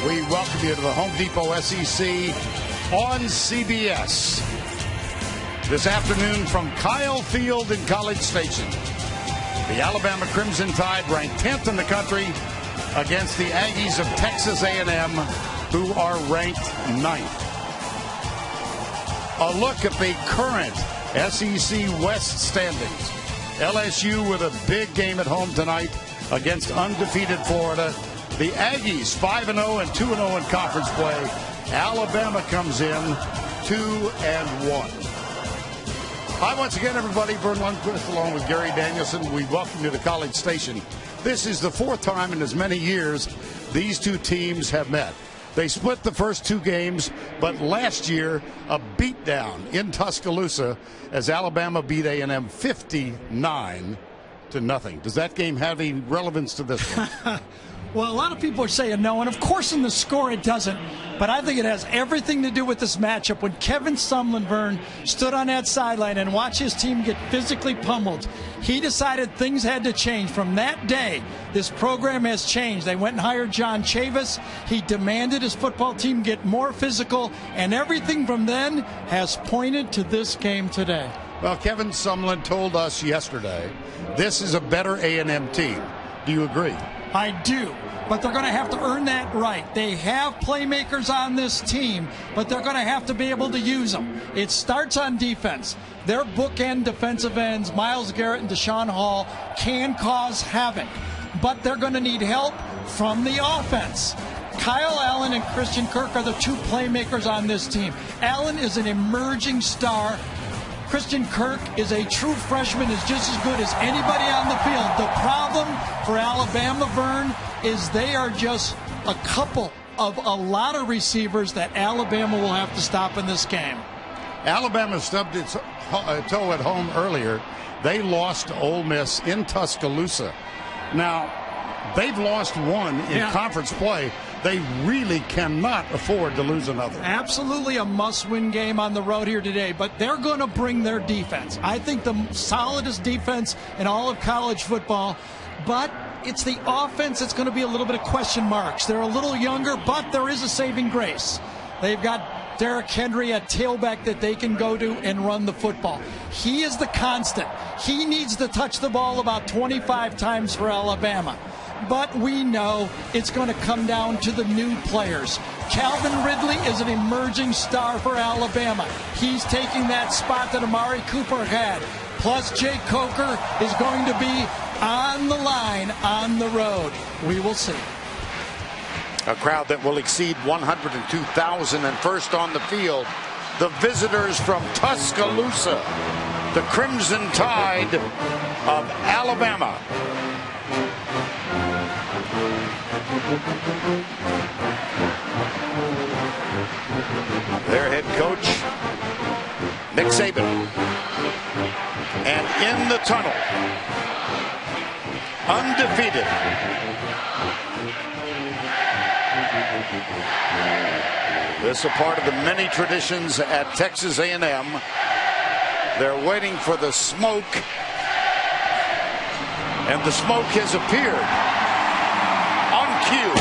We welcome you to the Home Depot SEC on CBS. This afternoon from Kyle Field in College Station. The Alabama Crimson Tide ranked 10th in the country against the Aggies of Texas A&M, who are ranked 9th. A look at the current SEC West standings. LSU with a big game at home tonight against undefeated Florida. The Aggies 5-0 and 2-0 in conference play. Alabama comes in 2-1. Hi once again, everybody. Vern Lundquist along with Gary Danielson. We welcome you to College Station. This is the fourth time in as many years these two teams have met. They split the first two games, but last year a beatdown in Tuscaloosa as Alabama beat A&M 59-0. Does that game have any relevance to this one? Well, a lot of people are saying no, and of course in the score it doesn't, but I think it has everything to do with this matchup. When Kevin Sumlin, Vern, stood on that sideline and watched his team get physically pummeled, he decided things had to change. From that day, this program has changed. They went and hired John Chavis. He demanded his football team get more physical, and everything from then has pointed to this game today. Well, Kevin Sumlin told us yesterday this is a better A&M team. Do you agree? I do, but they're going to have to earn that right. They have playmakers on this team, but they're going to have to be able to use them. It starts on defense. Their bookend defensive ends, Myles Garrett and Deshaun Hall, can cause havoc, but they're going to need help from the offense. Kyle Allen and Christian Kirk are the two playmakers on this team. Allen is an emerging star. Christian Kirk is a true freshman, is just as good as anybody on the field. The problem for Alabama, Vern, is they are just a couple of a lot of receivers that Alabama will have to stop in this game. Alabama stubbed its toe at home earlier. They lost to Ole Miss in Tuscaloosa. Now, they've lost one in conference play. They really cannot afford to lose another. Absolutely a must-win game on the road here today, but they're going to bring their defense. I think the solidest defense in all of college football, but it's the offense that's going to be a little bit of question marks. They're a little younger, but there is a saving grace. They've got Derrick Henry, a tailback that they can go to and run the football. He is the constant. He needs to touch the ball about 25 times for Alabama. But we know it's going to come down to the new players. Calvin Ridley is an emerging star for Alabama. He's taking that spot that Amari Cooper had. Plus, Jay Coker is going to be on the line on the road. We will see. A crowd that will exceed 102,000, and first on the field, the visitors from Tuscaloosa, the Crimson Tide of Alabama. Their head coach, Nick Saban. And in the tunnel, undefeated, this is a part of the many traditions at Texas A&M. They're waiting for the smoke, and the smoke has appeared on cue.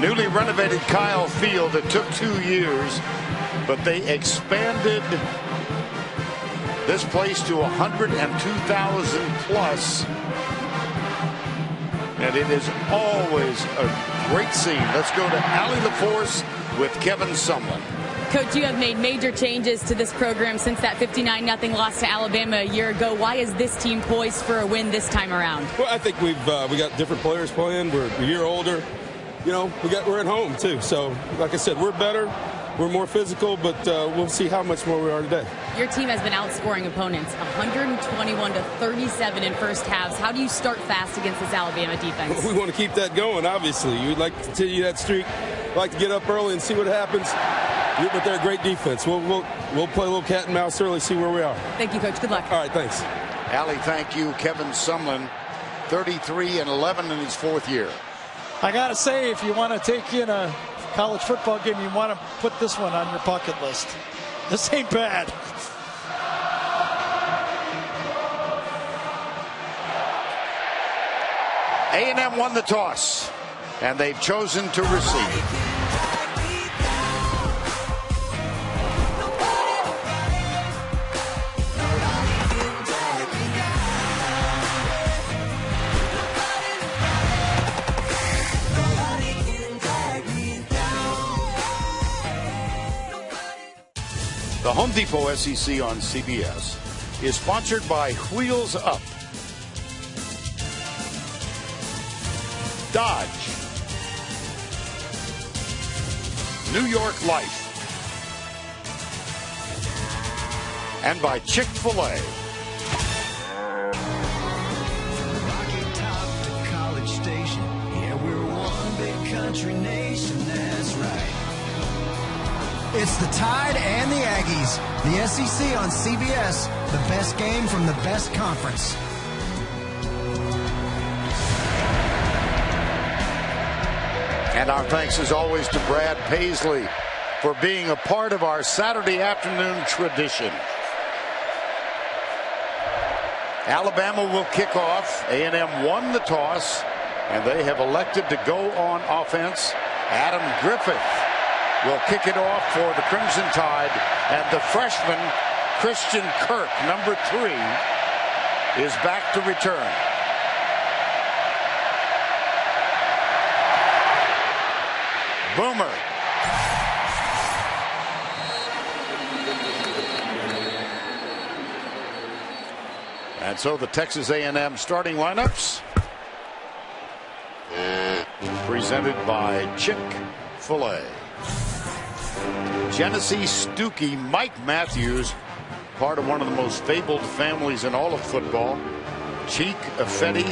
Newly renovated Kyle Field. It took 2 years, but they expanded this place to 102,000 plus. And it is always a great scene. Let's go to Allie LaForce with Kevin Sumlin. Coach, you have made major changes to this program since that 59-0 loss to Alabama a year ago. Why is this team poised for a win this time around? Well, I think we got different players playing. We're a year older. You know, we're at home too. So, like I said, we're better. We're more physical, but we'll see how much more we are today. Your team has been outscoring opponents 121-37 in first halves. How do you start fast against this Alabama defense? We want to keep that going, obviously. We'd like to continue that streak. We'd like to get up early and see what happens. But they're a great defense. We'll play a little cat and mouse early, see where we are. Thank you, Coach. Good luck. All right, thanks. Allie, thank you. Kevin Sumlin, 33-11 in his 4th year. I got to say, if you want to take in a college football game, you want to put this one on your bucket list. This ain't bad. A&M won the toss, and they've chosen to receive. The Home Depot SEC on CBS is sponsored by Wheels Up, Dodge, New York Life, and by Chick-fil-A. Rocky Top to College Station. Yeah, we're one big country nation, that's right. It's the Tide and the Aggies. The SEC on CBS. The best game from the best conference. And our thanks as always to Brad Paisley for being a part of our Saturday afternoon tradition. Alabama will kick off. A&M won the toss, and they have elected to go on offense. Adam Griffith will kick it off for the Crimson Tide, and the freshman Christian Kirk, number 3, is back to return. Boomer. And so the Texas A&M starting lineups presented by Chick-fil-A. Genesee Stookie, Mike Matthews, part of one of the most fabled families in all of football. Cheek, Affetti,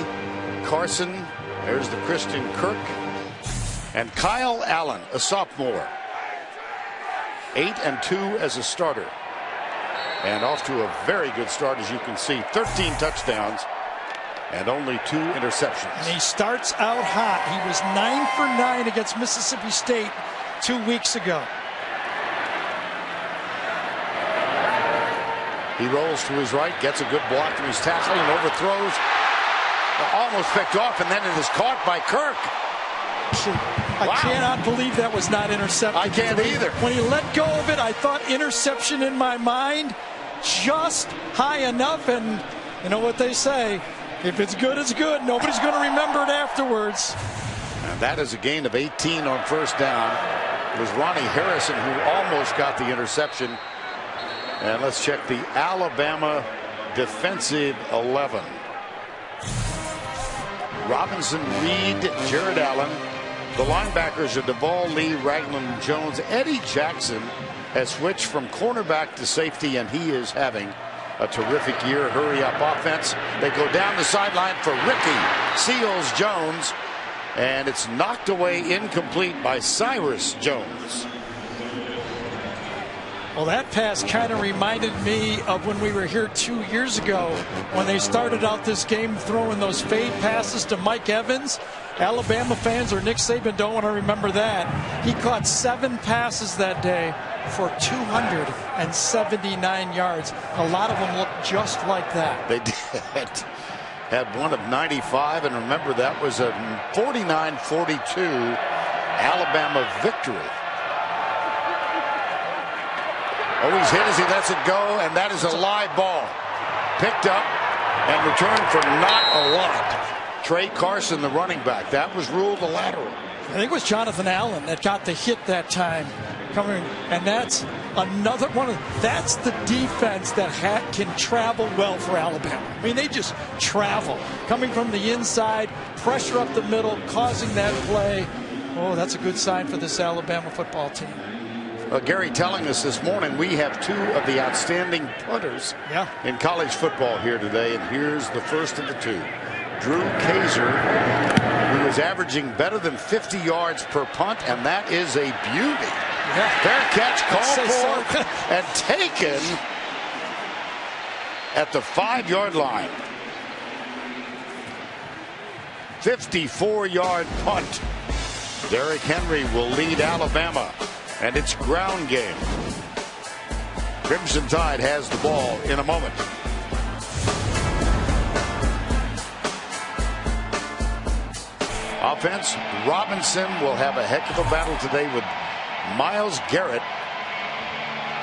Carson, there's the Christian Kirk, and Kyle Allen, a sophomore. 8-2 as a starter. And off to a very good start, as you can see. 13 touchdowns and only 2 interceptions. And he starts out hot. He was 9 for 9 against Mississippi State 2 weeks ago. He rolls to his right, gets a good block from his tackle and overthrows. Almost picked off, and then it is caught by Kirk. I cannot believe that was not intercepted. I can't either. When he let go of it, I thought interception in my mind, just high enough. And you know what they say, if it's good, it's good. Nobody's going to remember it afterwards. And that is a gain of 18 on first down. It was Ronnie Harrison who almost got the interception. And let's check the Alabama defensive 11. Robinson, Reed, Jared Allen. The linebackers are Duvall, Lee, Ragland, Jones. Eddie Jackson has switched from cornerback to safety, and he is having a terrific year. Hurry up offense. They go down the sideline for Ricky Seals-Jones, and it's knocked away incomplete by Cyrus Jones. Well, that pass kind of reminded me of when we were here 2 years ago when they started out this game throwing those fade passes to Mike Evans. Alabama fans or Nick Saban don't want to remember that. He caught 7 passes that day for 279 yards. A lot of them looked just like that. They did. Had one of 95, and remember that was a 49-42 Alabama victory. Oh, he's hit as he lets it go, and that is a live ball. Picked up and returned for not a lot. Trey Carson, the running back. That was ruled a lateral. I think it was Jonathan Allen that got the hit that time. And that's another one of that's the defense that can travel well for Alabama. I mean, they just travel. Coming from the inside, pressure up the middle, causing that play. Oh, that's a good sign for this Alabama football team. Gary telling us this morning we have 2 of the outstanding punters in college football here today, and here's the first of the 2. Drew Kaiser, who is averaging better than 50 yards per punt, and that is a beauty. Fair catch called for and taken at the 5-yard line. 54-yard punt. Derrick Henry will lead Alabama, and it's ground game. Crimson Tide has the ball in a moment. Offense, Robinson will have a heck of a battle today with Myles Garrett.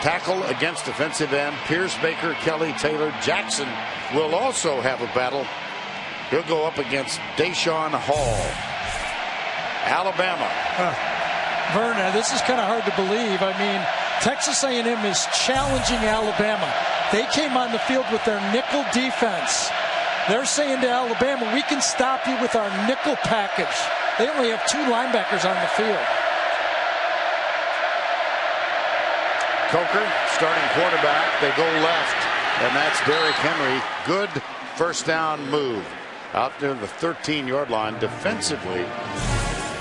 Tackle against defensive end. Pierce, Baker, Kelly, Taylor, Jackson will also have a battle. He'll go up against Deshaun Hall. Alabama. Verna, this is kind of hard to believe. I mean, Texas A&M is challenging Alabama. They came on the field with their nickel defense. They're saying to Alabama, we can stop you with our nickel package. They only have 2 linebackers on the field. Coker, starting quarterback. They go left, and that's Derrick Henry. Good first down move out to the 13-yard line defensively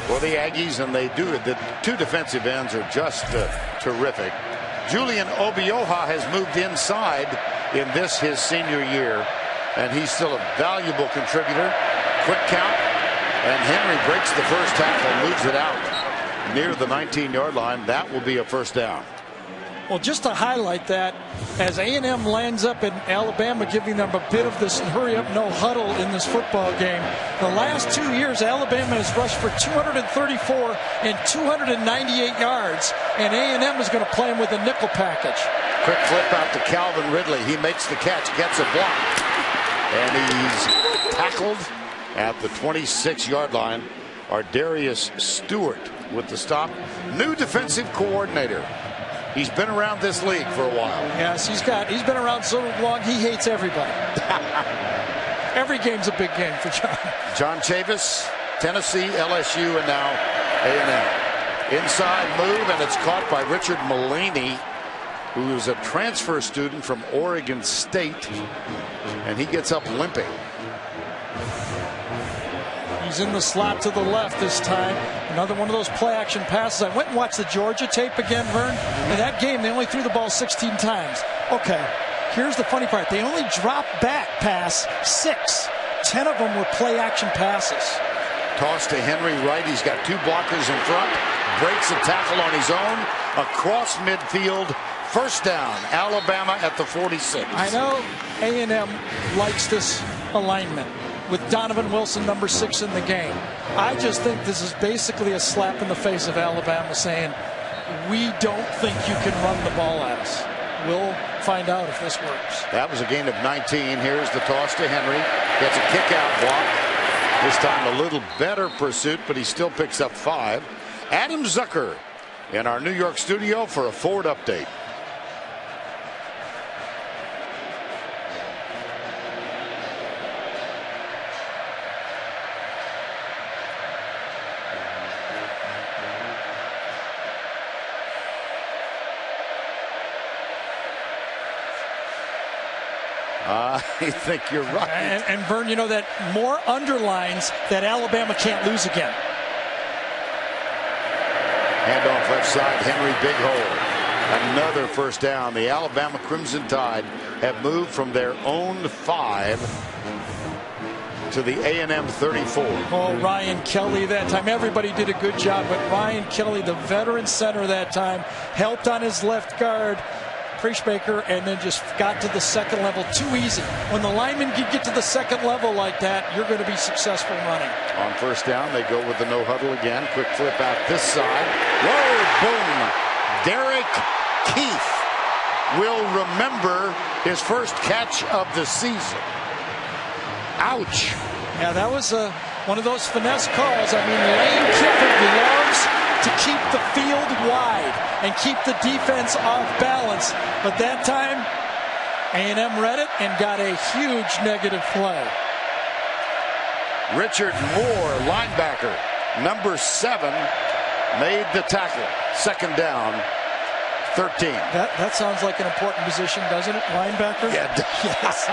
for the Aggies, and they do it. The 2 defensive ends are just terrific. Julian Obioha has moved inside in this his senior year, and he's still a valuable contributor. Quick count, and Henry breaks the first tackle, moves it out near the 19-yard line. That will be a first down. Well, just to highlight that, as A&M lands up in Alabama, giving them a bit of this hurry up, no huddle in this football game. The last 2 years, Alabama has rushed for 234 and 298 yards, and A&M is going to play them with a nickel package. Quick flip out to Calvin Ridley. He makes the catch, gets a block, and he's tackled at the 26-yard line. Ardarius Stewart with the stop. New defensive coordinator. He's been around this league for a while. Yes, he's been around so long, he hates everybody. Every game's a big game for John. John Chavis, Tennessee, LSU, and now A&M. Inside move, and it's caught by Richard Mullaney, who is a transfer student from Oregon State, and he gets up limping. He's in the slot to the left this time. Another one of those play-action passes. I went and watched the Georgia tape again, Vern. In that game, they only threw the ball 16 times. Okay, here's the funny part. They only dropped back pass 6. 10 of them were play-action passes. Toss to Henry right. He's got 2 blockers in front. Breaks a tackle on his own. Across midfield. First down. Alabama at the 46. I know A&M likes this alignment with Donovan Wilson, number 6 in the game. I just think this is basically a slap in the face of Alabama saying, we don't think you can run the ball at us. We'll find out if this works. That was a gain of 19. Here's the toss to Henry. Gets a kick-out block. This time a little better pursuit, but he still picks up 5. Adam Zucker in our New York studio for a Ford update. I think you're right. And Vern, you know that more underlines that Alabama can't lose again. Handoff left side, Henry, big hole. Another first down. The Alabama Crimson Tide have moved from their own 5 to the A&M 34. Oh, Ryan Kelly that time. Everybody did a good job, but Ryan Kelly, the veteran center that time, helped on his left guard. Baker, and then just got to the second level too easy. When the linemen get to the second level like that, you're going to be successful running. On first down, they go with the no huddle again. Quick flip out this side. Whoa, boom. Derek Keith will remember his first catch of the season. Ouch. Yeah, that was one of those finesse calls. I mean, Lane Kiffin loves to keep the field wide and keep the defense off balance. But that time, A&M read it and got a huge negative play. Richard Moore, linebacker, number 7, made the tackle. Second down, 13. That sounds like an important position, doesn't it? Linebacker? Yeah. Yes.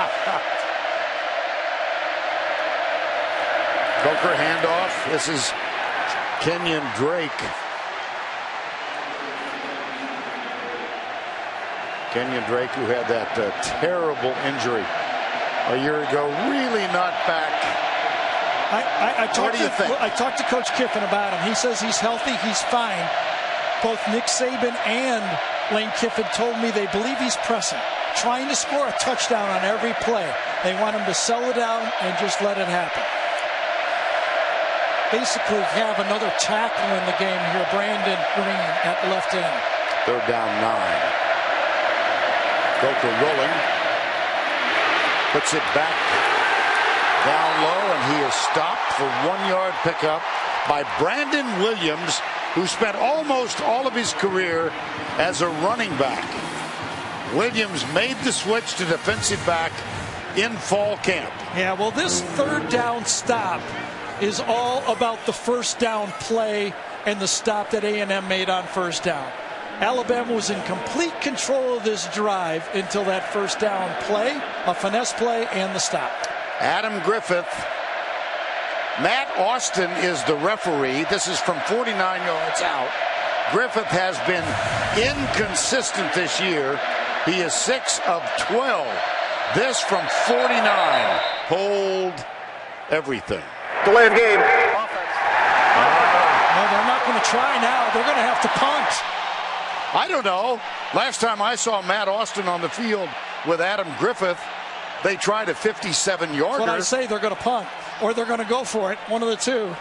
Coker handoff. This is Kenyon Drake. Kenyon Drake, who had that terrible injury a year ago, really not back. What do you think? I talked to Coach Kiffin about him. He says he's healthy, he's fine. Both Nick Saban and Lane Kiffin told me they believe he's pressing, trying to score a touchdown on every play. They want him to settle down and just let it happen. Basically have another tackle in the game here. Brandon Green at left end. 3rd down 9. Coker rolling. Puts it back down low, and he is stopped for 1-yard pickup by Brandon Williams, who spent almost all of his career as a running back. Williams made the switch to defensive back in fall camp. Yeah, well, this 3rd down stop is all about the 1st down play and the stop that A&M made on 1st down. Alabama was in complete control of this drive until that 1st down play, a finesse play, and the stop. Adam Griffith. Matt Austin is the referee. This is from 49 yards out. Griffith has been inconsistent this year. He is 6 of 12. This from 49. Hold everything. Delay of game. No, they're not going to try now. They're going to have to punt. I don't know. Last time I saw Matt Austin on the field with Adam Griffith, they tried a 57-yarder. When I say they're going to punt, or they're going to go for it, one of the two.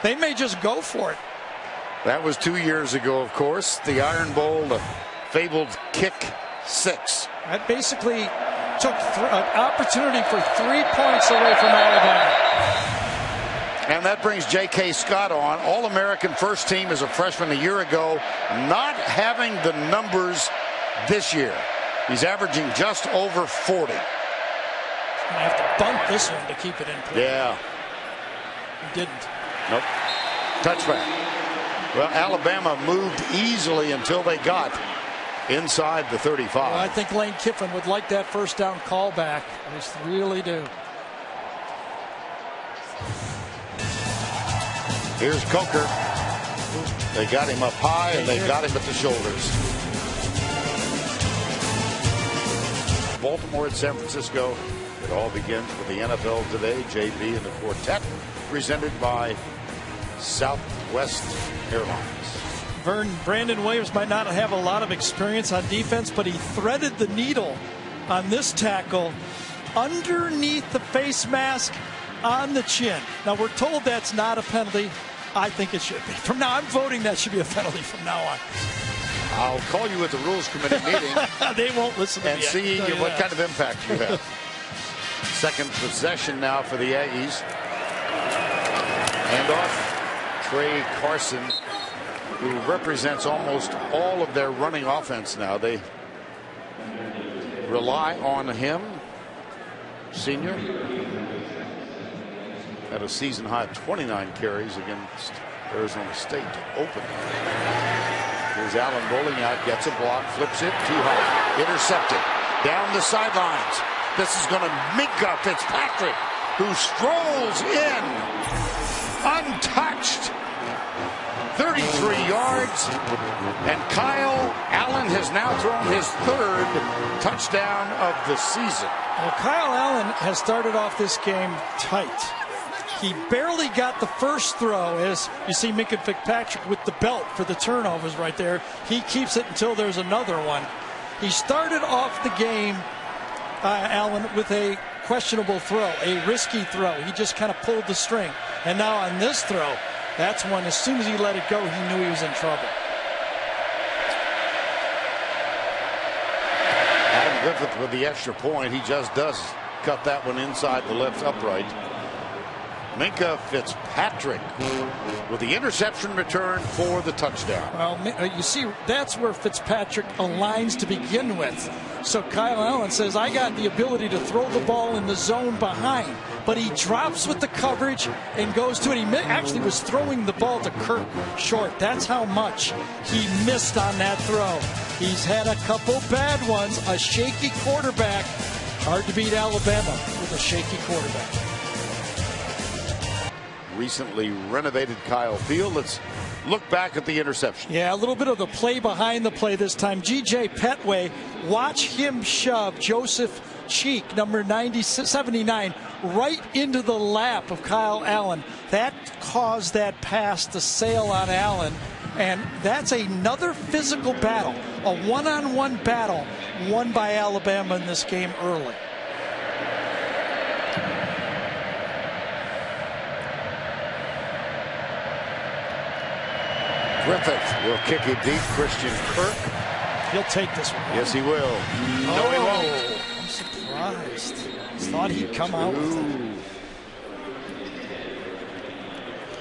They may just go for it. That was 2 years ago, of course. The Iron Bowl, the fabled kick 6. That basically took an opportunity for 3 points away from Alabama. And that brings J.K. Scott on. All-American first team as a freshman a year ago, not having the numbers this year. He's averaging just over 40. I have to bunt this one to keep it in play. Yeah. He didn't. Nope. Touchback. Well, Alabama moved easily until they got inside the 35. Well, I think Lane Kiffin would like that 1st down call back. I just really do. Here's Coker. They got him up high, and they got him at the shoulders. Baltimore at San Francisco. It all begins with the NFL today. JB and the quartet, presented by Southwest Airlines. Brandon Williams might not have a lot of experience on defense, but he threaded the needle on this tackle underneath the face mask on the chin. Now, we're told that's not a penalty. I think it should be. From now, I'm voting that should be a penalty from now on. I'll call you at the Rules Committee meeting. They won't listen to me. And see what kind of impact you have. Second possession now for the Aggies. And off Trey Carson, who represents almost all of their running offense now. They rely on him. Senior had a season high of 29 carries against Arizona State to open. Here's Allen rolling out, gets a block, flips it too high, intercepted down the sidelines. This is going to Minka Fitzpatrick, who strolls in untouched. 33 yards, and Kyle Allen has now thrown his 3rd touchdown of the season. Well, Kyle Allen has started off this game tight. He barely got the first throw, as you see Minka Fitzpatrick with the belt for the turnovers right there. He keeps it until there's another one. He started off the game, Allen, with a questionable throw, a risky throw. He just kind of pulled the string. And now on this throw, that's one, as soon as he let it go, he knew he was in trouble. Adam Griffith with the extra point. He just does cut that one inside the left upright. Minka Fitzpatrick with the interception return for the touchdown. Well, you see, that's where Fitzpatrick aligns to begin with. So Kyle Allen says, I got the ability to throw the ball in the zone behind. But he drops with the coverage and goes to it. He actually was throwing the ball to Kirk short. That's how much he missed on that throw. He's had a couple bad ones. A shaky quarterback. Hard to beat Alabama with a shaky quarterback. Recently renovated Kyle Field. Let's look back at the interception. Yeah, a little bit of the play behind the play this time. G.J. Petway, watch him shove Joseph Cheek, number 79, right into the lap of Kyle Allen. That caused that pass to sail on Allen. And that's another physical battle, a one-on-one battle won by Alabama in this game early. Griffith will kick it deep. Christian Kirk. He'll take this one. Yes, he will. No, he won't. I'm surprised. Thought he'd come out with it.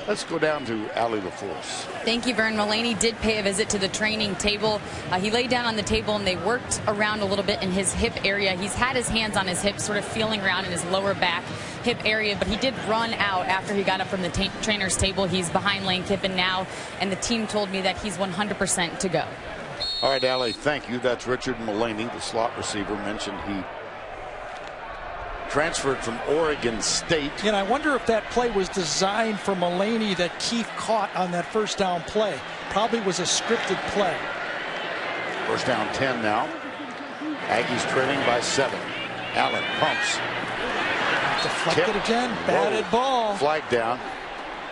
Let's go down to Allie LaForce. Thank you, Vern. Mullaney did pay a visit to the training table. He laid down on the table and they worked around a little bit in his hip area. He's had his hands on his hips, sort of feeling around in his lower back hip area, but he did run out after he got up from the trainer's table. He's behind Lane Kiffin now, and the team told me that he's 100% to go. All right, Allie, thank you. That's Richard Mullaney, the slot receiver, mentioned he transferred from Oregon State. And I wonder if that play was designed for Mullaney that Keith caught on that first down play. Probably was a scripted play. First down 10 now. Aggies trailing by 7. Allen pumps. Deflected again. Batted ball. Flag down.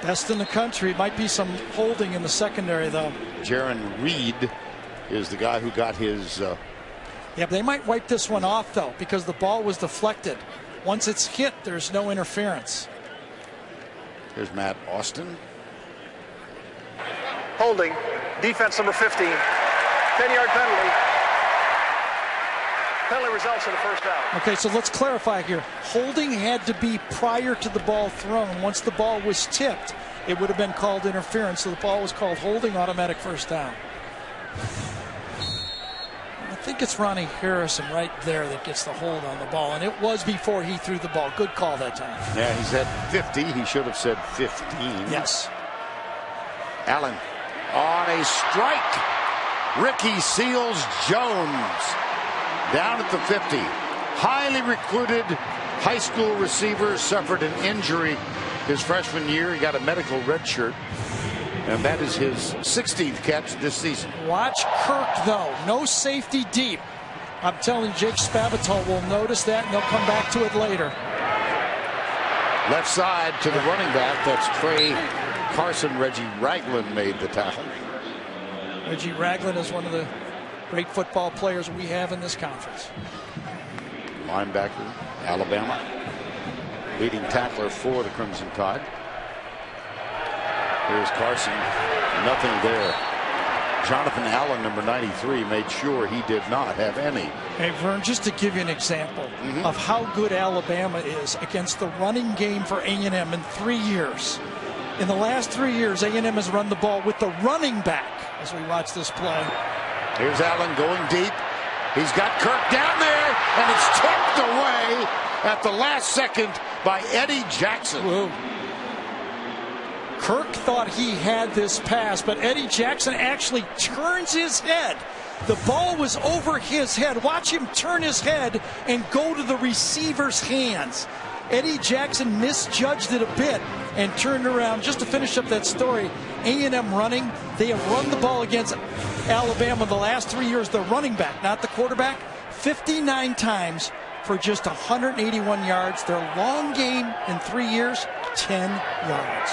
Best in the country. Might be some holding in the secondary, though. Jaron Reed is the guy who got his... Yeah, but they might wipe this one off, though, because the ball was deflected. Once it's hit, there's no interference. Here's Matt Austin. Holding. Defense number 15. 10-yard penalty. Penalty results in the first down. Okay, so let's clarify here. Holding had to be prior to the ball thrown. Once the ball was tipped, it would have been called interference. So the ball was called holding, automatic first down. I think it's Ronnie Harrison right there that gets the hold on the ball, and it was before he threw the ball. Good call that time. Yeah, he's at 50. He should have said 15. Yes. Allen on a strike. Ricky Seals-Jones down at the 50. Highly recruited high school receiver, suffered an injury his freshman year. He got a medical red shirt. And that is his 16th catch this season. Watch Kirk, though. No safety deep. I'm telling you, Jake Spavital will notice that, and they'll come back to it later. Left side to the running back. That's Trey Carson. Reggie Ragland made the tackle. Reggie Ragland is one of the great football players we have in this conference. Linebacker, Alabama. Leading tackler for the Crimson Tide. Here's Carson. Nothing there. Jonathan Allen, number 93, made sure he did not have any. Hey, Vern, just to give you an example of how good Alabama is against the running game for A&M in 3 years. In the last 3 years, A&M has run the ball with the running back as we watch this play. Here's Allen going deep. He's got Kirk down there, and it's tipped away at the last second by Eddie Jackson. Whoa. Kirk thought he had this pass, but Eddie Jackson actually turns his head. The ball was over his head. Watch him turn his head and go to the receiver's hands. Eddie Jackson misjudged it a bit and turned around. Just to finish up that story, A&M running, they have run the ball against Alabama the last 3 years. The running back, not the quarterback, 59 times for just 181 yards. Their long game in 3 years, 10 yards.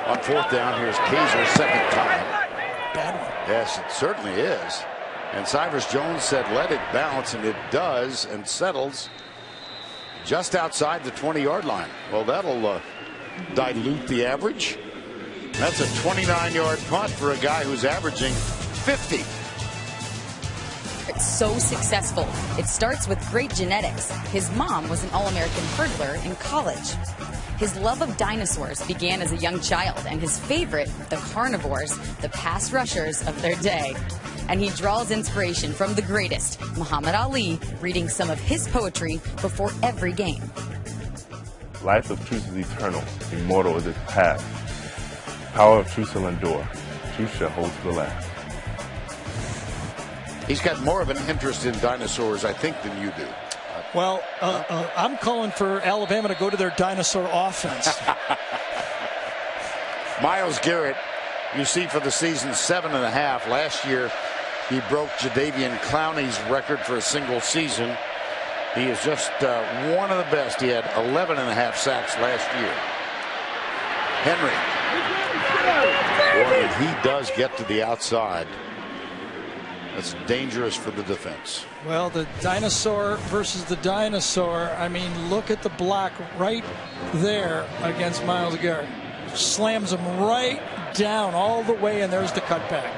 On fourth down, here's Kaiser, second time. Bad one. Yes, it certainly is. And Cyrus Jones said, let it bounce, and it does, and settles just outside the 20-yard line. Well, that'll dilute the average. That's a 29-yard punt for a guy who's averaging 50. It's so successful. It starts with great genetics. His mom was an All-American hurdler in college. His love of dinosaurs began as a young child, and his favorite, the carnivores, the pass rushers of their day. And he draws inspiration from the greatest, Muhammad Ali, reading some of his poetry before every game. Life of truth is eternal, immortal is its path. Power of truth shall endure, truth shall hold to the last. He's got more of an interest in dinosaurs, I think, than you do. Well, I'm calling for Alabama to go to their dinosaur offense. Myles Garrett, you see for the season 7.5. Last year, he broke Jadeveon Clowney's record for a single season. He is just one of the best. He had 11.5 sacks last year. Henry. Boy, he does get to the outside. That's dangerous for the defense. Well, the dinosaur versus the dinosaur. I mean, look at the block right there against Myles Garrett. Slams him right down all the way, and there's the cutback.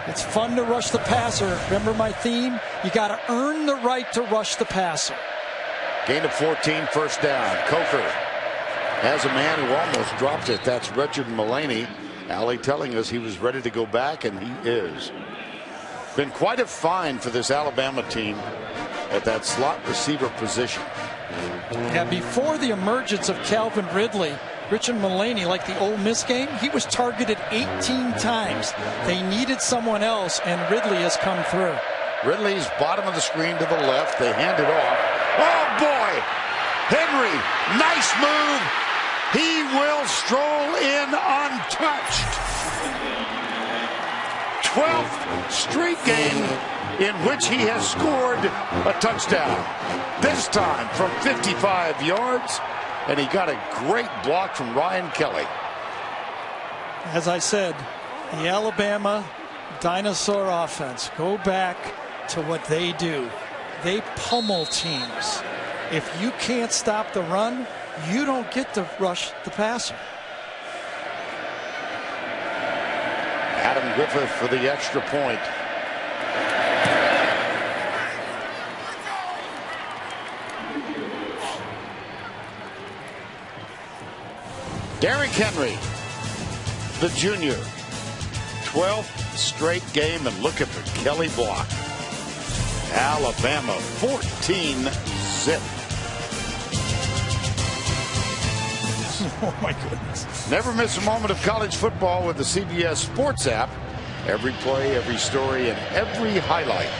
It's fun to rush the passer. Remember my theme? You got to earn the right to rush the passer. Gain of 14, first down. Coker has a man who almost dropped it. That's Richard Mullaney. Allie telling us he was ready to go back, and he is. Been quite a find for this Alabama team at that slot receiver position. Yeah, before the emergence of Calvin Ridley, Richard Mullaney, like the Ole Miss game, he was targeted 18 times. They needed someone else, and Ridley has come through. Ridley's bottom of the screen to the left. They hand it off. Oh, boy! Henry, nice move. He will stroll in untouched. 12th straight game in which he has scored a touchdown. This time from 55 yards, and he got a great block from Ryan Kelly. As I said, the Alabama dinosaur offense, go back to what they do. They pummel teams. If you can't stop the run, you don't get to rush the passer. Adam Griffith for the extra point. Derrick Henry, the junior, 12th straight game, and look at the Kelly block. Alabama 14-zip. Oh my goodness. Never miss a moment of college football with the CBS Sports app. Every play, every story, and every highlight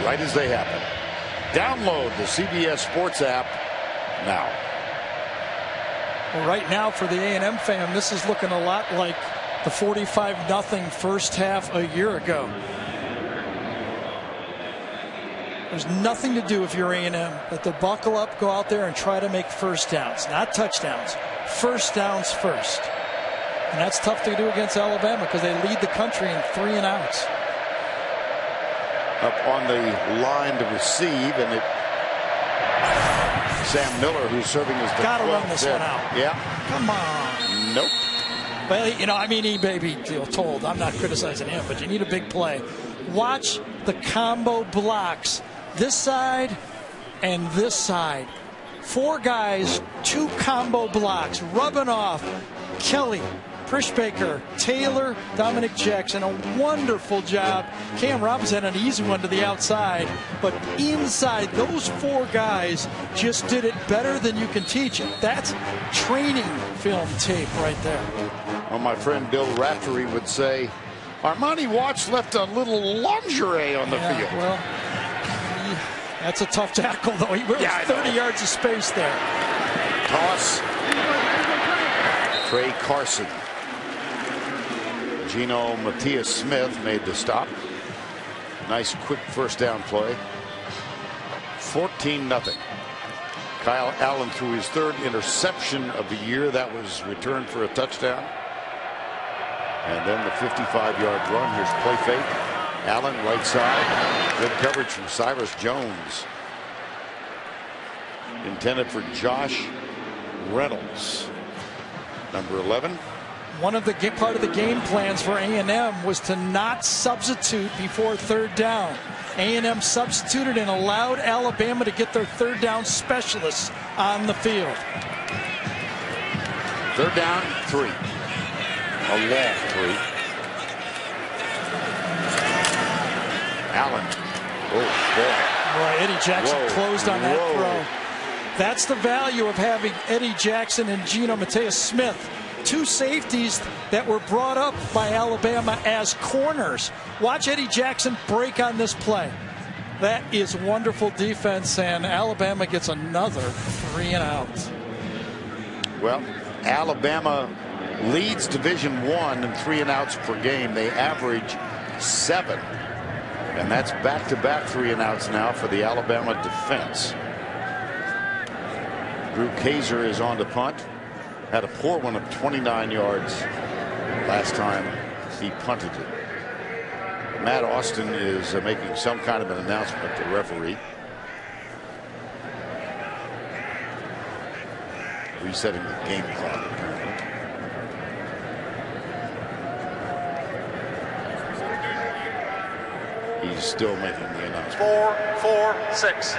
right as they happen. Download the CBS Sports app now. Well, right now for the A&M fan, this is looking a lot like the 45-0 first half a year ago. There's nothing to do if you're A&M but to buckle up, go out there and try to make first downs, not touchdowns. First downs first. And that's tough to do against Alabama because they lead the country in 3 and outs. Up on the line to receive, and it Sam Miller, who's serving as the gotta run this one out. Yeah. Come on. Nope. Well, you know, I mean, he may be told. I'm not criticizing him, but you need a big play. Watch the combo blocks. This side and this side. 4 guys, 2 combo blocks, rubbing off. Kelly, Prishbaker, Taylor, Dominic Jackson, a wonderful job. Cam Robinson had an easy one to the outside, but inside, those 4 guys just did it better than you can teach it. That's training film tape right there. Well, my friend Bill Raftery would say, Armani Watts left a little lingerie on the field. Well, that's a tough tackle, though. He was 30 yards of space there. Toss. Trey Carson. Gino Matias-Smith made the stop. Nice quick first down play. 14-0. Kyle Allen threw his 3rd interception of the year. That was returned for a touchdown. And then the 55-yard run. Here's play fake. Allen right side. Good coverage from Cyrus Jones. Intended for Josh Reynolds. Number 11. One of the part of the game plans for A&M was to not substitute before 3rd down. A&M substituted and allowed Alabama to get their 3rd down specialists on the field. 3rd down, 3. A long 3. Allen. Oh, boy. Boy, Eddie Jackson closed on that throw. That's the value of having Eddie Jackson and Gino Matias-Smith. 2 safeties that were brought up by Alabama as corners. Watch Eddie Jackson break on this play. That is wonderful defense, and Alabama gets another 3 and out. Well, Alabama leads Division I in 3 and outs per game. They average 7. And that's back-to-back 3 and outs now for the Alabama defense. Drew Kaiser is on to punt. Had a poor one of 29 yards last time he punted it. Matt Austin is making some kind of an announcement, the referee. Resetting the game clock, apparently. He's still making the announcement. 4-4-6.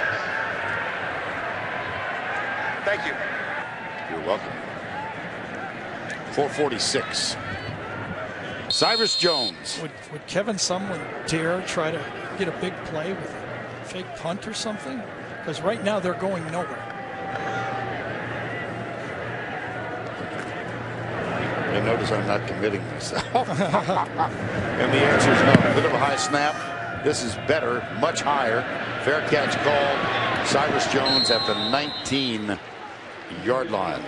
Thank you. You're welcome. 4:46. Cyrus Jones. Would Kevin Sumlin dare try to get a big play with a fake punt or something? Because right now they're going nowhere. You notice I'm not committing myself. And the answer is no. A bit of a high snap. This is better, much higher. Fair catch called. Cyrus Jones at the 19-yard line.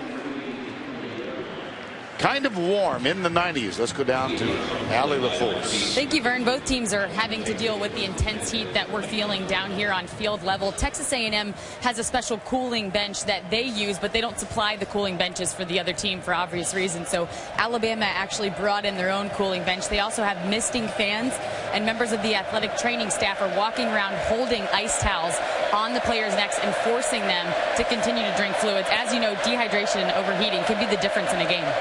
Kind of warm in the 90s. Let's go down to Allie LaForce. Thank you, Vern. Both teams are having to deal with the intense heat that we're feeling down here on field level. Texas A&M has a special cooling bench that they use, but they don't supply the cooling benches for the other team for obvious reasons. So Alabama actually brought in their own cooling bench. They also have misting fans, and members of the athletic training staff are walking around holding ice towels on the players' necks and forcing them to continue to drink fluids. As you know, dehydration and overheating could be the difference in a game.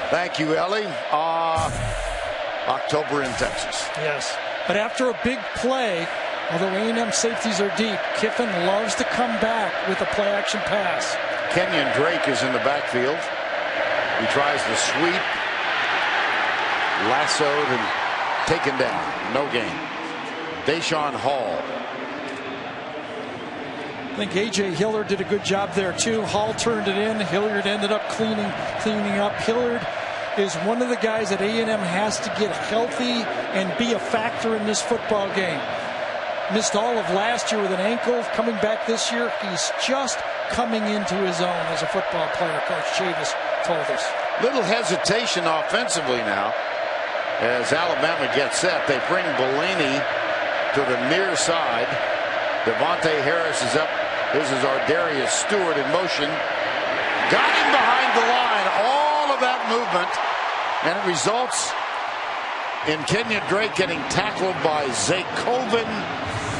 Thank you, Ellie. October in Texas. Yes, but after a big play, although A&M safeties are deep, Kiffin loves to come back with a play-action pass. Kenyon Drake is in the backfield. He tries to sweep. Lassoed and taken down. No gain. Deshaun Hall. I think A.J. Hilliard did a good job there, too. Hall turned it in. Hilliard ended up cleaning up. Hilliard is one of the guys that A&M has to get healthy and be a factor in this football game. Missed all of last year with an ankle. Coming back this year, he's just coming into his own as a football player, Coach Chavis told us. Little hesitation offensively now as Alabama gets set. They bring Bellini to the near side. Devontae Harris is up. This is Ardarius Stewart in motion. Got him behind the line. All of that movement. And it results in Kenyon Drake getting tackled by Zakoven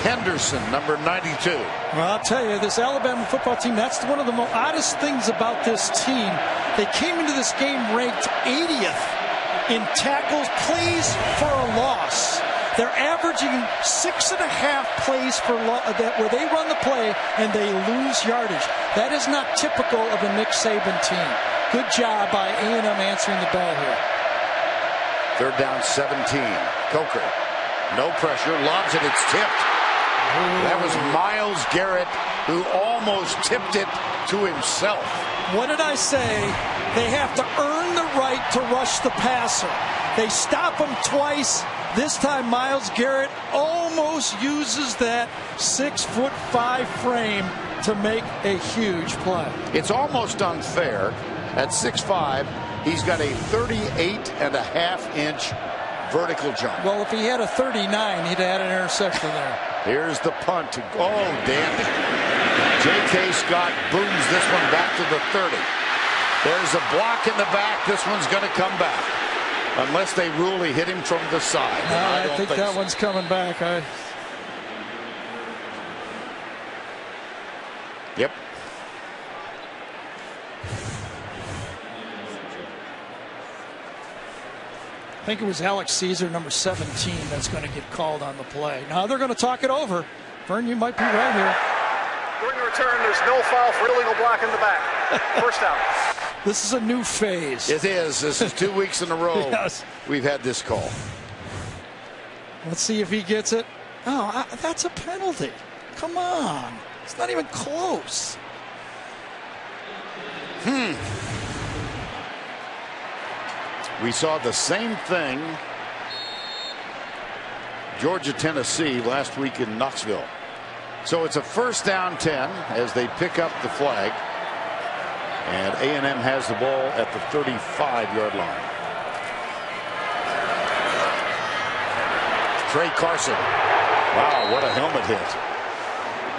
Henderson, number 92. Well, I'll tell you, this Alabama football team, that's one of the most oddest things about this team. They came into this game ranked 80th in tackles, plays for a loss. They're averaging 6.5 plays where they run the play and they lose yardage. That is not typical of a Nick Saban team. Good job by A&M answering the bell here. 3rd down, 17. Coker, no pressure, lobs it, it's tipped. That was Myles Garrett who almost tipped it to himself. What did I say? They have to earn the right to rush the passer. They stop him twice. This time Myles Garrett almost uses that 6'5" frame to make a huge play. It's almost unfair. At 6'5", he's got a 38.5-inch vertical jump. Well, if he had a 39, he'd have had an interception there. Here's the punt. Oh, dandy. J.K. Scott booms this one back to the 30. There's a block in the back. This one's going to come back. Unless they rule he hit him from the side. No, I think that one's coming back. Yep. I think it was Alex Caesar, number 17, that's going to get called on the play. Now they're going to talk it over. Vern, you might be right here. During the return, there's no foul for illegal block in the back. First down. This is a new phase. It is. This is 2 weeks in a row. Yes. We've had this call. Let's see if he gets it. Oh, that's a penalty. Come on. It's not even close. We saw the same thing Georgia, Tennessee last week in Knoxville. So it's a 1st down 10 as they pick up the flag. And A&M has the ball at the 35-yard line. Trey Carson. Wow, what a helmet hit.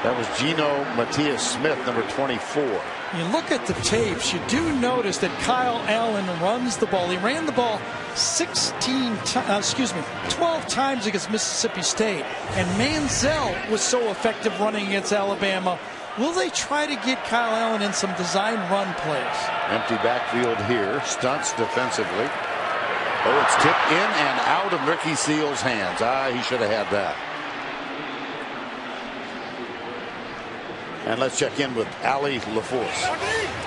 That was Geno Matias-Smith, number 24. You look at the tapes, you do notice that Kyle Allen runs the ball. He ran the ball 12 times against Mississippi State. And Manziel was so effective running against Alabama. Will they try to get Kyle Allen in some design run plays? Empty backfield here. Stunts defensively. Oh, it's tipped in and out of Ricky Seals' hands. He should have had that. And let's check in with Allie LaForce.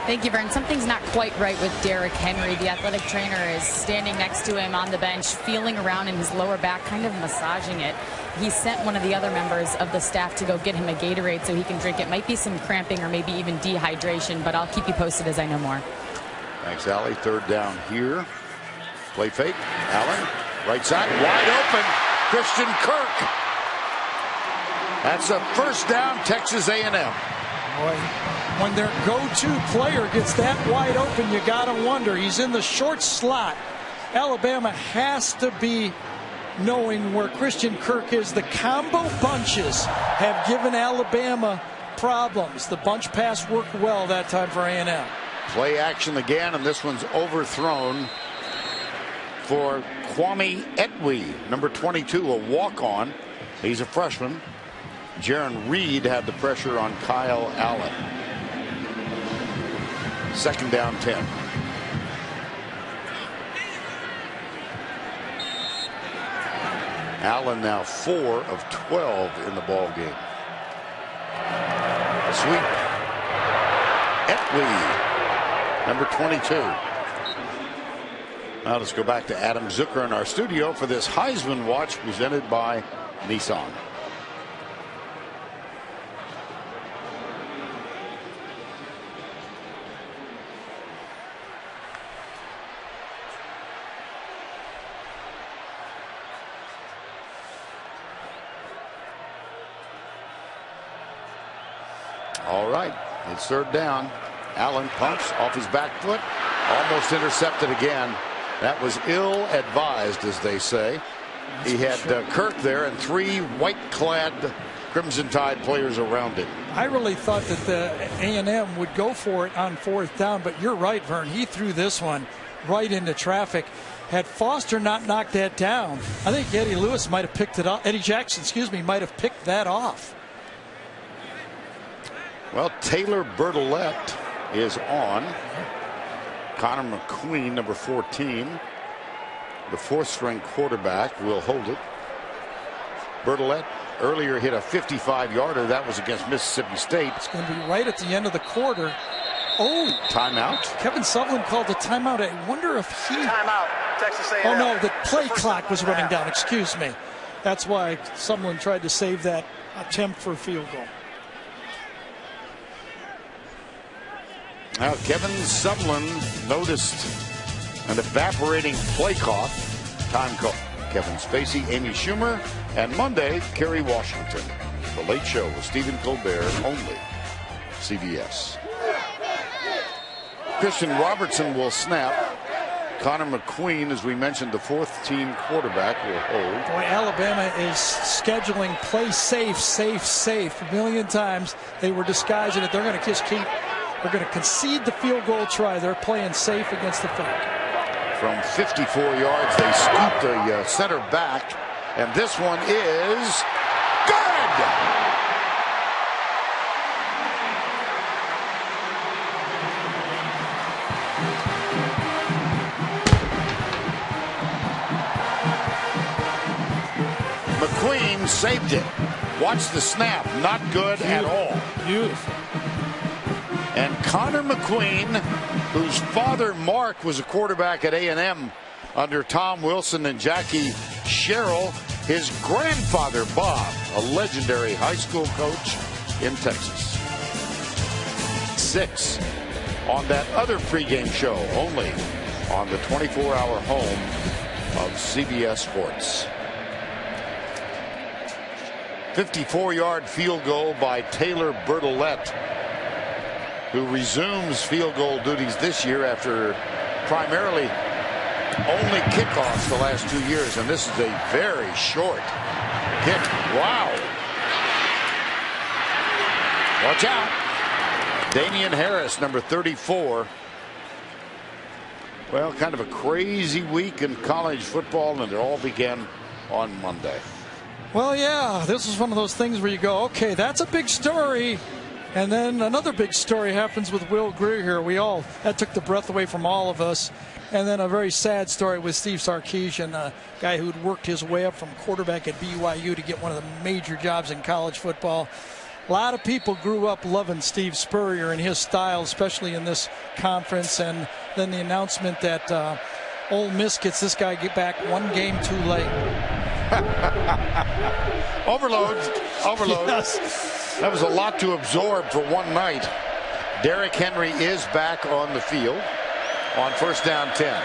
Thank you, Vern. Something's not quite right with Derrick Henry. The athletic trainer is standing next to him on the bench, feeling around in his lower back, kind of massaging it. He sent one of the other members of the staff to go get him a Gatorade so he can drink it. Might be some cramping or maybe even dehydration, but I'll keep you posted as I know more. Thanks, Allie. Third down here. Play fake. Allen, right side, wide open. Christian Kirk. That's a first down, Texas A&M. Boy, when their go-to player gets that wide open, you got to wonder. He's in the short slot. Alabama has to be knowing where Christian Kirk is. The combo bunches have given Alabama problems. The bunch pass worked well that time for A&M. Play action again, and this one's overthrown for Kwame Etwe, number 22, a walk-on. He's a freshman. Jaron Reed had the pressure on Kyle Allen. Second down 10. Allen now 4 of 12 in the ball game. A sweep. Etwe, number 22. Now let's go back to Adam Zucker in our studio for this Heisman Watch presented by Nissan. All right, it's third down. Allen pumps off his back foot, almost intercepted again. That was ill-advised, as they say. He had Kirk there and 3 white-clad Crimson Tide players around him. I really thought that the A&M would go for it on fourth down, but you're right, Vern. He threw this one right into traffic. Had Foster not knocked that down, I think Eddie Lewis might have picked it up. Eddie Jackson, might have picked that off. Well, Taylor Bertolette is on. Connor McQueen, number 14, the 4th-string quarterback, will hold it. Bertolette earlier hit a 55-yarder. That was against Mississippi State. It's going to be right at the end of the quarter. Oh, timeout. Kevin Sutherland called a timeout. I wonder if he. Timeout, Texas A&M. Oh no, the play clock was running down. Excuse me. That's why Sutherland tried to save that attempt for a field goal. Now, Kevin Sutherland noticed an evaporating play clock. Time call. Kevin Spacey, Amy Schumer, and Monday, Kerry Washington. The Late Show with Stephen Colbert, only CBS. Christian Robertson will snap. Connor McQueen, as we mentioned, the 4th-team quarterback, will hold. Boy, Alabama is scheduling play safe a million times. They were disguising it. They're going to just keep. They're going to concede the field goal try. They're playing safe against the fake. From 54 yards, they scoop the center back, and this one is good. McQueen saved it. Watch the snap. Not good at all. Beautiful. And Connor McQueen, whose father Mark was a quarterback at A&M under Tom Wilson and Jackie Sherrill, his grandfather Bob, a legendary high school coach in Texas. 6 on that other pregame show, only on the 24-hour home of CBS Sports. 54-yard field goal by Taylor Bertolette. who resumes field goal duties this year after primarily only kickoffs the last 2 years, and this is a very short kick. Wow. Watch out. Damian Harris, number 34. Well, kind of a crazy week in college football, and it all began on Monday. Well, yeah, this is one of those things where you go, okay, that's a big story. And then another big story happens with Will Greer here. That took the breath away from all of us. And then a very sad story with Steve Sarkisian, a guy who'd worked his way up from quarterback at BYU to get one of the major jobs in college football. A lot of people grew up loving Steve Spurrier and his style, especially in this conference. And then the announcement that Ole Miss gets this guy back one game too late. Overload. Yes. That was a lot to absorb for one night. Derrick Henry is back on the field on first down 10.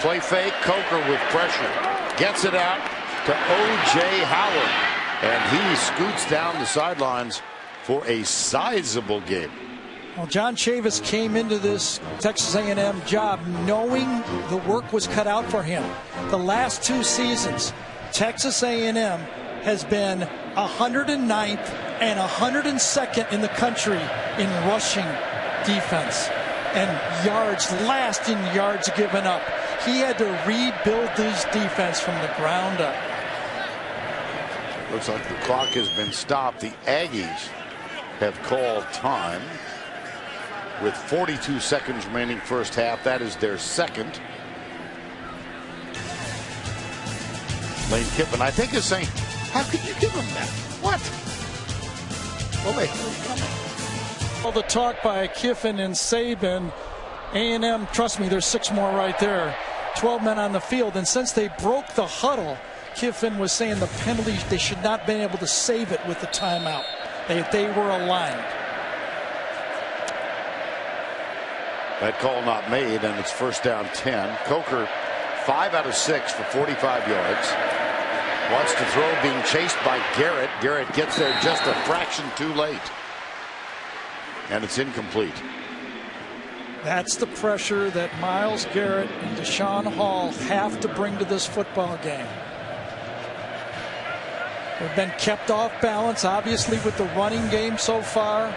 Play fake. Coker with pressure. Gets it out to O.J. Howard. And he scoots down the sidelines for a sizable game. Well, John Chavis came into this Texas A&M job knowing the work was cut out for him. The last 2 seasons, Texas A&M has been 109th and 102nd in the country in rushing defense and yards, last in yards given up. He had to rebuild this defense from the ground up. Looks like the clock has been stopped. The Aggies have called time with 42 seconds remaining first half. That is their second. Lane Kiffin, I think, is saying, how could you give him that? What? Well, All the talk by Kiffin and Saban. A&M, trust me, there's 6 more right there. 12 men on the field. And since they broke the huddle, Kiffin was saying the penalties, they should not have been able to save it with the timeout. They were aligned. That call not made, and it's first down 10. Coker, 5 out of 6 for 45 yards. Wants to throw, being chased by Garrett. Garrett gets there just a fraction too late. And it's incomplete. That's the pressure that Myles Garrett and Deshaun Hall have to bring to this football game. They've been kept off balance, obviously, with the running game so far.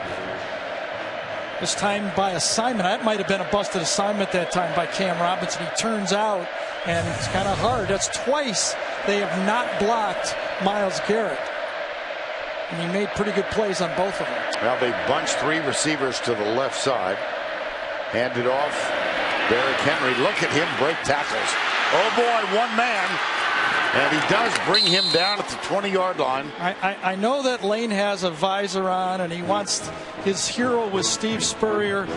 This time by assignment. That might have been a busted assignment that time by Cam Robinson. He turns out, and it's kind of hard. That's twice they have not blocked Myles Garrett. And he made pretty good plays on both of them. Well, they bunched 3 receivers to the left side. Handed off. Derrick Henry, look at him break tackles. Oh boy, one man. And he does bring him down at the 20-yard line. I know that Lane has a visor on and he wants his hero was Steve Spurrier,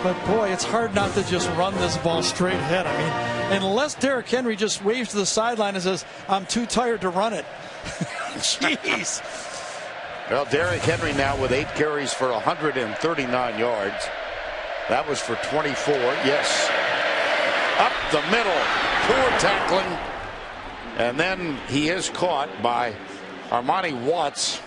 but boy, it's hard not to just run this ball straight ahead. I mean, unless Derrick Henry just waves to the sideline and says, I'm too tired to run it. Jeez. Well, Derrick Henry now with 8 carries for 139 yards. That was for 24. Yes. Up the middle. Poor tackling. And then he is caught by Armani Watts.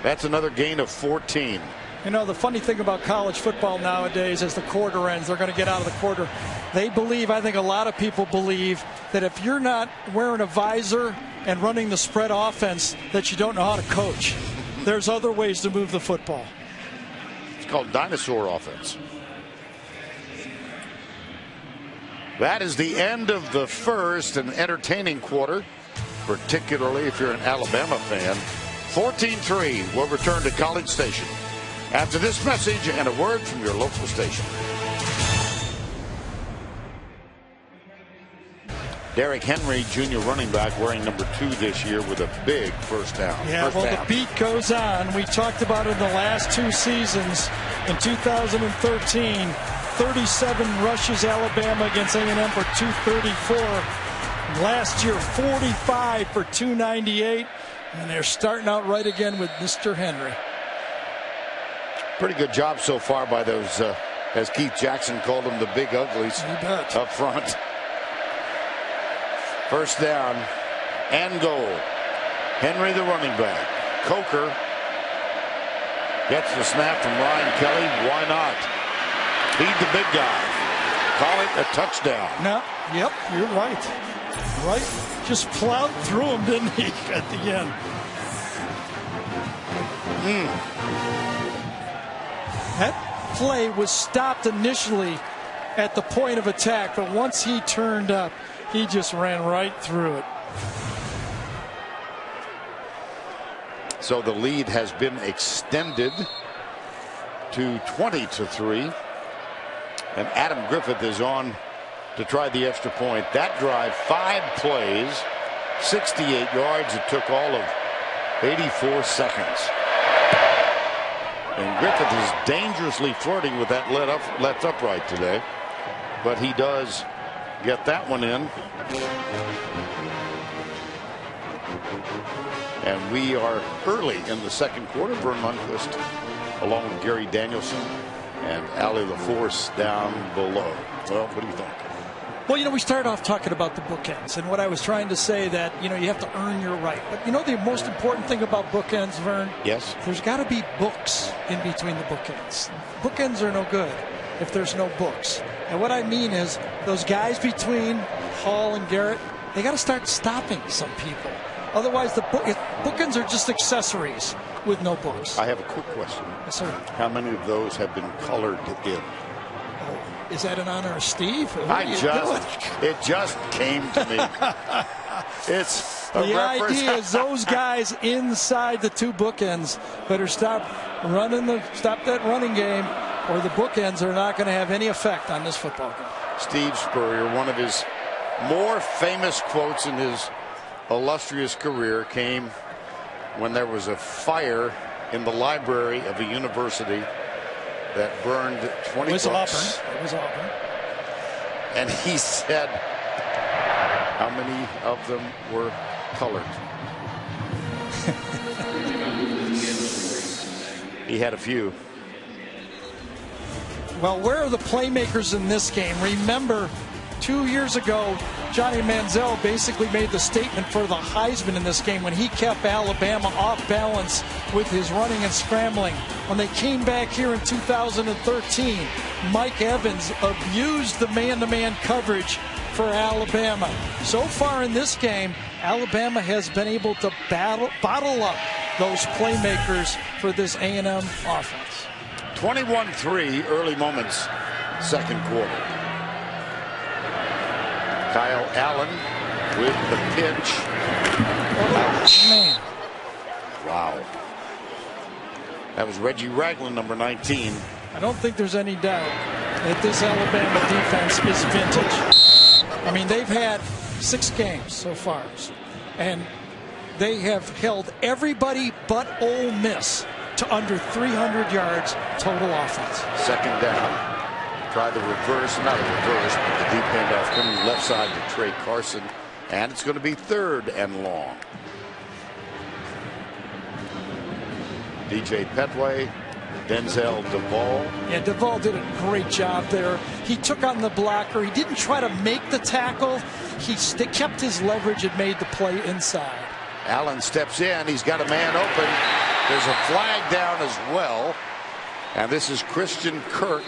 That's another gain of 14. You know, the funny thing about college football nowadays is the quarter ends. They're going to get out of the quarter. They believe, I think a lot of people believe, that if you're not wearing a visor and running the spread offense, that you don't know how to coach. There's other ways to move the football. It's called dinosaur offense. That is the end of the first, an entertaining quarter, particularly if you're an Alabama fan. 14-3 will return to College Station after this message and a word from your local station. Derrick Henry, junior running back, wearing number 2 this year with a big first down. Yeah, the beat goes on. We talked about it in the last 2 seasons. In 2013, 37 rushes Alabama against A&M for 234. Last year, 45 for 298. And they're starting out right again with Mr. Henry. Pretty good job so far by those, as Keith Jackson called them, the big uglies up front. First down and goal. Henry, the running back. Coker Gets the snap from Ryan Kelly. Why not? Feed the big guy. Call it a touchdown. No, yep, you're right. Right? Just plowed through him, didn't he, at the end? That play was stopped initially at the point of attack, but once he turned up, he just ran right through it. So the lead has been extended to 20-3. And Adam Griffith is on to try the extra point. That drive, 5 plays, 68 yards. It took all of 84 seconds. And Griffith is dangerously flirting with that left upright today. But he does get that one in. And we are early in the second quarter. Vern Lundquist along with Gary Danielson and Allie LaForce down below. Well, what do you think? Well, we started off talking about the bookends, and what I was trying to say that, you have to earn your right. But the most important thing about bookends, Vern? Yes. There's got to be books in between the bookends. Bookends are no good if there's no books. And what I mean is those guys between Hall and Garrett, they got to start stopping some people. Otherwise, the bookends are just accessories with no books. I have a quick question. Yes, sir. How many of those have been colored in? Is that in honor of Steve? It just came to me. It's a the reference. idea is those guys inside the 2 bookends better stop that running game, or the bookends are not going to have any effect on this football game. Steve Spurrier, one of his more famous quotes in his illustrious career came when there was a fire in the library of a university that burned 20 books. It was Auburn. And he said, how many of them were colored? He had a few. Well, where are the playmakers in this game? Remember, 2 years ago, Johnny Manziel basically made the statement for the Heisman in this game when he kept Alabama off balance with his running and scrambling. When they came back here in 2013, Mike Evans abused the man-to-man coverage for Alabama. So far in this game, Alabama has been able to bottle up those playmakers for this A&M offense. 21-3, early moments, second quarter. Kyle Allen with the pitch. Oh, man. Wow. That was Reggie Ragland, number 19. I don't think there's any doubt that this Alabama defense is vintage. I mean, they've had 6 games so far, and they have held everybody but Ole Miss to under 300 yards total offense. Second down. Try the reverse, not a reverse, but the deep handoff coming left side to Trey Carson. And it's going to be 3rd and long. DJ Petway, Denzel Duvall. Yeah, Duvall did a great job there. He took on the blocker. He didn't try to make the tackle. He kept his leverage and made the play inside. Allen steps in. He's got a man open. There's a flag down as well. And this is Christian Kirk.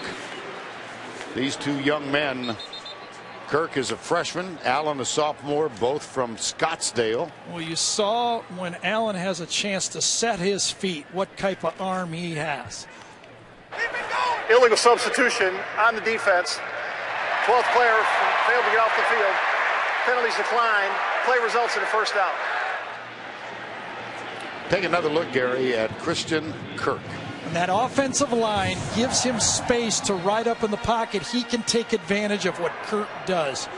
These 2 young men. Kirk is a freshman, Allen a sophomore, both from Scottsdale. Well, you saw when Allen has a chance to set his feet, what type of arm he has. Illegal substitution on the defense. 12th player failed to get off the field. Penalties declined. Play results in a first down. Take another look, Gary, at Christian Kirk. And that offensive line gives him space to ride up in the pocket. He can take advantage of what Kirk does.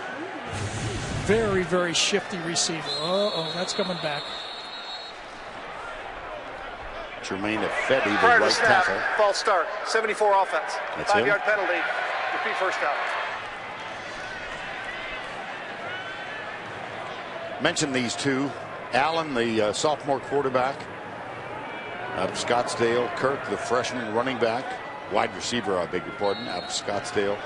Very, very shifty receiver. Uh-oh, that's coming back. Jermaine Ifedi, the Prior to right snap, tackle. false start. 74 offense. That's 5-yard penalty. Repeat first down. Mention these 2. Allen, the sophomore quarterback out of Scottsdale. Kirk, the freshman running back, wide receiver, I beg your pardon, out of Scottsdale.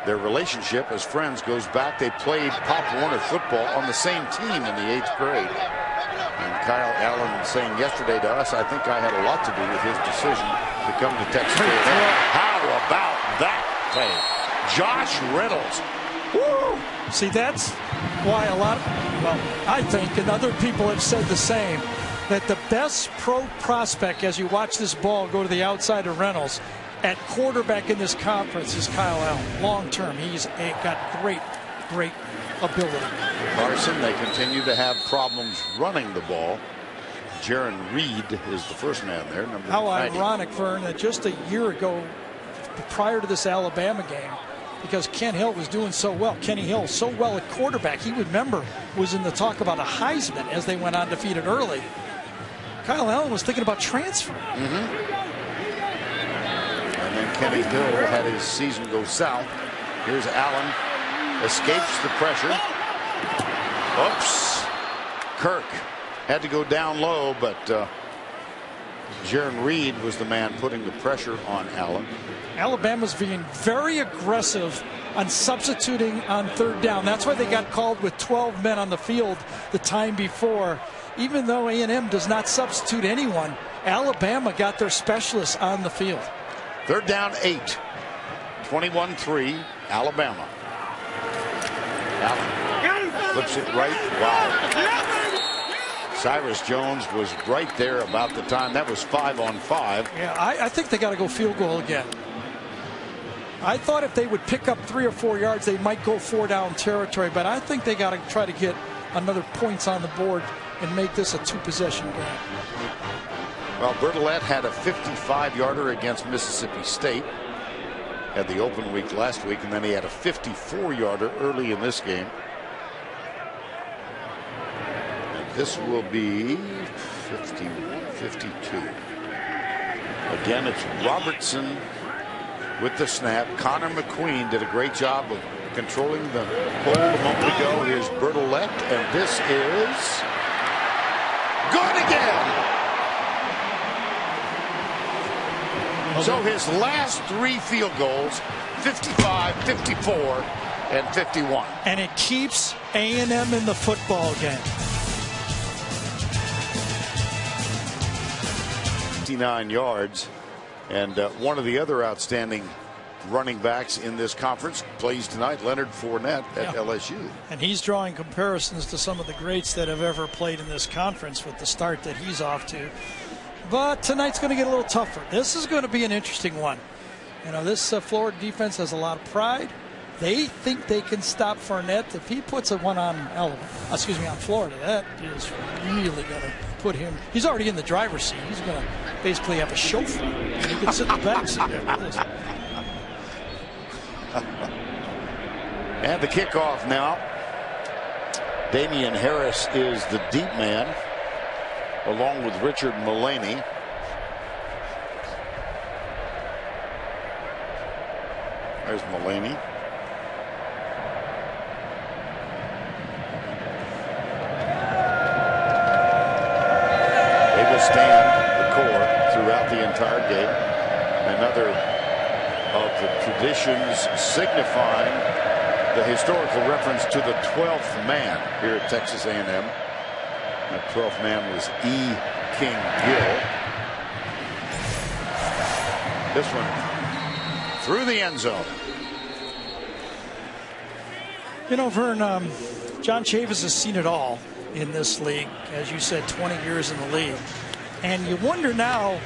Their relationship as friends goes back. They played Pop Warner football on the same team in the 8th grade. And Kyle Allen saying yesterday to us, I think I had a lot to do with his decision to come to Texas A&M. How about that play? Josh Reynolds. Woo! See, that's why I think, and other people have said the same, that the best pro prospect as you watch this ball go to the outside of Reynolds at quarterback in this conference is Kyle Allen. Long term, he's got great ability. Carson, they continue to have problems running the ball. Jaron Reed is the first man there. How 90. ironic, Vern, that just a year ago, prior to this Alabama game, because Ken Hill was doing so well. Kenny Hill so well at quarterback. He was in the talk about a Heisman as they went undefeated early. Kyle Allen was thinking about transfer. And then Kenny Hill had his season go south. Here's Allen. Escapes the pressure. Oops. Kirk had to go down low, but Jaron Reed was the man putting the pressure on Allen. Alabama's being very aggressive on substituting on third down. That's why they got called with 12 men on the field the time before. Even though A&M does not substitute anyone, Alabama got their specialists on the field. Third down 8. 21-3, Alabama. Allen flips it right. Wow. Cyrus Jones was right there about the time. That was 5-on-5. Yeah, I think they got to go field goal again. I thought if they would pick up 3 or 4 yards, they might go 4-down territory. But I think they got to try to get another points on the board and make this a 2-possession game. Well, Bertolette had a 55-yarder against Mississippi State. Had the open week last week, and then he had a 54-yarder early in this game. And this will be 51-52. Again, it's Robertson with the snap. Connor McQueen did a great job of controlling the hold a moment ago. Here's Bertolette, and this is good again. So his last 3 field goals, 55, 54, and 51. And it keeps A&M in the football game. 59 yards. And one of the other outstanding running backs in this conference plays tonight, Leonard Fournette at LSU. And he's drawing comparisons to some of the greats that have ever played in this conference with the start that he's off to. But tonight's going to get a little tougher. This is going to be an interesting one. You know, this Florida defense has a lot of pride. They think they can stop Fournette. If he puts a one on Florida, that is really going to put him. He's already in the driver's seat. He's going to basically have a chauffeur. He can sit in the back seat after this. And the kickoff now. Damian Harris is the deep man, along with Richard Mullaney. There's Mullaney. They will stand the core throughout the entire game. Another of the traditions signifying the historical reference to the 12th man here at Texas A&M. That 12th man was E. King Gill. This one through the end zone. You know, Vern, John Chavis has seen it all in this league. As you said, 20 years in the league. And you wonder now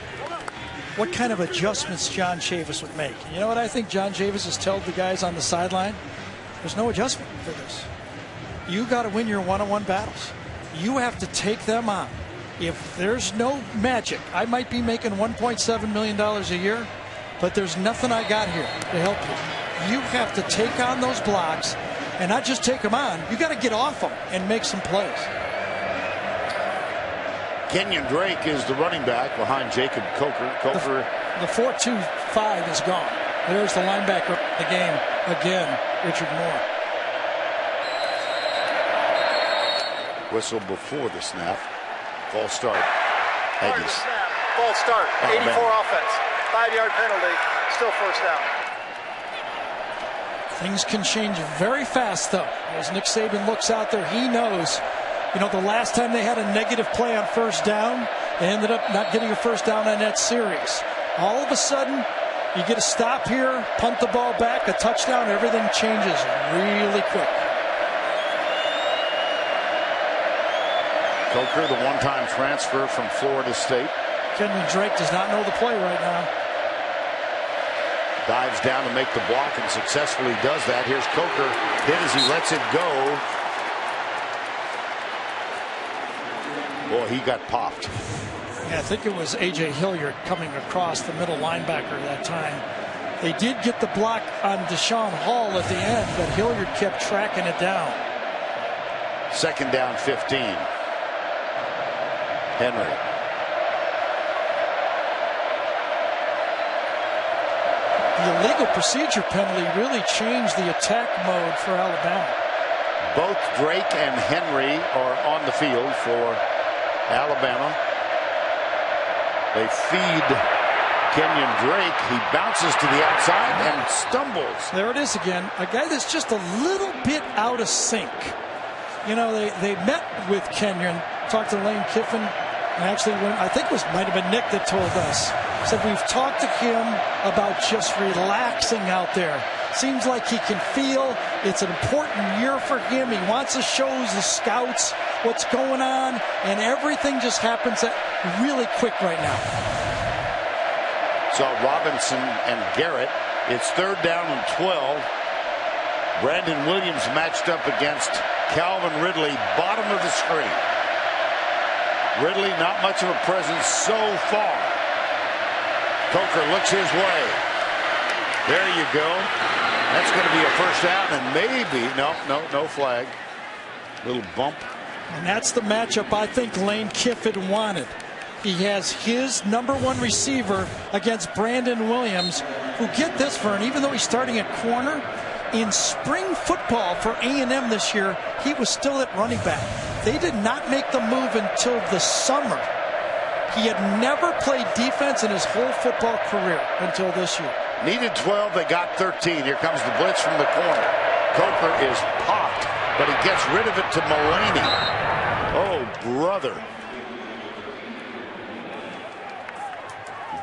what kind of adjustments John Chavis would make. You know what I think John Chavis has told the guys on the sideline? There's no adjustment for this. You got to win your one-on-one battles. You have to take them on. If there's no magic, I might be making $1.7 million a year, but there's nothing I got here to help you. You have to take on those blocks and not just take them on. You got to get off them and make some plays. Kenyon Drake is the running back behind Jacob Coker. The 4-2-5 is gone. There's the linebacker of the game again, Richard Moore. Whistle before the snap. False start. Aggies. False start. 84 offense. 5-yard penalty. Still first down. Things can change very fast, though. As Nick Saban looks out there, he knows You know, the last time they had a negative play on first down, they ended up not getting a first down on that series. All of a sudden, you get a stop here, punt the ball back, a touchdown, everything changes really quick. Coker, the one-time transfer from Florida State. Kenyon Drake does not know the play right now. Dives down to make the block and successfully does that. Here's Coker, hit as he lets it go. Boy, he got popped. Yeah, I think it was A.J. Hilliard coming across, the middle linebacker that time. They did get the block on Deshaun Hall at the end, but Hilliard kept tracking it down. Second down, 15. Henry. The illegal procedure penalty really changed the attack mode for Alabama. Both Drake and Henry are on the field for Alabama. They feed Kenyon Drake. He bounces to the outside and stumbles. There it is again. A guy that's just a little bit out of sync. You know, they met with Kenyon, talked to Lane Kiffin, and actually, I think it might have been Nick that told us, said we've talked to him about just relaxing out there. Seems like he can feel it's an important year for him. He wants to show the scouts what's going on, and everything just happens really quick right now. So Robinson and Garrett. It's third down and 12. Brandon Williams matched up against Calvin Ridley, bottom of the screen. Ridley not much of a presence so far. Coker looks his way. There you go. That's going to be a first down, and maybe no flag. Little bump. And that's the matchup I think Lane Kiffin wanted. He has his #1 receiver against Brandon Williams, who, get this, Vern, even though he's starting at corner, in spring football for A&M this year, he was still at running back. They did not make the move until the summer. He had never played defense in his whole football career until this year. Needed 12, they got 13. Here comes the blitz from the corner. Coker is popped, but he gets rid of it to Mullaney. Oh, brother.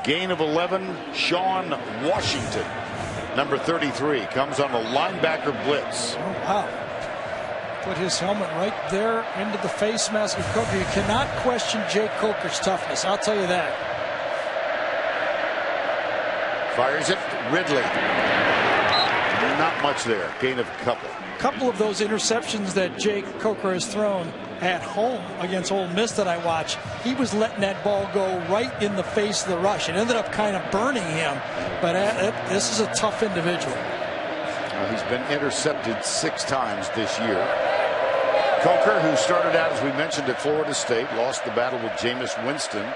Gain of 11, Sean Washington, number 33, comes on a linebacker blitz. Oh, wow. Put his helmet right there into the face mask of Coker. You cannot question Jake Coker's toughness, I'll tell you that. Fires it, Ridley. Not much there, gain of a couple. Couple of those interceptions that Jake Coker has thrown at home against Ole Miss that I watched, he was letting that ball go right in the face of the rush. It ended up kind of burning him, but this is a tough individual. He's been intercepted 6 times this year. Coker, who started out, as we mentioned, at Florida State, lost the battle with Jameis Winston,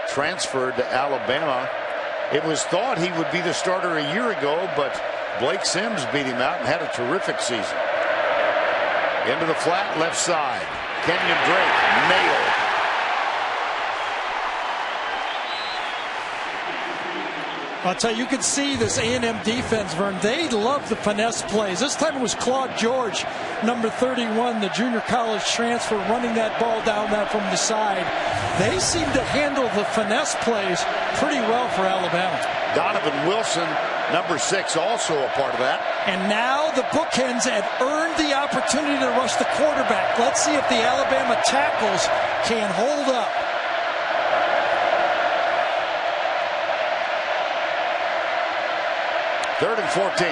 transferred to Alabama. It was thought he would be the starter a year ago, but Blake Sims beat him out and had a terrific season. Into the flat left side. Kenyon Drake nailed. I'll tell you, you can see this A&M defense, Vern. They love the finesse plays. This time it was Claude George, number 31, the junior college transfer, running that ball down from the side. They seem to handle the finesse plays pretty well for Alabama. Donovan Wilson, number 6, also a part of that. And now the bookends had earned the opportunity to rush the quarterback. Let's see if the Alabama tackles can hold up. Third and 14.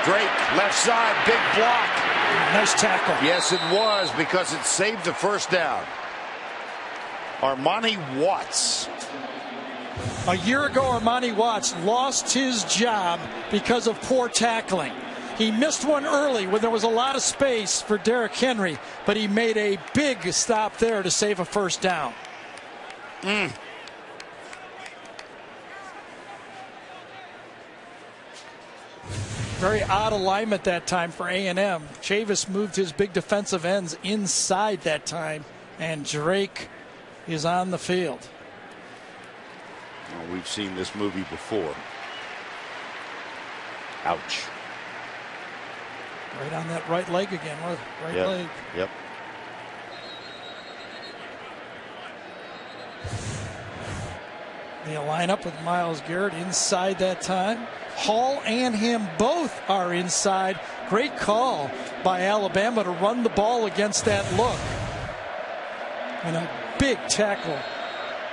Drake, left side, big block. Nice tackle. Yes, it was, because it saved the first down. Armani Watts. A year ago, Armani Watts lost his job because of poor tackling. He missed one early when there was a lot of space for Derrick Henry, but he made a big stop there to save a first down. Very odd alignment that time for A&M. Chavis moved his big defensive ends inside that time, and Drake is on the field. Well, we've seen this movie before. Ouch. Right on that right leg again. Right leg. Yep. They'll line up with Myles Garrett inside that time. Hall and him both are inside. Great call by Alabama to run the ball against that look. And a big tackle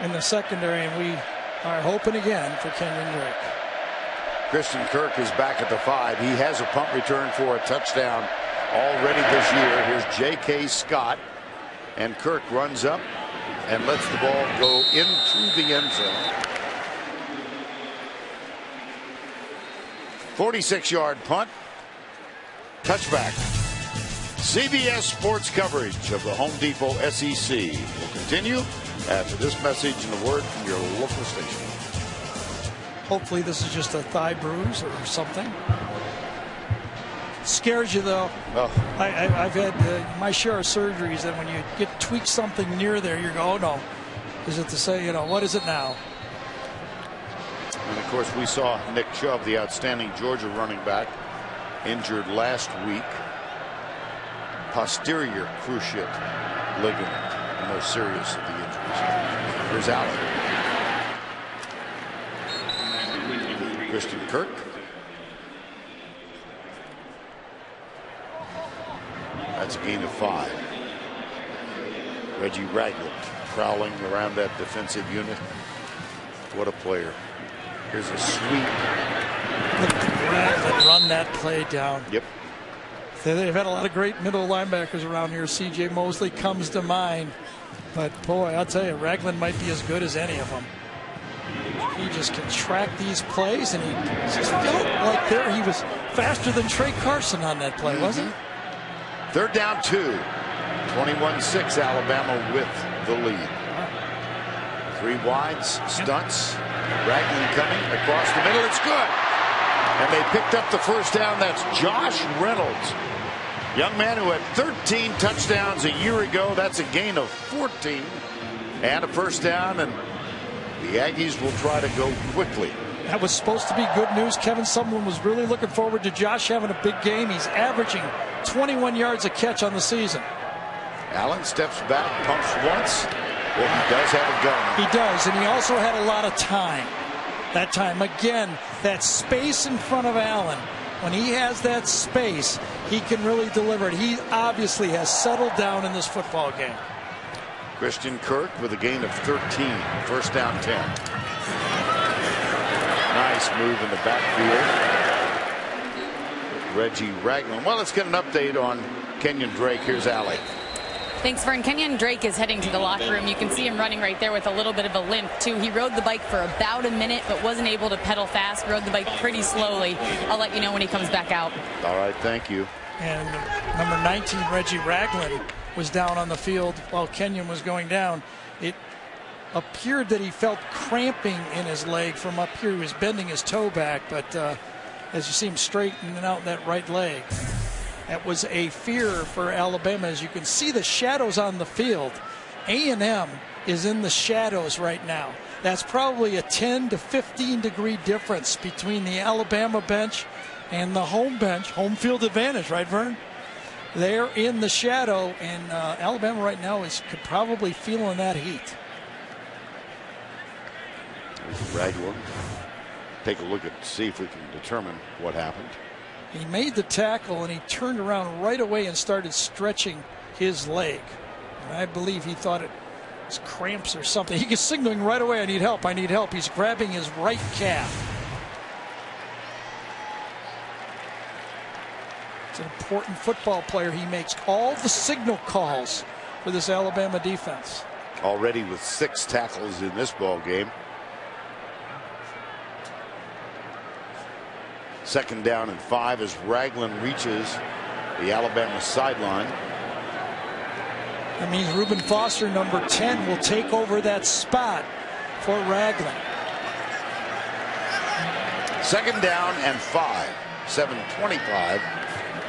in the secondary, and we are hoping again for Kenyon Drake. Christian Kirk is back at the 5. He has a punt return for a touchdown already this year. Here's J.K. Scott, and Kirk runs up and lets the ball go in through the end zone. 46-yard punt. Touchback. CBS Sports coverage of the Home Depot SEC will continue after this message and a word from your local station. Hopefully this is just a thigh bruise or something. Scares you though. Oh. I've had my share of surgeries, and when you get tweaked something near there, you go, oh no. Is it to say, you know, what is it now? And of course we saw Nick Chubb, the outstanding Georgia running back, injured last week. Posterior cruciate ligament, the most serious of the injuries. Here's Allen. Christian Kirk. That's a gain of 5. Reggie Ragland prowling around that defensive unit. What a player. Here's a sweep. Ragland run that play down. Yep. They've had a lot of great middle linebackers around here. C.J. Mosley comes to mind. But, boy, I'll tell you, Ragland might be as good as any of them. He just can track these plays, and he just felt like he was faster than Trey Carson on that play, wasn't he? 3rd down 2. 21-6 Alabama with the lead. 3 wides, stunts. Ragland coming across the middle. It's good. And they picked up the first down. That's Josh Reynolds. Young man who had 13 touchdowns a year ago. That's a gain of 14. And a first down. And the Aggies will try to go quickly. That was supposed to be good news. Kevin Sumlin was really looking forward to Josh having a big game. He's averaging 21 yards a catch on the season. Allen steps back, pumps once. Well, he does have a gun. He does, and he also had a lot of time. That time, again, that space in front of Allen. When he has that space, he can really deliver it. He obviously has settled down in this football game. Christian Kirk with a gain of 13. First down 10. Nice move in the backfield. Reggie Ragland. Well, let's get an update on Kenyon Drake. Here's Allie. Thanks, Vern. Kenyon Drake is heading to the locker room. You can see him running right there with a little bit of a limp, too. He rode the bike for about a minute, but wasn't able to pedal fast. Rode the bike pretty slowly. I'll let you know when he comes back out. All right, thank you. And number 19, Reggie Ragland, was down on the field while Kenyon was going down. It appeared that he felt cramping in his leg from up here. He was bending his toe back, but as you see him straightening out that right leg. That was a fear for Alabama. As you can see the shadows on the field, A&M is in the shadows right now. That's probably a 10 to 15 degree difference between the Alabama bench and the home bench. Home field advantage, right, Vern? They're in the shadow, and Alabama right now could probably feeling that heat. Ragland. Take a look see if we can determine what happened. He made the tackle, and he turned around right away and started stretching his leg. And I believe he thought it was cramps or something. He was signaling right away, I need help, I need help. He's grabbing his right calf. It's an important football player. He makes all the signal calls for this Alabama defense. Already with 6 tackles in this ball game. 2nd down and 5 as Ragland reaches the Alabama sideline. That means Reuben Foster, number 10, will take over that spot for Ragland. 2nd down and 5. 7:25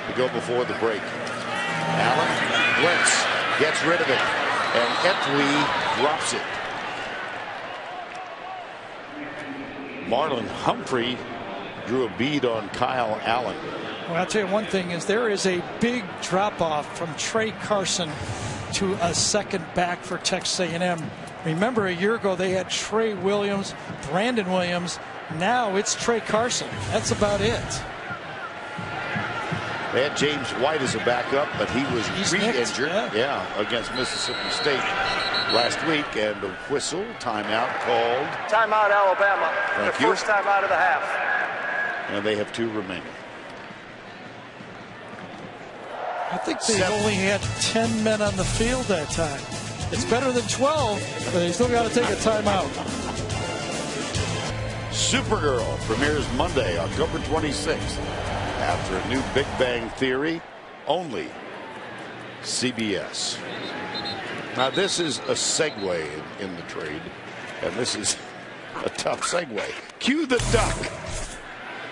to go before the break. Allen blitz, gets rid of it, and Etui drops it. Marlon Humphrey drew a bead on Kyle Allen. Well, I'll tell you one thing is there is a big drop-off from Trey Carson to a second back for Texas A&M. Remember a year ago they had Trey Williams, Brandon Williams. Now it's Trey Carson. That's about it. They had James White as a backup, but he's re-injured. Yeah, against Mississippi State last week, and the whistle, timeout called. Timeout, Alabama. Thank the you. First timeout of the half. And they have 2 remaining. I think they only had 10 men on the field that time. It's better than 12, but they still got to take a timeout. Supergirl premieres Monday, October 26th. After a new Big Bang Theory, only CBS. Now this is a segue in the trade, and this is a tough segue. Cue the duck.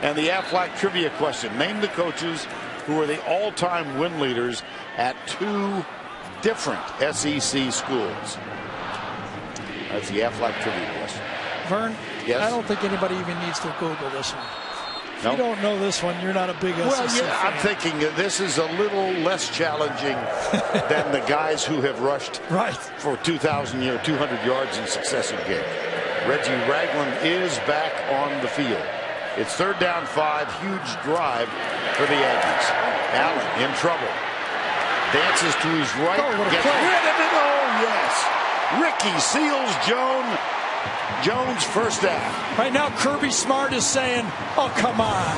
And the Aflac trivia question. Name the coaches who are the all-time win leaders at 2 different SEC schools. That's the Aflac trivia question. Vern, yes? I don't think anybody even needs to Google this one. If nope. you don't know this one, you're not a big well, SEC yeah, fan. I'm thinking this is a little less challenging than the guys who have rushed for 2,000 200 yards in successive games. Reggie Ragland is back on the field. It's 3rd down 5, huge drive for the Aggies. Allen in trouble. Dances to his right. Gets rid of it. Oh, yes. Ricky seals Jones first down. Right now, Kirby Smart is saying, oh, come on.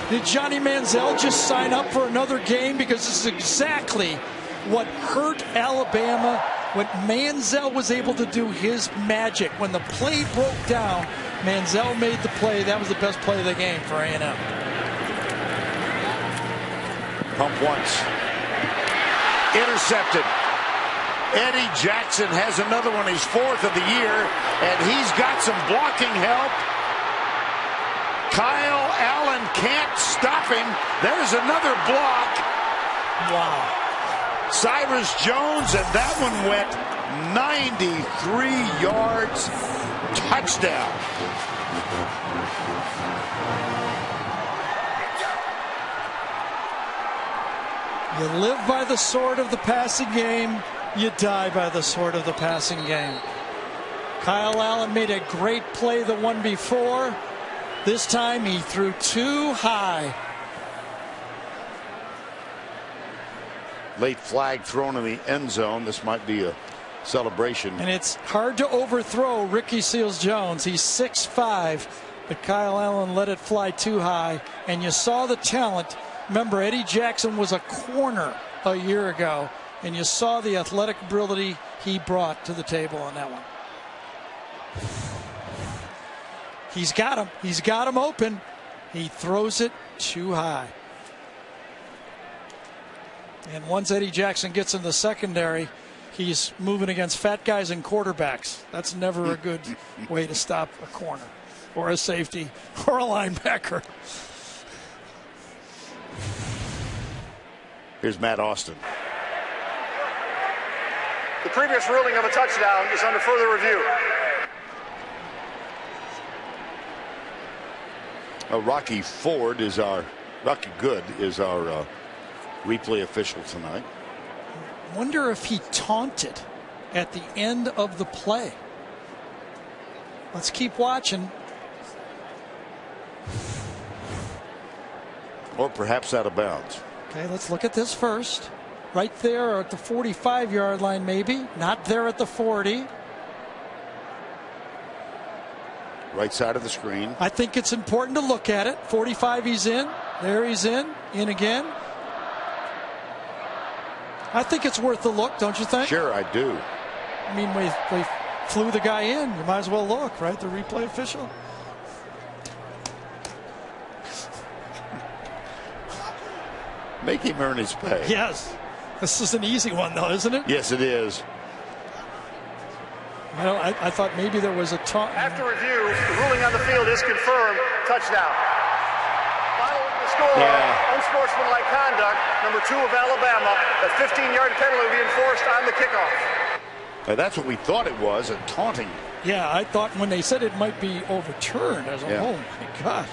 Did Johnny Manziel just sign up for another game? Because this is exactly what hurt Alabama, what Manziel was able to do, his magic. When the play broke down, Manziel made the play. That was the best play of the game for A&M. Pump once. Intercepted. Eddie Jackson has another one, his 4th of the year, and he's got some blocking help. Kyle Allen can't stop him. There's another block. Wow. Cyrus Jones, and that one went 93 yards. Touchdown. You live by the sword of the passing game. You die by the sword of the passing game. Kyle Allen made a great play the one before. This time he threw too high. Late flag thrown in the end zone. This might be a celebration. And it's hard to overthrow Ricky Seals-Jones. He's 6'5", but Kyle Allen let it fly too high. And you saw the talent. Remember, Eddie Jackson was a corner a year ago. And you saw the athletic ability he brought to the table on that one. He's got him. He's got him open. He throws it too high. And once Eddie Jackson gets in the secondary, he's moving against fat guys and quarterbacks. That's never a good way to stop a corner or a safety or a linebacker. Here's Matt Austin. The previous ruling of a touchdown is under further review. Rocky Good is our replay official tonight. Wonder if he taunted at the end of the play. Let's keep watching. Or perhaps out of bounds. Okay, let's look at this first. Right there at the 45-yard line, maybe. Not there at the 40. Right side of the screen. I think it's important to look at it. 45, he's in. There he's in again. I think it's worth the look, don't you think? Sure, I do. I mean, we flew the guy in. You might as well look, right? The replay official. Make him earn his pay. Yes. This is an easy one, though, isn't it? Yes, it is. I thought maybe there was a taunt. After review, the ruling on the field is confirmed. Touchdown. Following the score, unsportsmanlike conduct, number 2 of Alabama. The 15-yard penalty will be enforced on the kickoff. That's what we thought it was, a taunting. Yeah, I thought when they said it might be overturned, I was like, oh my gosh.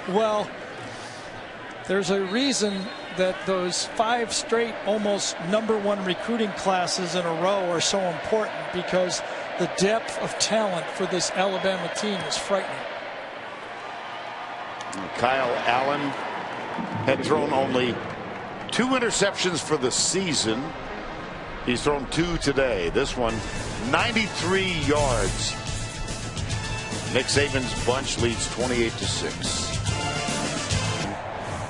Well, there's a reason that those 5 straight almost #1 recruiting classes in a row are so important, because the depth of talent for this Alabama team is frightening. Kyle Allen had thrown only 2 interceptions for the season. He's thrown 2 today. This one, 93 yards. Nick Saban's bunch leads 28-6.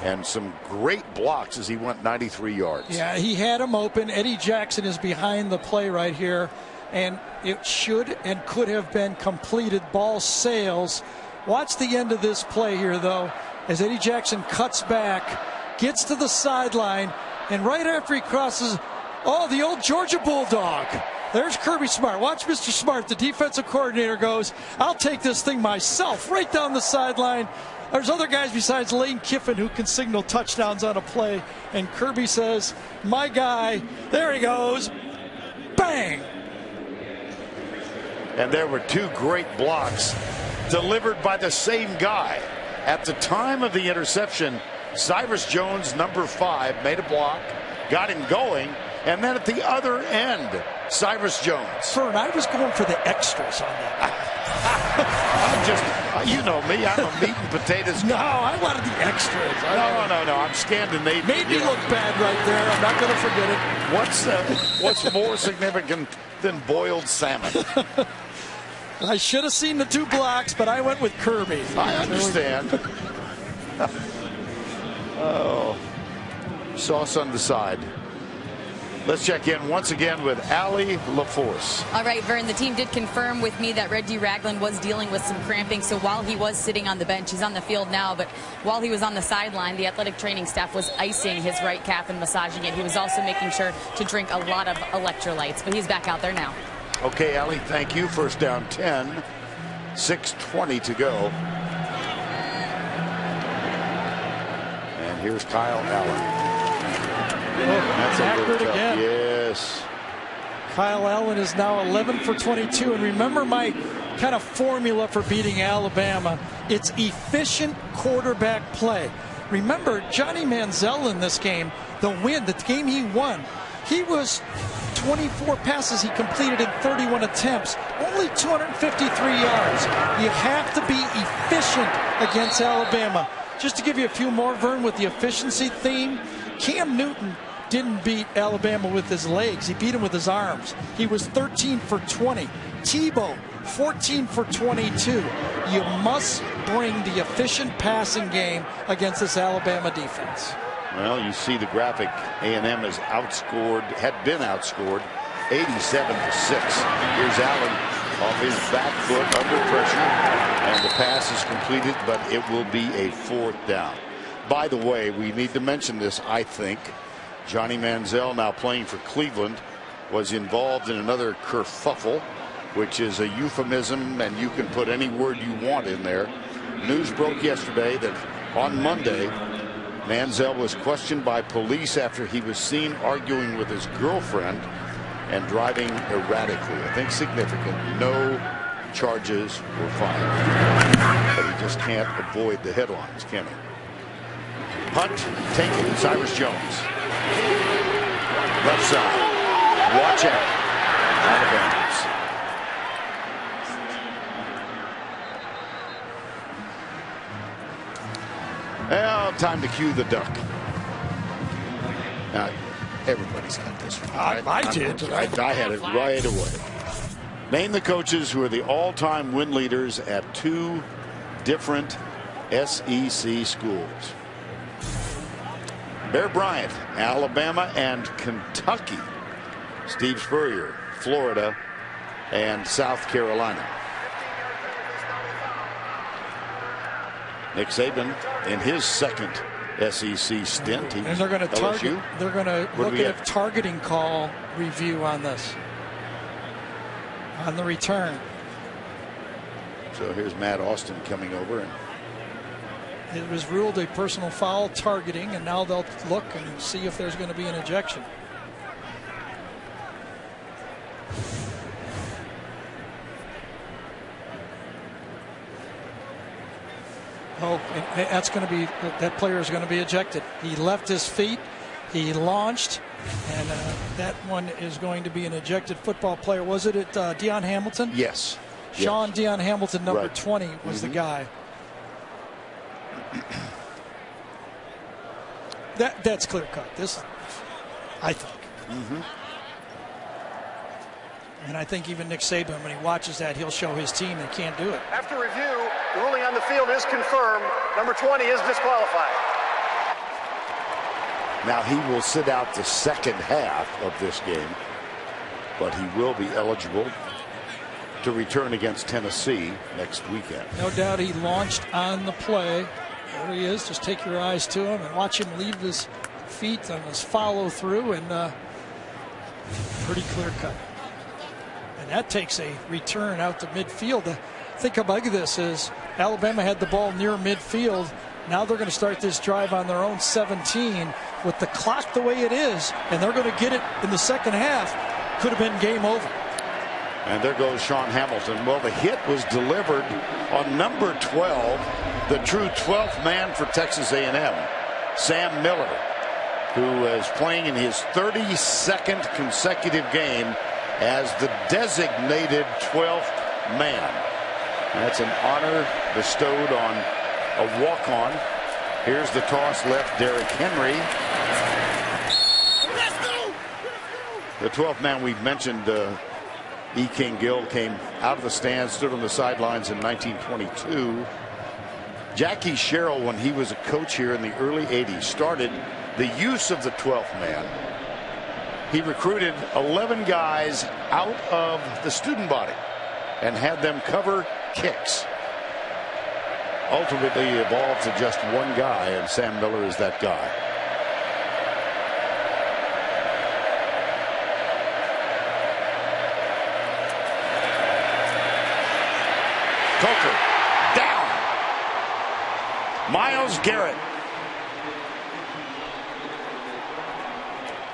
And some great blocks as he went 93 yards. Yeah, he had him open. Eddie Jackson is behind the play right here, and it should and could have been completed. Ball sails. Watch the end of this play here, though, as Eddie Jackson cuts back, gets to the sideline, and right after he crosses, the old Georgia Bulldog. There's Kirby Smart. Watch Mr. Smart, the defensive coordinator, goes, I'll take this thing myself, right down the sideline. There's other guys besides Lane Kiffin who can signal touchdowns on a play. And Kirby says, my guy, there he goes. Bang! And there were 2 great blocks delivered by the same guy. At the time of the interception, Cyrus Jones, number 5, made a block, got him going, and then at the other end, Cyrus Jones. Fern, I was going for the extras on that. I'm just, you know me, I'm a meat and potatoes guy. No, I wanted the extras. No, I'm Scandinavian. Made me look bad right there. I'm not going to forget it. What's more significant than boiled salmon? I should have seen the 2 blocks, but I went with Kirby. I understand. Sauce on the side. Let's check in once again with Allie LaForce. All right, Vern, the team did confirm with me that Reggie Ragland was dealing with some cramping, so while he was sitting on the bench, he's on the field now, but while he was on the sideline, the athletic training staff was icing his right calf and massaging it. He was also making sure to drink a lot of electrolytes, but he's back out there now. Okay, Allie, thank you. First down 10, 6:20 to go. And here's Kyle Allen. That's accurate again. Yes. Kyle Allen is now 11 for 22. And remember my kind of formula for beating Alabama. It's efficient quarterback play. Remember, Johnny Manziel in this game, the game he won, he was 24 passes he completed in 31 attempts, only 253 yards. You have to be efficient against Alabama. Just to give you a few more, Vern, with the efficiency theme, Cam Newton didn't beat Alabama with his legs. He beat him with his arms. He was 13 for 20. Tebow, 14 for 22. You must bring the efficient passing game against this Alabama defense. Well, you see the graphic. A&M had been outscored 87-6. Here's Allen off his back foot under pressure, and the pass is completed, but it will be a 4th down. By the way, we need to mention this, I think. Johnny Manziel, now playing for Cleveland, was involved in another kerfuffle, which is a euphemism, and you can put any word you want in there. News broke yesterday that on Monday, Manziel was questioned by police after he was seen arguing with his girlfriend and driving erratically. I think significant. No charges were filed. But he just can't avoid the headlines, can he? Punt taken. Cyrus Jones. Left side. Watch out. Out of bounds. Well, time to cue the duck. Now, everybody's got this one. I did. I had it right away. Name the coaches who are the all-time win leaders at 2 different SEC schools. Bear Bryant, Alabama and Kentucky. Steve Spurrier, Florida and South Carolina. Nick Saban in his second SEC stint. And they're going to target. They're going to look at a targeting call review on this, on the return. So here's Matt Austin coming over, and it was ruled a personal foul targeting, and now they'll look and see if there's going to be an ejection. Oh, that's going to be, that player is going to be ejected. He left his feet, he launched, and that one is going to be an ejected football player. Was it Deion Hamilton? Yes. Sean Deion Hamilton, number 20, was the guy. That's clear cut. This, I think. And I think even Nick Saban, when he watches that, he'll show his team they can't do it. After review, the ruling on the field is confirmed. Number 20 is disqualified. Now he will sit out the second half of this game, but he will be eligible to return against Tennessee next weekend. No doubt he launched on the play. There he is. Just take your eyes to him and watch him leave his feet on his follow through, and pretty clear cut. And that takes a return out to midfield. Think how big this is. Alabama had the ball near midfield. Now they're going to start this drive on their own 17 with the clock the way it is, and they're going to get it in the second half. Could have been game over. And there goes Sean Hamilton. Well, the hit was delivered on number 12, the true 12th man for Texas A&M, Sam Miller, who is playing in his 32nd consecutive game as the designated 12th man. That's an honor bestowed on a walk-on. Here's the toss left, Derrick Henry. The 12th man we've mentioned, E. King Gill, came out of the stands, stood on the sidelines in 1922. Jackie Sherrill, when he was a coach here in the early 80s, started the use of the 12th man. He recruited 11 guys out of the student body and had them cover kicks. Ultimately evolved to just one guy, and Sam Miller is that guy. Coker down. Myles Garrett.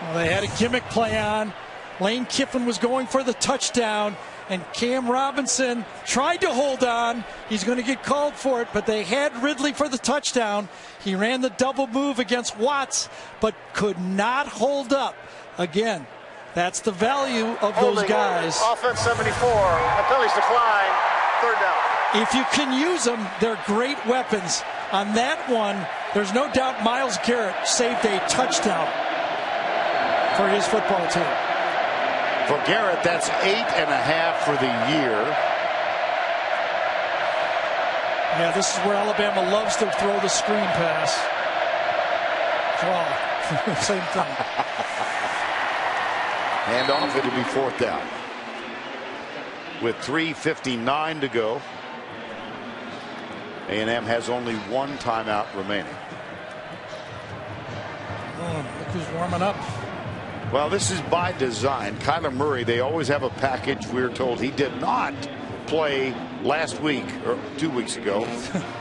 Well, they had a gimmick play on. Lane Kiffin was going for the touchdown, and Cam Robinson tried to hold on. He's going to get called for it, but they had Ridley for the touchdown. He ran the double move against Watts, but could not hold up. Again, that's the value of those guys. Offense 74. Penalties decline. Third down. If you can use them, they're great weapons. On that one, there's no doubt Myles Garrett saved a touchdown for his football team. For Garrett, that's 8.5 for the year. Yeah, this is where Alabama loves to throw the screen pass. Draw. Same thing. Hand off, it'll be fourth down. With 3:59 to go, A&M has only one timeout remaining. Oh, look who's warming up. Well, this is by design. Kyler Murray, they always have a package. We're told he did not play last week or 2 weeks ago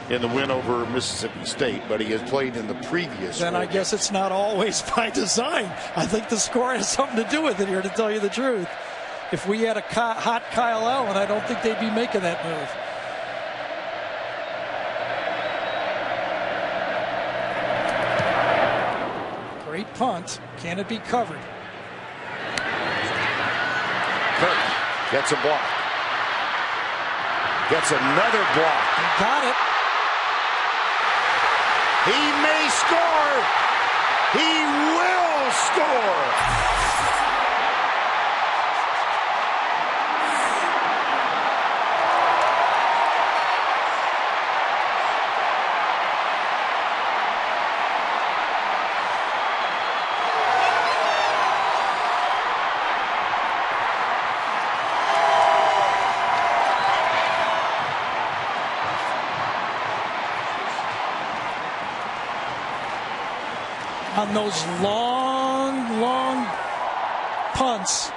in the win over Mississippi State, but he has played in the previous. Then I guess it's not always by design. I think the score has something to do with it here, to tell you the truth. If we had a hot Kyle Allen, I don't think they'd be making that move. Great punt. Can it be covered? Kirk gets a block. Gets another block. He got it. He may score. He will score. On those long punts,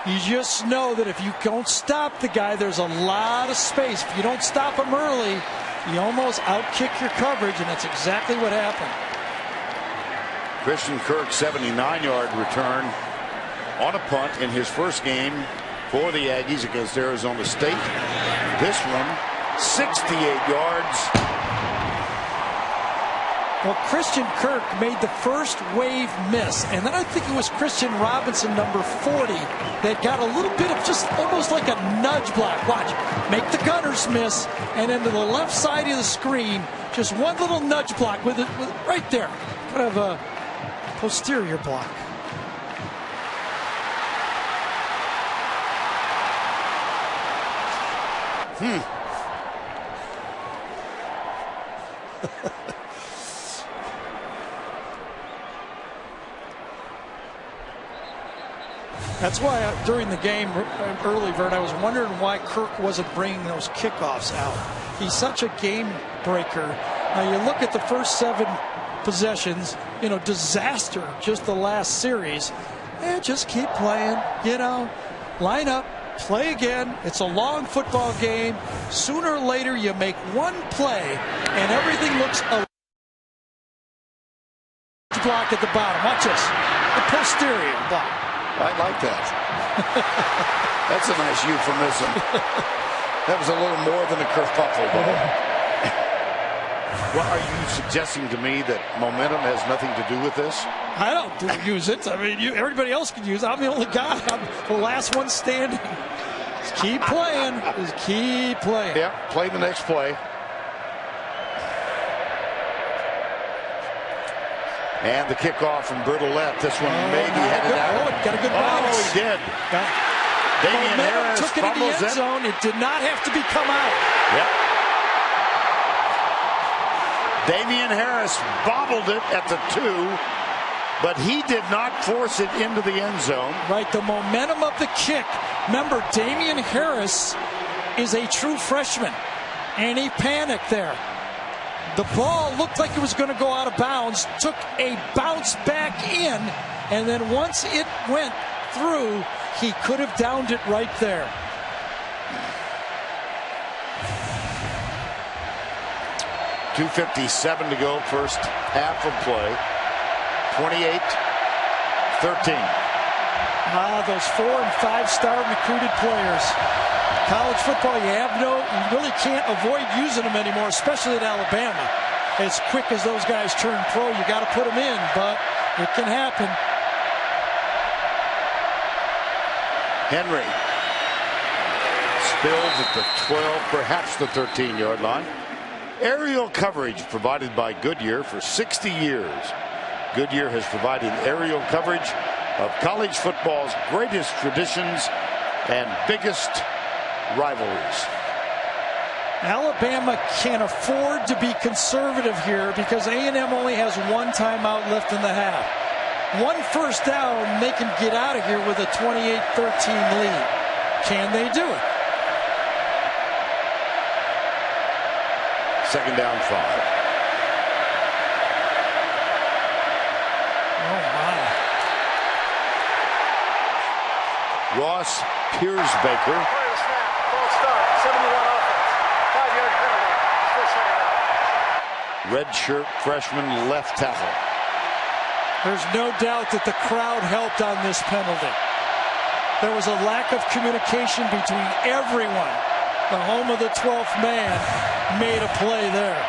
you just know that if you don't stop the guy, there's a lot of space. If you don't stop him early, you almost outkick your coverage, and that's exactly what happened. Christian Kirk, 79-yard return on a punt in his first game for the Aggies against Arizona State. This one, 68 yards. Well, Christian Kirk made the first wave miss, and then I think it was Christian Robinson, number 40, that got a little bit of just almost like a nudge block. Watch, make the Gunners miss, and then to the left side of the screen, just one little nudge block with it right there, kind of a posterior block. That's why during the game early, Vern, I was wondering why Kirk wasn't bringing those kickoffs out. He's such a game breaker. Now you look at the first 7 possessions, disaster just the last series. And just keep playing, line up, play again. It's a long football game. Sooner or later you make one play and everything looks a block at the bottom. Watch this, the posterior block. I like that. That's a nice euphemism. That was a little more than a kerfuffle. Well, are you suggesting to me that momentum has nothing to do with this? I don't use it. I mean, everybody else can use it. I'm the only guy. I'm the last one standing. Just keep playing. Just keep playing. Yeah, play the next play. And the kickoff from Bertolette. This one maybe headed out. Got a good bounce. Oh, he did. Damian Harris took it in the end zone. It did not have to be come out. Yep. Damian Harris bobbled it at the 2, but he did not force it into the end zone. Right, the momentum of the kick. Remember, Damian Harris is a true freshman, and he panicked there. The ball looked like it was going to go out of bounds, took a bounce back in, and then once it went through, he could have downed it right there. .257 to go, first half of play. 28-13. Those 4- and 5-star recruited players. College football, you really can't avoid using them anymore, especially at Alabama. As quick as those guys turn pro, you got to put them in, but it can happen. Henry spills at the 12, perhaps the 13-yard line. Aerial coverage provided by Goodyear for 60 years. Goodyear has provided aerial coverage of college football's greatest traditions and biggest rivalries. Alabama can afford to be conservative here because A&M only has 1 timeout left in the half. 1 first down, they can get out of here with a 28-13 lead. Can they do it? Second down, 5. Oh, my. Ross Piersbaker. False start, 71 offense. 5-yard penalty. Still second down. Red shirt freshman left tackle. There's no doubt that the crowd helped on this penalty. There was a lack of communication between everyone. The home of the 12th man made a play there.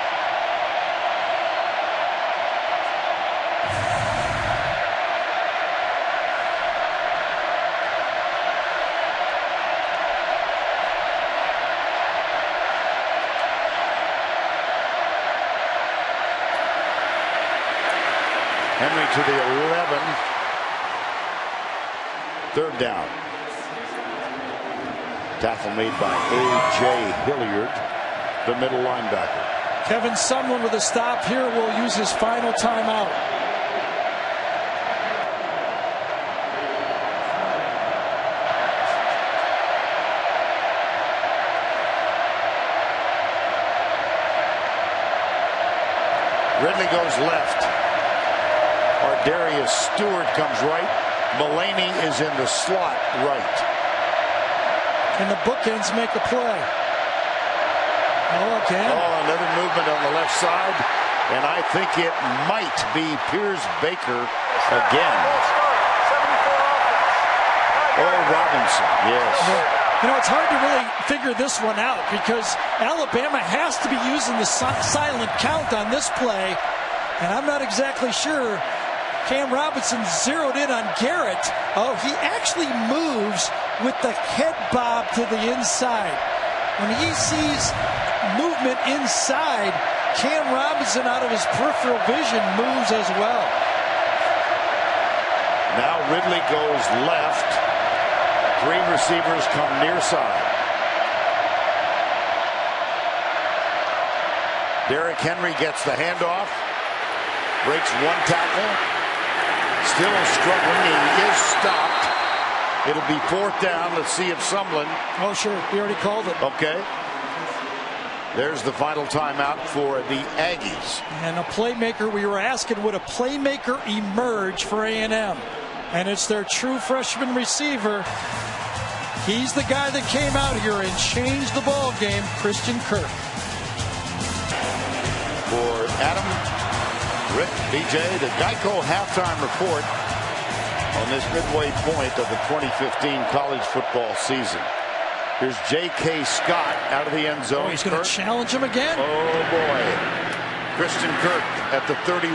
Henry to the 11. Third down. Tackle made by A.J. Hilliard, the middle linebacker. Kevin Sumlin with a stop here will use his final timeout. Ridley goes left. Ardarius Stewart comes right. Mullaney is in the slot right. And the bookends make a play. Oh, again. Oh, another movement on the left side. And I think it might be Piersbaker again. Oh, Robinson, yes. You know, it's hard to really figure this one out because Alabama has to be using the silent count on this play. And I'm not exactly sure. Cam Robinson zeroed in on Garrett. Oh, he actually moves with the head bob to the inside. When he sees movement inside, Cam Robinson out of his peripheral vision moves as well. Now Ridley goes left. 3 receivers come near side. Derrick Henry gets the handoff. Breaks 1 tackle. Still struggling. He is stopped. It'll be 4th down. Let's see if Sumlin. Oh, sure. We already called it. Okay. There's the final timeout for the Aggies. And a playmaker, we were asking, would a playmaker emerge for A&M? And it's their true freshman receiver. He's the guy that came out here and changed the ball game, Christian Kirk. For Adam, Rick, DJ, the Geico halftime report on this midway point of the 2015 college football season. Here's J.K. Scott out of the end zone. Oh, he's going to challenge him again? Oh, boy. Christian Kirk at the 31.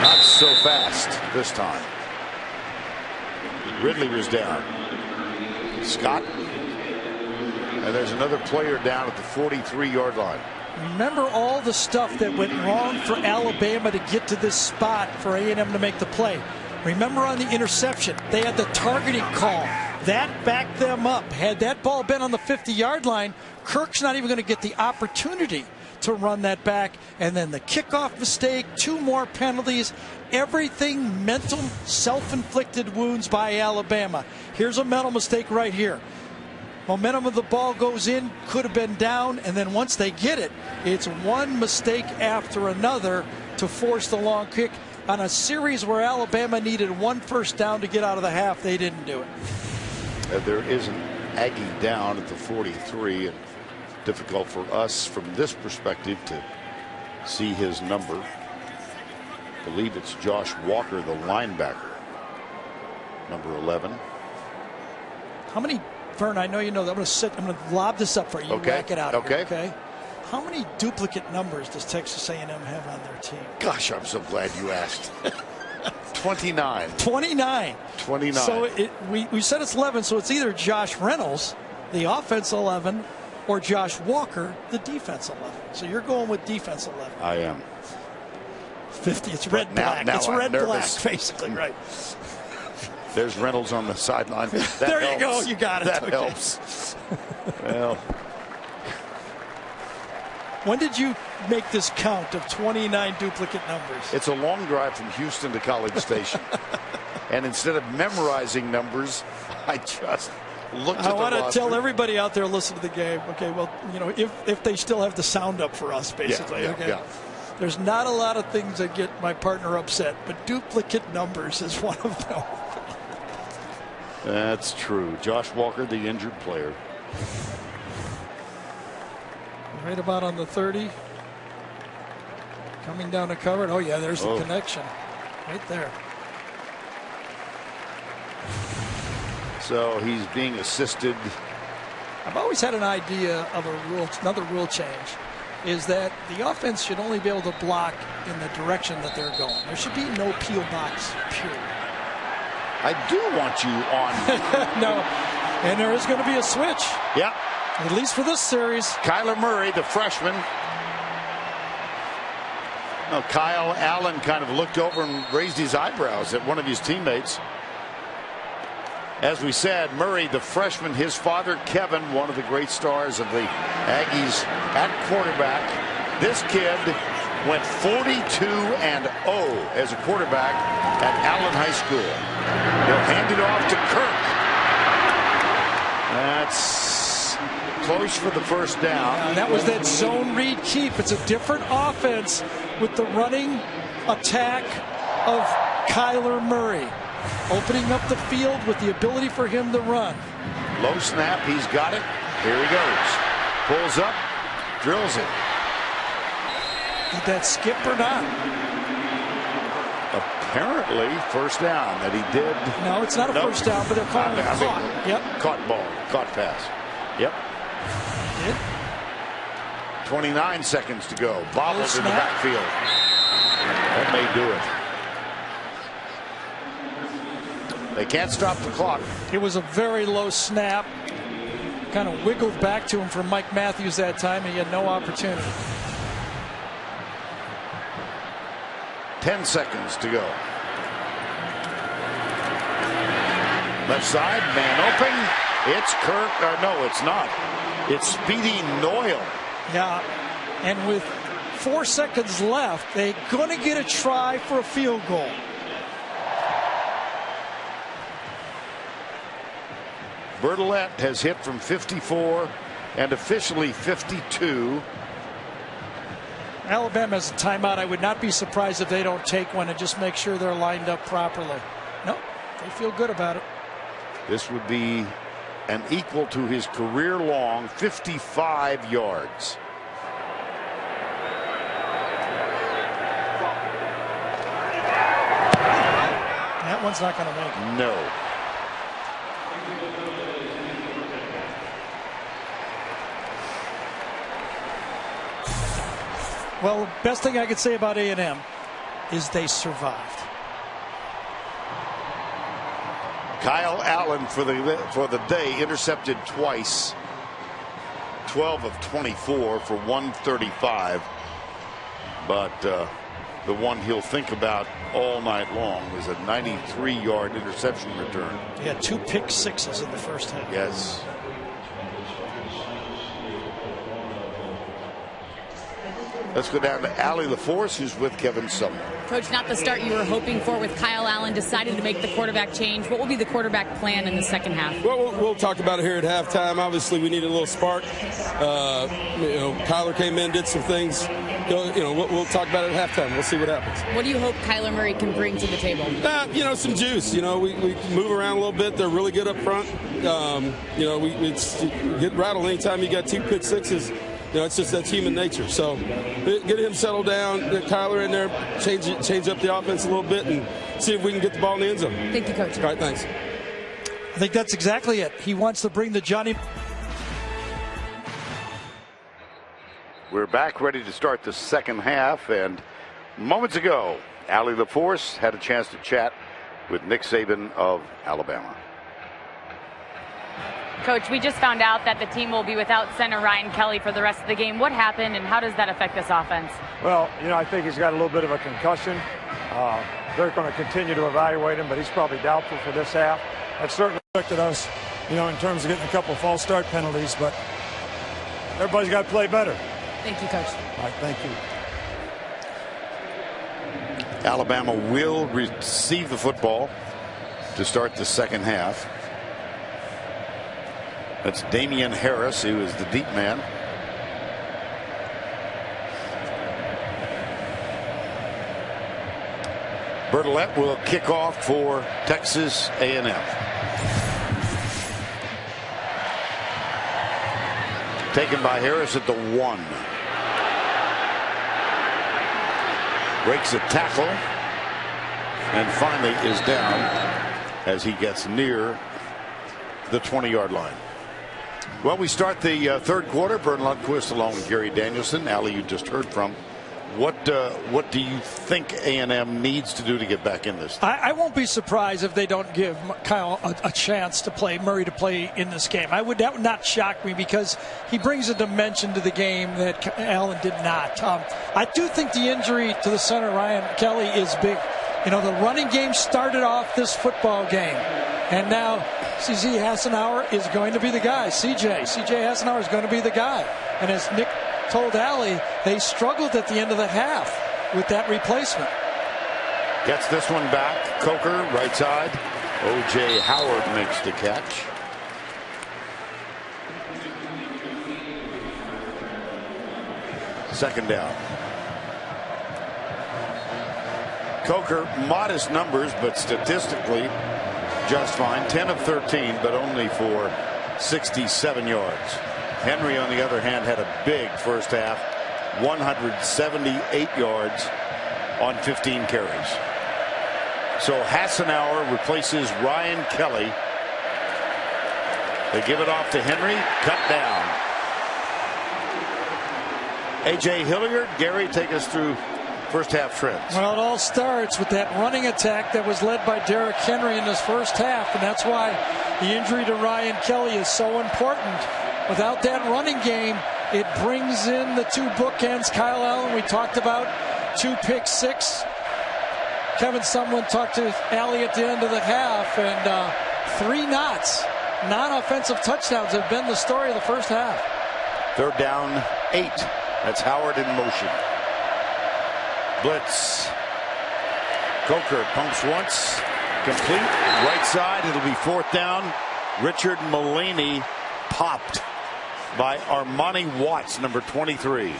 Not so fast this time. Ridley was down. Scott. And there's another player down at the 43-yard line. Remember all the stuff that went wrong for Alabama to get to this spot for A&M to make the play. Remember on the interception, they had the targeting call. That backed them up. Had that ball been on the 50-yard line, Kirk's not even going to get the opportunity to run that back. And then the kickoff mistake, 2 more penalties, everything mental, self-inflicted wounds by Alabama. Here's a mental mistake right here. Momentum of the ball goes in, could have been down, and then once they get it, it's one mistake after another to force the long kick. On a series where Alabama needed 1 first down to get out of the half, they didn't do it. There is an Aggie down at the 43, and difficult for us from this perspective to see his number. I believe it's Josh Walker, the linebacker, number 11. How many, Vern, I know you know that. I'm going to lob this up for you. Okay. Whack it out. Okay. Here, okay. How many duplicate numbers does Texas A&M have on their team? Gosh, I'm so glad you asked. 29. 29. 29. So we said it's 11, so it's either Josh Reynolds, the offense 11, or Josh Walker, the defense 11. So you're going with defense 11. I am. 50. It's red black. Now it's I'm red nervous. black, basically, right? There's Reynolds on the sideline. There you go. You got it. That okay. helps. Well, when did you make this count of 29 duplicate numbers? it's a long drive from Houston to College Station. And instead of memorizing numbers, I just looked at the roster. I want to tell everybody out there listening to the game, okay, well, you know, if they still have the sound up for us, basically. Yeah. There's not a lot of things that get my partner upset, but duplicate numbers is one of them. That's true. Josh Walker, the injured player. Right about on the 30. Coming down to cover it. Oh, yeah, there's the connection. Right there. So he's being assisted. I've always had an idea of another rule change, is that the offense should only be able to block in the direction that they're going. There should be no peel box, period. I do want you on. No, and there is going to be a switch. Yeah. At least for this series. Kyler Murray, the freshman. Now, Kyle Allen kind of looked over and raised his eyebrows at one of his teammates. As we said, Murray, the freshman, his father, Kevin, one of the great stars of the Aggies at quarterback. This kid went 42-0 as a quarterback at Allen High School. They'll hand it off to Kirk. That's close for the first down. That was that zone read keep. It's a different offense with the running attack of Kyler Murray. Opening up the field with the ability for him to run. Low snap, he's got it. Here he goes. Pulls up, drills it. Did that skip or not? Apparently, first down that he did. No, it's not a first down, but they're calling it caught. Yep. Caught ball, caught pass. Yep. 29 seconds to go. Bobbles in the backfield. That may do it. They can't stop the clock. It was a very low snap. Kind of wiggled back to him from Mike Matthews that time, and he had no opportunity. 10 seconds to go. Left side, man open. It's Kirk. No, it's not. It's Speedy Noyle. Yeah, and with 4 seconds left, they're going to get a try for a field goal. Bertolette has hit from 54 and officially 52. Alabama has a timeout. I would not be surprised if they don't take one and just make sure they're lined up properly. No, they feel good about it. This would be an equal to his career-long 55 yards. That one's not going to make it. No. Well, the best thing I could say about A&M is they survived. Kyle Allen for the day intercepted twice. 12 of 24 for 135. But the one he'll think about all night long was a 93-yard interception return. He had 2 pick sixes in the first half. Yes. Let's go down to Allie LaForce, who's with Kevin Sumner. Coach, not the start you were hoping for with Kyle Allen deciding to make the quarterback change. What will be the quarterback plan in the second half? Well, we'll talk about it here at halftime. Obviously, we need a little spark. Kyler came in, did some things. We'll talk about it at halftime. We'll see what happens. What do you hope Kyler Murray can bring to the table? Some juice. We move around a little bit. They're really good up front. We get rattled anytime you got 2 pick sixes. It's just that's human nature. So get him settled down, get Kyler in there, change up the offense a little bit, and see if we can get the ball in the end zone. Thank you, Coach. All right, thanks. I think that's exactly it. He wants to bring the Johnny. We're back ready to start the second half, and moments ago, Allie LaForce had a chance to chat with Nick Saban of Alabama. Coach, we just found out that the team will be without center Ryan Kelly for the rest of the game. What happened, and how does that affect this offense? Well, I think he's got a little bit of a concussion. They're going to continue to evaluate him, but he's probably doubtful for this half. That certainly affected us, in terms of getting a couple of false start penalties, but everybody's got to play better. Thank you, Coach. All right, thank you. Alabama will receive the football to start the second half. That's Damian Harris, who is the deep man. Bertolette will kick off for Texas A&M. Taken by Harris at the 1. Breaks a tackle and finally is down as he gets near the 20-yard line. Well, we start the third quarter. Vern Lundquist along with Gary Danielson. Allie, you just heard from. What do you think A&M needs to do to get back in this? I won't be surprised if they don't give Kyle a chance to play, Murray to play in this game. That would not shock me because he brings a dimension to the game that Allen did not. I do think the injury to the center, Ryan Kelly, is big. The running game started off this football game, and now CJ Hassenauer is going to be the guy. CJ Hassenauer is going to be the guy. And as Nick told Allie, they struggled at the end of the half with that replacement. Gets this one back. Coker, right side. O.J. Howard makes the catch. Second down. Coker, modest numbers, but statistically just fine. 10 of 13, but only for 67 yards. Henry, on the other hand, had a big first half, 178 yards on 15 carries. So Hassenauer replaces Ryan Kelly. They give it off to Henry, cut down. A.J. Hilliard, Gary, take us through first half trends. Well, it all starts with that running attack that was led by Derrick Henry in this first half, and that's why the injury to Ryan Kelly is so important. Without that running game, it brings in the two bookends. Kyle Allen, we talked about, 2 pick six. Kevin Sumlin talked to Allie at the end of the half, and 3 knots. Non-offensive touchdowns have been the story of the first half. Third down, 8. That's Howard in motion. Blitz. Coker pumps once. Complete. Right side. It'll be fourth down. Richard Mullaney popped by Armani Watts, number 23.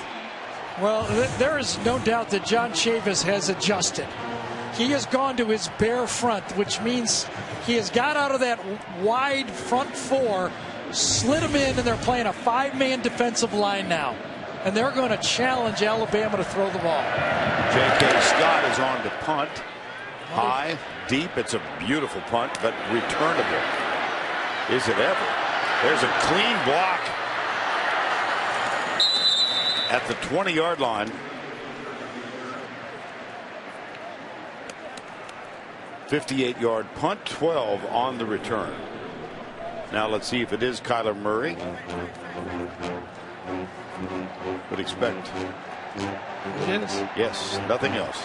Well, there is no doubt that John Chavis has adjusted. He has gone to his bare front, which means he has got out of that wide front 4, slid him in, and they're playing a 5-man defensive line now. And they're going to challenge Alabama to throw the ball. J.K. Scott is on to punt. High, deep. It's a beautiful punt, but returnable. Is it ever? There's a clean block at the 20-yard line. 58-yard punt, 12 on the return. Now let's see if it is Kyler Murray. Would expect. It is. Yes, nothing else.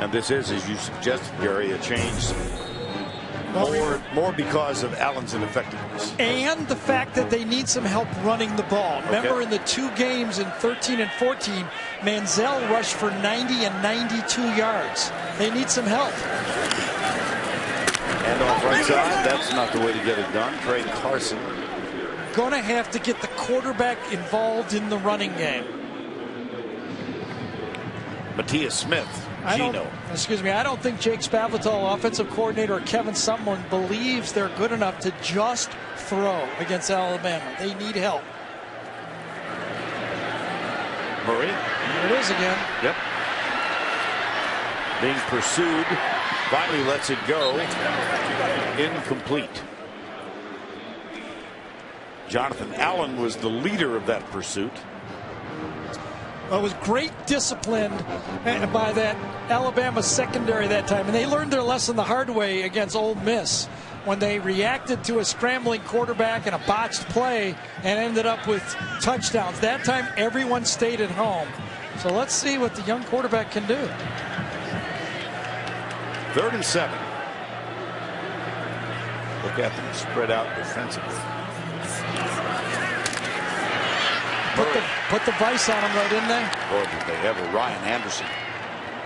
And this is, as you suggested, Gary, a change. More because of Allen's ineffectiveness. And the fact that they need some help running the ball. Remember, in the 2 games in 13 and 14, Manziel rushed for 90 and 92 yards. They need some help. And off right side, that's not the way to get it done. Trey Carson. Going to have to get the quarterback involved in the running game. Matthias Smith. I don't think Jake Spavital, offensive coordinator, or Kevin Sumlin believes they're good enough to just throw against Alabama. They need help. Murray. Here it is again. Yep. Being pursued. Finally lets it go. Incomplete. Jonathan Allen was the leader of that pursuit. Well, it was great discipline by that Alabama secondary that time. And they learned their lesson the hard way against Ole Miss when they reacted to a scrambling quarterback and a botched play and ended up with touchdowns. That time, everyone stayed at home. So let's see what the young quarterback can do. 3rd and 7. Look at them spread out defensively. Put the vice on them, though, didn't they? Boy, did they ever. Ryan Anderson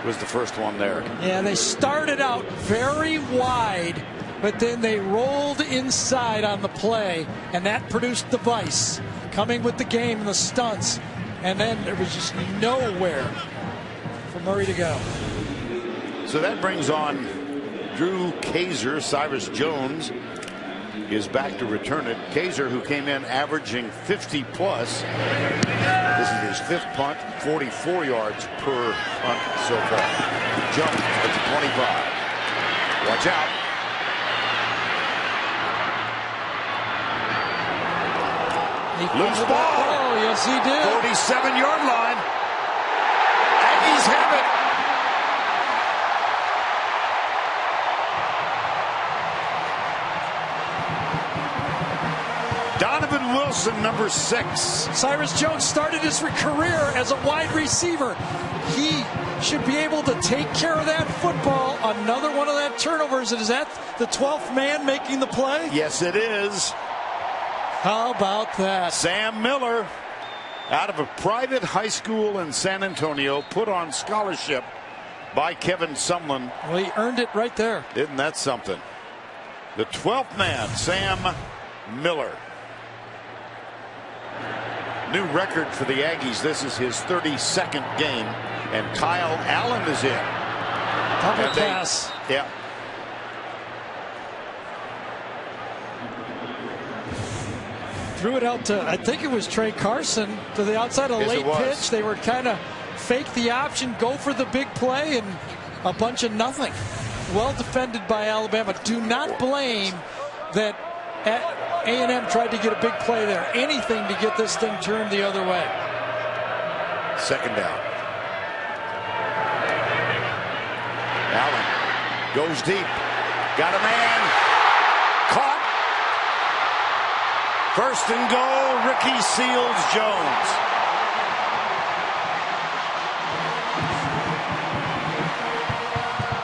was the first one there. Yeah, they started out very wide, but then they rolled inside on the play, and that produced the vice. Coming with the game and the stunts, and then there was just nowhere for Murray to go. So that brings on Drew Kaiser. Cyrus Jones is back to return it. Kaiser, who came in averaging 50 plus. This is his 5th punt, 44 yards per punt so far. Jones at the 25. Watch out. Loose ball. Oh, yes, he did. 47-yard line. Aggies have it. Donovan Wilson, number 6. Cyrus Jones started his career as a wide receiver. He should be able to take care of that football. Another one of that turnovers. Is that the 12th man making the play? Yes, it is. How about that? Sam Miller, out of a private high school in San Antonio, put on scholarship by Kevin Sumlin. Well, he earned it right there. Isn't that something? The 12th man, Sam Miller. New record for the Aggies. This is his 32nd game, and Kyle Allen is in. Double pass. Yeah. Threw it out to, I think it was Trey Carson, to the outside of a late pitch. They were kind of fake the option, go for the big play, and a bunch of nothing. Well defended by Alabama. Do not blame that A&M tried to get a big play there. Anything to get this thing turned the other way. Second down. Allen goes deep. Got a man. Caught. First and goal, Ricky Seals-Jones.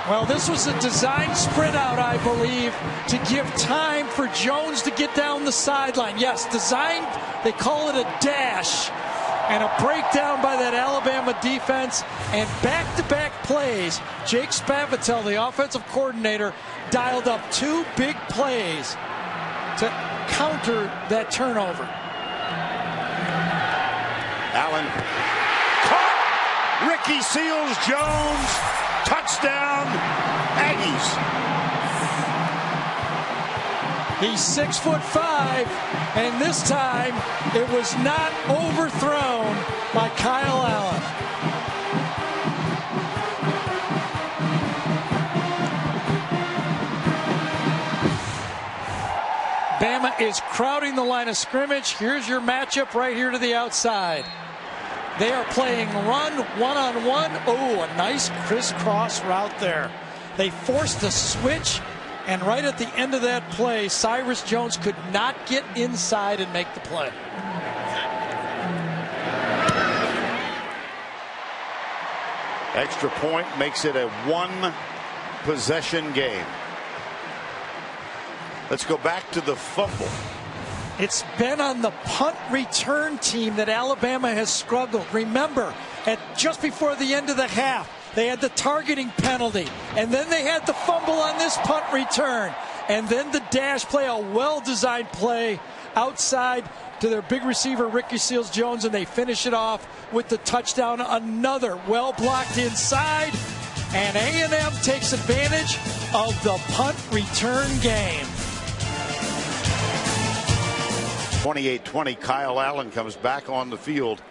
Well, this was a design sprint out, I believe, to give time for Jones to get down the sideline. Yes, designed, they call it a dash, and a breakdown by that Alabama defense, and back-to-back plays. Jake Spavital, the offensive coordinator, dialed up 2 big plays to counter that turnover. Allen caught. Ricky Seals-Jones. Touchdown, Aggies. He's 6'5", and this time it was not overthrown by Kyle Allen. Bama is crowding the line of scrimmage. Here's your matchup right here to the outside. They are playing run one-on-one. Oh, a nice crisscross route there. They forced a switch, and right at the end of that play, Cyrus Jones could not get inside and make the play. Extra point makes it a 1-possession game. Let's go back to the fumble. It's been on the punt return team that Alabama has struggled. Remember, just before the end of the half, they had the targeting penalty, and then they had the fumble on this punt return, and then the dash play, a well-designed play outside to their big receiver, Ricky Seals-Jones, and they finish it off with the touchdown. Another well-blocked inside, and A&M takes advantage of the punt return game. 28-20, Kyle Allen comes back on the field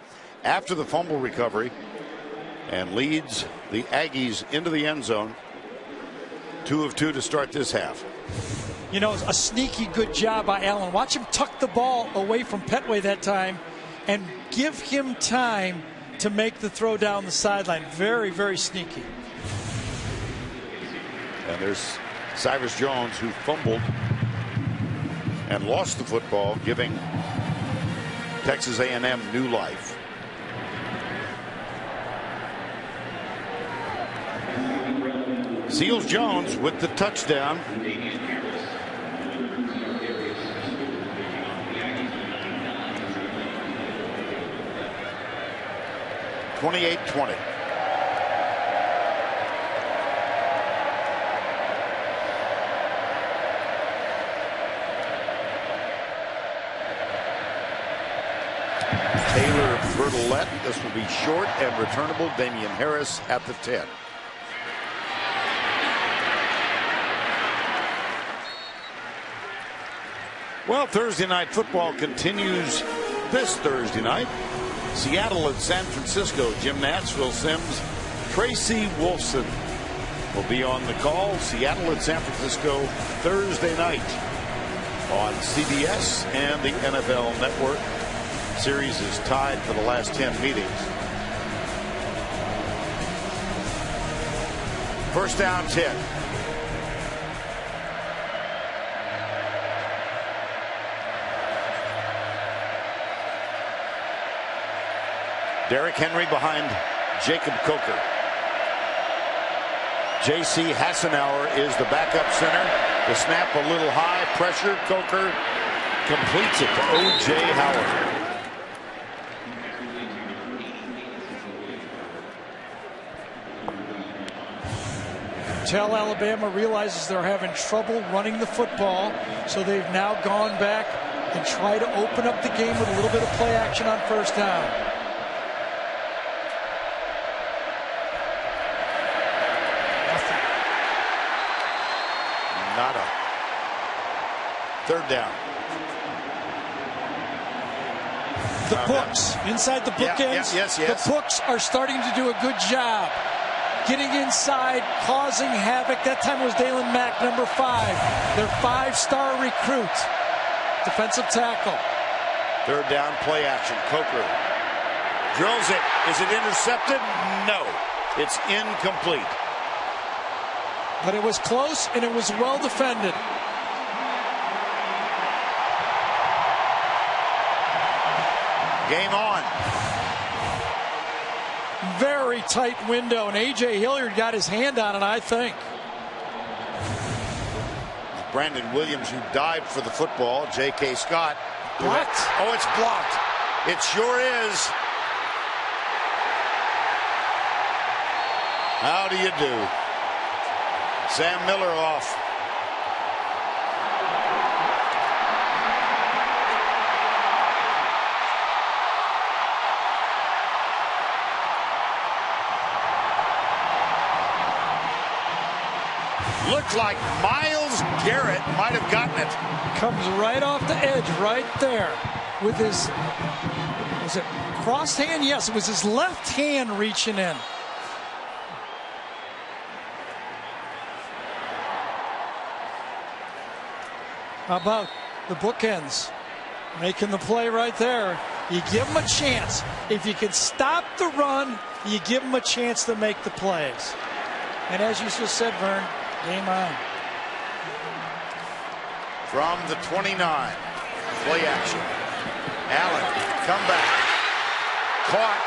after the fumble recovery and leads the Aggies into the end zone. 2 of 2 to start this half. You know, a sneaky good job by Allen. Watch him tuck the ball away from Petway that time and give him time to make the throw down the sideline. Very, very sneaky. And there's Cyrus Jones, who fumbled and lost the football, giving Texas A&M new life. Seals-Jones with the touchdown. (28-20). Taylor Bertolette. This will be short and returnable. Damian Harris at the 10. Well, Thursday night football continues this Thursday night. Seattle at San Francisco. Jim Nantz, Phil Simms, Tracy Wolfson will be on the call. Seattle at San Francisco Thursday night on CBS and the NFL Network. Series is tied for the last 10 meetings. First down, 10. Derrick Henry behind Jacob Coker. J.C. Hassenauer is the backup center. The snap a little high. Pressure. Coker completes it to O.J. Howard. Tell Alabama realizes they're having trouble running the football, so they've now gone back and try to open up the game with a little bit of play action on first down. Nothing. Nada. Third down. The books, inside the bookends, yes. the books are starting to do a good job getting inside, causing havoc. That time was Dalen Mack, number 5, their 5-star recruit. defensive tackle. Third down, play action. Coker drills it. Is it intercepted? No. It's incomplete. But it was close, and it was well defended. Game on. Very tight window, and A.J. Hilliard got his hand on it, I think. Brandon Williams, who dived for the football. J.K. Scott. Blocked. Oh, it's blocked. It sure is. How do you do? Sam Miller off. Looked like Myles Garrett might have gotten it. Comes right off the edge, right there, with his, was it crossed hand? Yes, it was his left hand reaching in. How about the bookends making the play right there? You give them a chance. If you can stop the run, you give them a chance to make the plays. And as you just said, Vern, game on. From the 29, play action. Allen, come back. Caught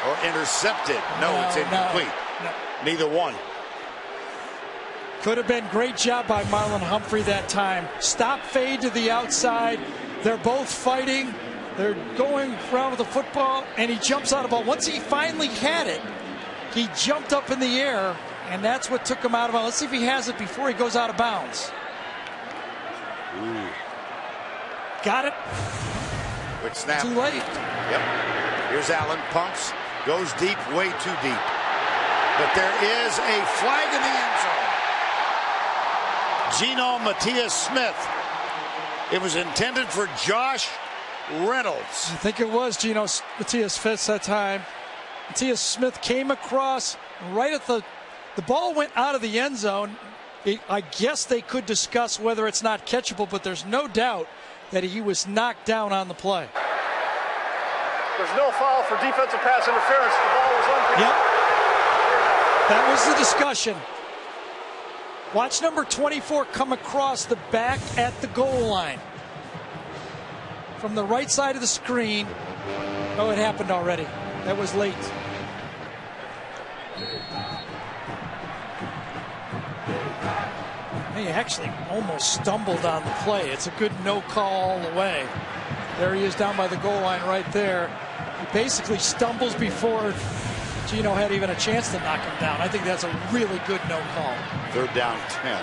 or intercepted. No, it's incomplete. No. Neither one. Could have been great job by Marlon Humphrey that time. Stop fade to the outside. They're both fighting. They're going around with the football, and he jumps out of the ball. Once he finally had it, he jumped up in the air, and that's what took him out of bounds. Let's see if he has it before he goes out of bounds. Ooh. Got it. Quick snap. Too late. Yep. Here's Allen. Pumps. Goes deep. Way too deep. But there is a flag in the end zone. Geno Matthias-Smith. It was intended for Josh Reynolds. I think it was Geno Matthias-Smith that time. Matthias-Smith came across right at the ball went out of the end zone. I guess they could discuss whether it's not catchable, but there's no doubt that he was knocked down on the play. There's no foul for defensive pass interference. The ball was unpicked. Yep. That was the discussion. Watch number 24 come across the back at the goal line. From the right side of the screen. Oh, it happened already. That was late. He actually almost stumbled on the play. It's a good no call all the way. There he is down by the goal line right there. He basically stumbles before Geno had even a chance to knock him down. I think that's a really good no call. Third down 10. 3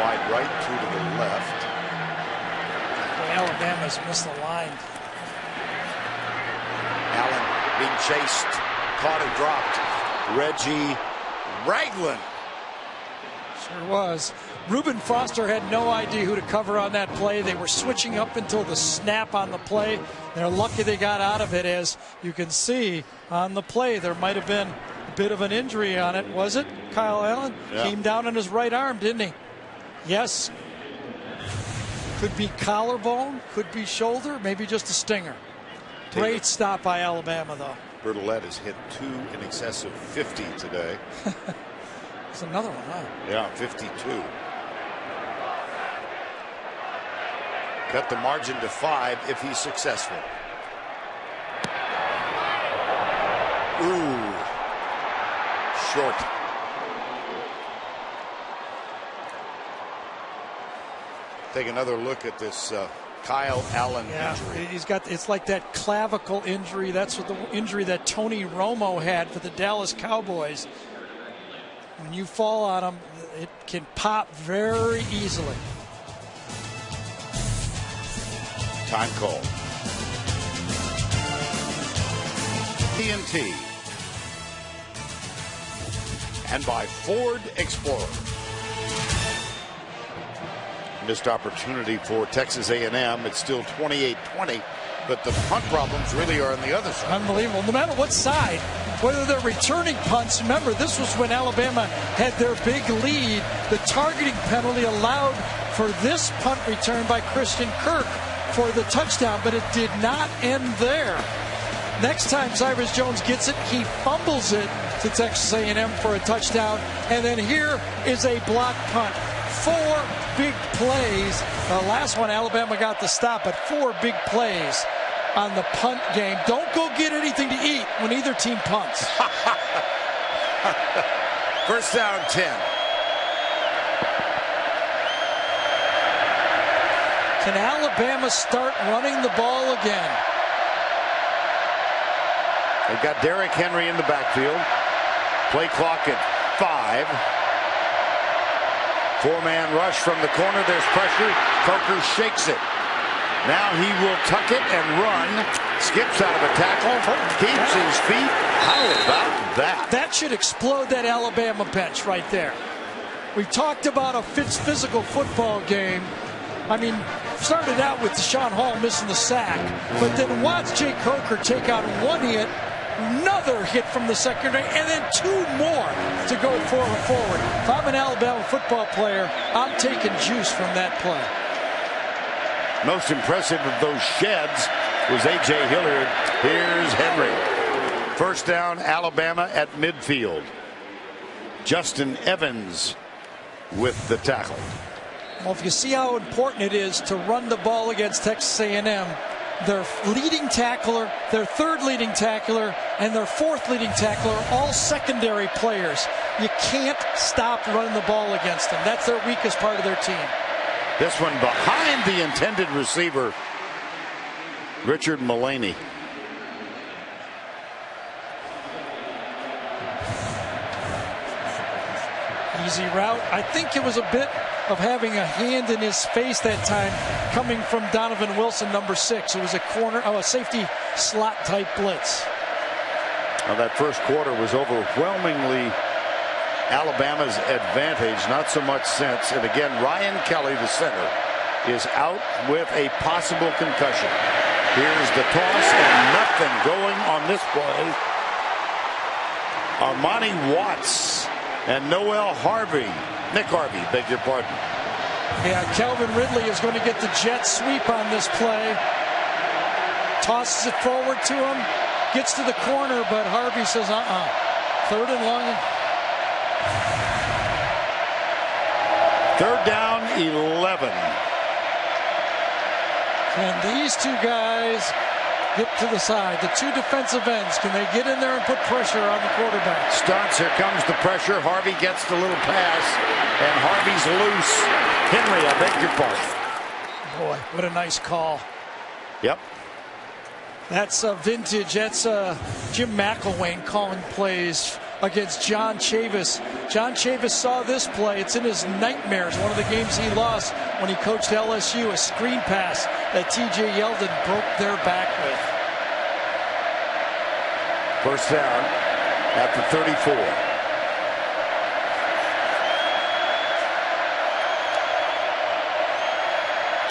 wide right, 2 to the left. Alabama's misaligned. Allen being chased, caught and dropped. Reggie Ragland. Sure was. Reuben Foster had no idea who to cover on that play. They were switching up until the snap on the play. They're lucky they got out of it. As you can see on the play, there might have been a bit of an injury on it. Was it? Kyle Allen came down on his right arm, didn't he? Yes. Could be collarbone, could be shoulder, maybe just a stinger. Great stop by Alabama, though. Bertolette has hit 2 in excess of 50 today. It's another one, huh? Yeah, 52. Cut the margin to 5 if he's successful. Ooh. Short. Take another look at this Kyle Allen injury. He's got, it's like that clavicle injury. That's what the injury that Tony Romo had for the Dallas Cowboys. When you fall on them, it can pop very easily. Time call. TNT. And by Ford Explorer. Missed opportunity for Texas A&M. It's still 28-20 but the punt problems really are on the other side. Unbelievable. No matter what side, whether they're returning punts, remember, this was when Alabama had their big lead. The targeting penalty allowed for this punt return by Christian Kirk for the touchdown, but it did not end there. Next time Cyrus Jones gets it, he fumbles it to Texas A&M for a touchdown. And then here is a block punt. 4 big plays. The last one, Alabama got the stop, but 4 big plays on the punt game. Don't go get anything to eat when either team punts. First down, 10. Can Alabama start running the ball again? They've got Derrick Henry in the backfield. Play clock at 5. 4-man rush from the corner. There's pressure. Coker shakes it. Now he will tuck it and run. Skips out of a tackle. Keeps his feet. How about that? That should explode that Alabama bench right there. We talked about a physical football game. I mean, started out with Deshaun Hall missing the sack, but then watch Jay Coker take out 1 hit, another hit from the secondary, and then 2 more to go forward. If I'm an Alabama football player, I'm taking juice from that play. Most impressive of those sheds was A.J. Hilliard. Here's Henry. First down, Alabama at midfield. Justin Evans with the tackle. Well, if you see how important it is to run the ball against Texas A&M, their leading tackler, their third leading tackler, and their fourth leading tackler are all secondary players. You can't stop running the ball against them. That's their weakest part of their team. This one behind the intended receiver, Richard Mullaney. Easy route. I think it was a bit of having a hand in his face that time coming from Donovan Wilson, number 6. It was a safety slot type blitz. Well, that first quarter was overwhelmingly Alabama's advantage, not so much since. And again, Ryan Kelly, the center, is out with a possible concussion. Here's the toss and nothing going on this play. Armani Watts and Nick Harvey, beg your pardon. Yeah, Calvin Ridley is going to get the jet sweep on this play. Tosses it forward to him, gets to the corner, but Harvey says, 3rd and long. 3rd down, 11. Can these 2 guys get to the side? The 2 defensive ends, can they get in there and put pressure on the quarterback? Starts, here comes the pressure. Harvey gets the little pass, and Harvey's loose. Henry, I beg your pardon. Boy, what a nice call. Yep. That's vintage. That's Jim McElwain calling plays against John Chavis. John Chavis saw this play. It's in his nightmares. One of the games he lost when he coached LSU, a screen pass that T.J. Yeldon broke their back with. First down at the 34.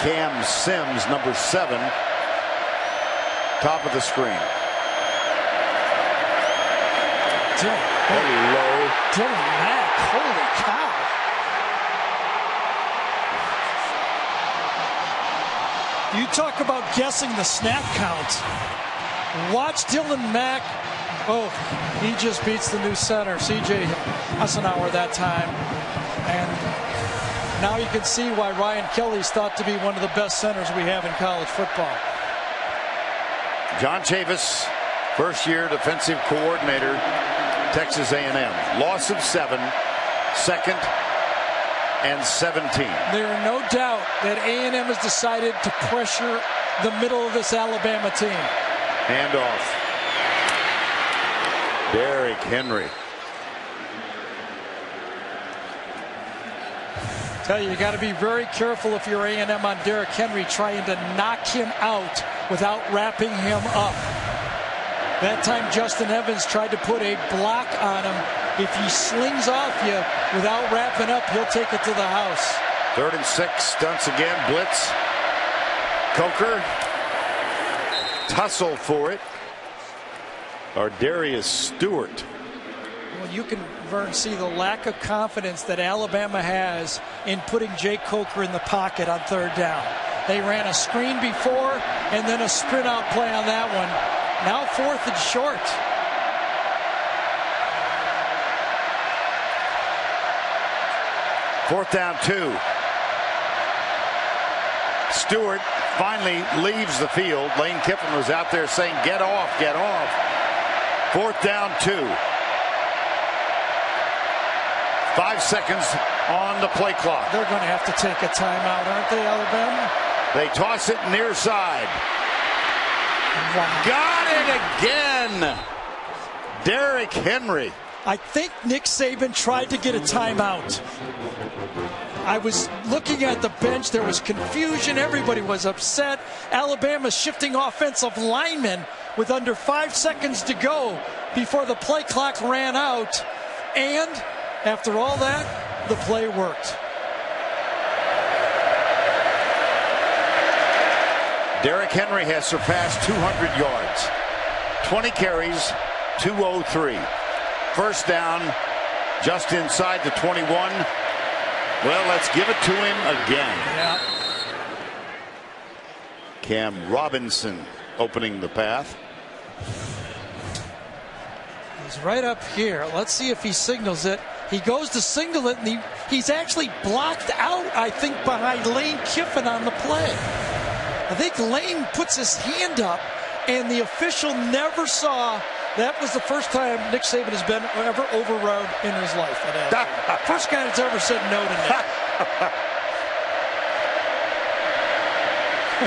Cam Sims, number 7, top of the screen. Dylan Mack, holy cow. You talk about guessing the snap count. Watch Dylan Mack. Oh, he just beats the new center, C.J. Hassenauer, that time. And now you can see why Ryan Kelly's thought to be one of the best centers we have in college football. John Chavis, first-year defensive coordinator, Texas A&M. Loss of 7, 2nd and 17. There are no doubt that A&M has decided to pressure the middle of this Alabama team. Hand off. Derrick Henry. Tell you got to be very careful if you're A&M on Derrick Henry, trying to knock him out without wrapping him up. That time Justin Evans tried to put a block on him. If he slings off you without wrapping up, he'll take it to the house. 3rd and 6, stunts again, blitz. Coker tussle for it are Darius Stewart. Well, you can, Vern, see the lack of confidence that Alabama has in putting Jake Coker in the pocket on third down. They ran a screen before and then a sprint out play on that one. Now 4th and short. Fourth down 2. Stewart finally leaves the field. Lane Kiffin was out there saying, get off, get off. 4th down 2. 5 seconds on the play clock. They're going to have to take a timeout, aren't they, Alabama? They toss it near side. Wow. Got it again. Derrick Henry. I think Nick Saban tried to get a timeout. I was looking at the bench. There was confusion. Everybody was upset. Alabama shifting offensive linemen with under 5 seconds to go before the play clock ran out. And after all that, the play worked. Derrick Henry has surpassed 200 yards. 20 carries, 203. First down, just inside the 21. Well, let's give it to him again. Yeah. Cam Robinson opening the path. He's right up here. Let's see if he signals it. He goes to signal it, and he's actually blocked out, I think, behind Lane Kiffin on the play. I think Lane puts his hand up, and the official never saw. That was the first time Nick Saban has been ever overrode in his life. First guy that's ever said no to Nick.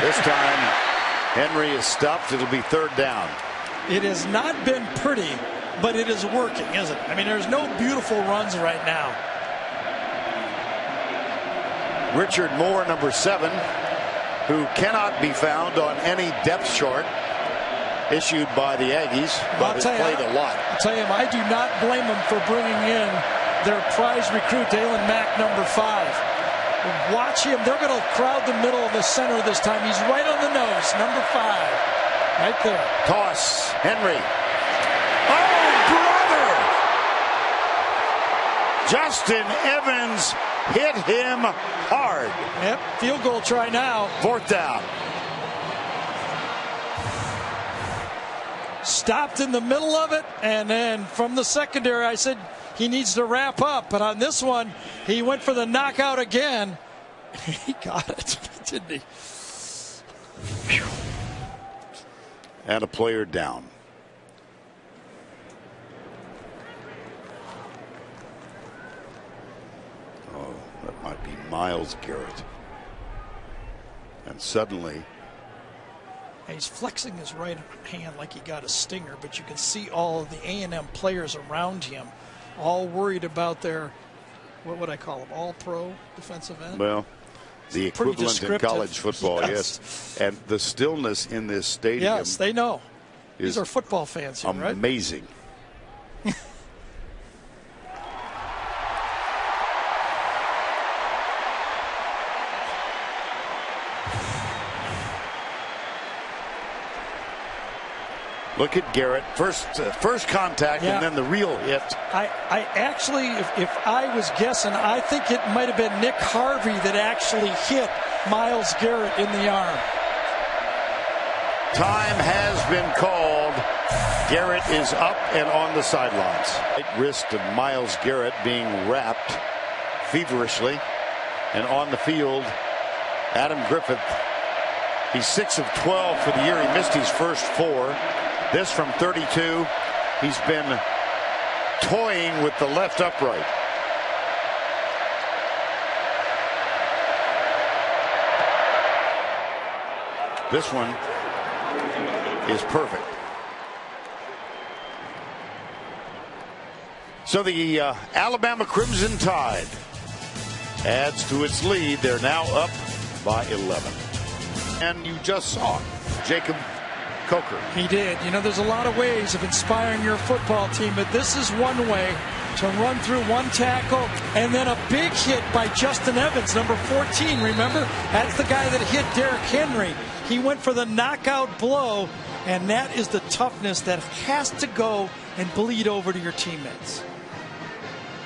This time, Henry is stuffed. It'll be third down. It has not been pretty, but it is working, isn't it? I mean, there's no beautiful runs right now. Richard Moore, number 7, who cannot be found on any depth chart issued by the Aggies, but has played a lot. I'll tell you, I do not blame them for bringing in their prize recruit, Dalen Mack, number 5. Watch him. They're going to crowd the middle of the center this time. He's right on the nose, number 5. Right there. Toss, Henry. Oh, brother! Justin Evans hit him hard. Yep, field goal try now. Fourth down. Stopped in the middle of it, and then from the secondary, I said he needs to wrap up. But on this one, he went for the knockout again. He got it, didn't he? Whew. And a player down. Oh, that might be Myles Garrett. And suddenly, he's flexing his right hand like he got a stinger, but you can see all of the A&M players around him all worried about their, what would I call them, all-pro defensive end? Well, the equivalent in college football, yes. And the stillness in this stadium. Yes, they know. These are football fans here, right? Amazing. Look at Garrett. First contact, and then the real hit. I actually, if I was guessing, I think it might have been Nick Harvey that actually hit Myles Garrett in the arm. Time has been called. Garrett is up and on the sidelines. Right wrist of Myles Garrett being wrapped feverishly. And on the field, Adam Griffith. He's 6 of 12 for the year. He missed his first 4. This from 32. He's been toying with the left upright. This one is perfect. So the Alabama Crimson Tide adds to its lead. They're now up by 11. And you just saw Jacob Coker. He did. You know, there's a lot of ways of inspiring your football team, but this is one way to run through one tackle and then a big hit by Justin Evans, number 14. Remember, that's the guy that hit Derrick Henry. He went for the knockout blow And that is the toughness that has to go and bleed over to your teammates.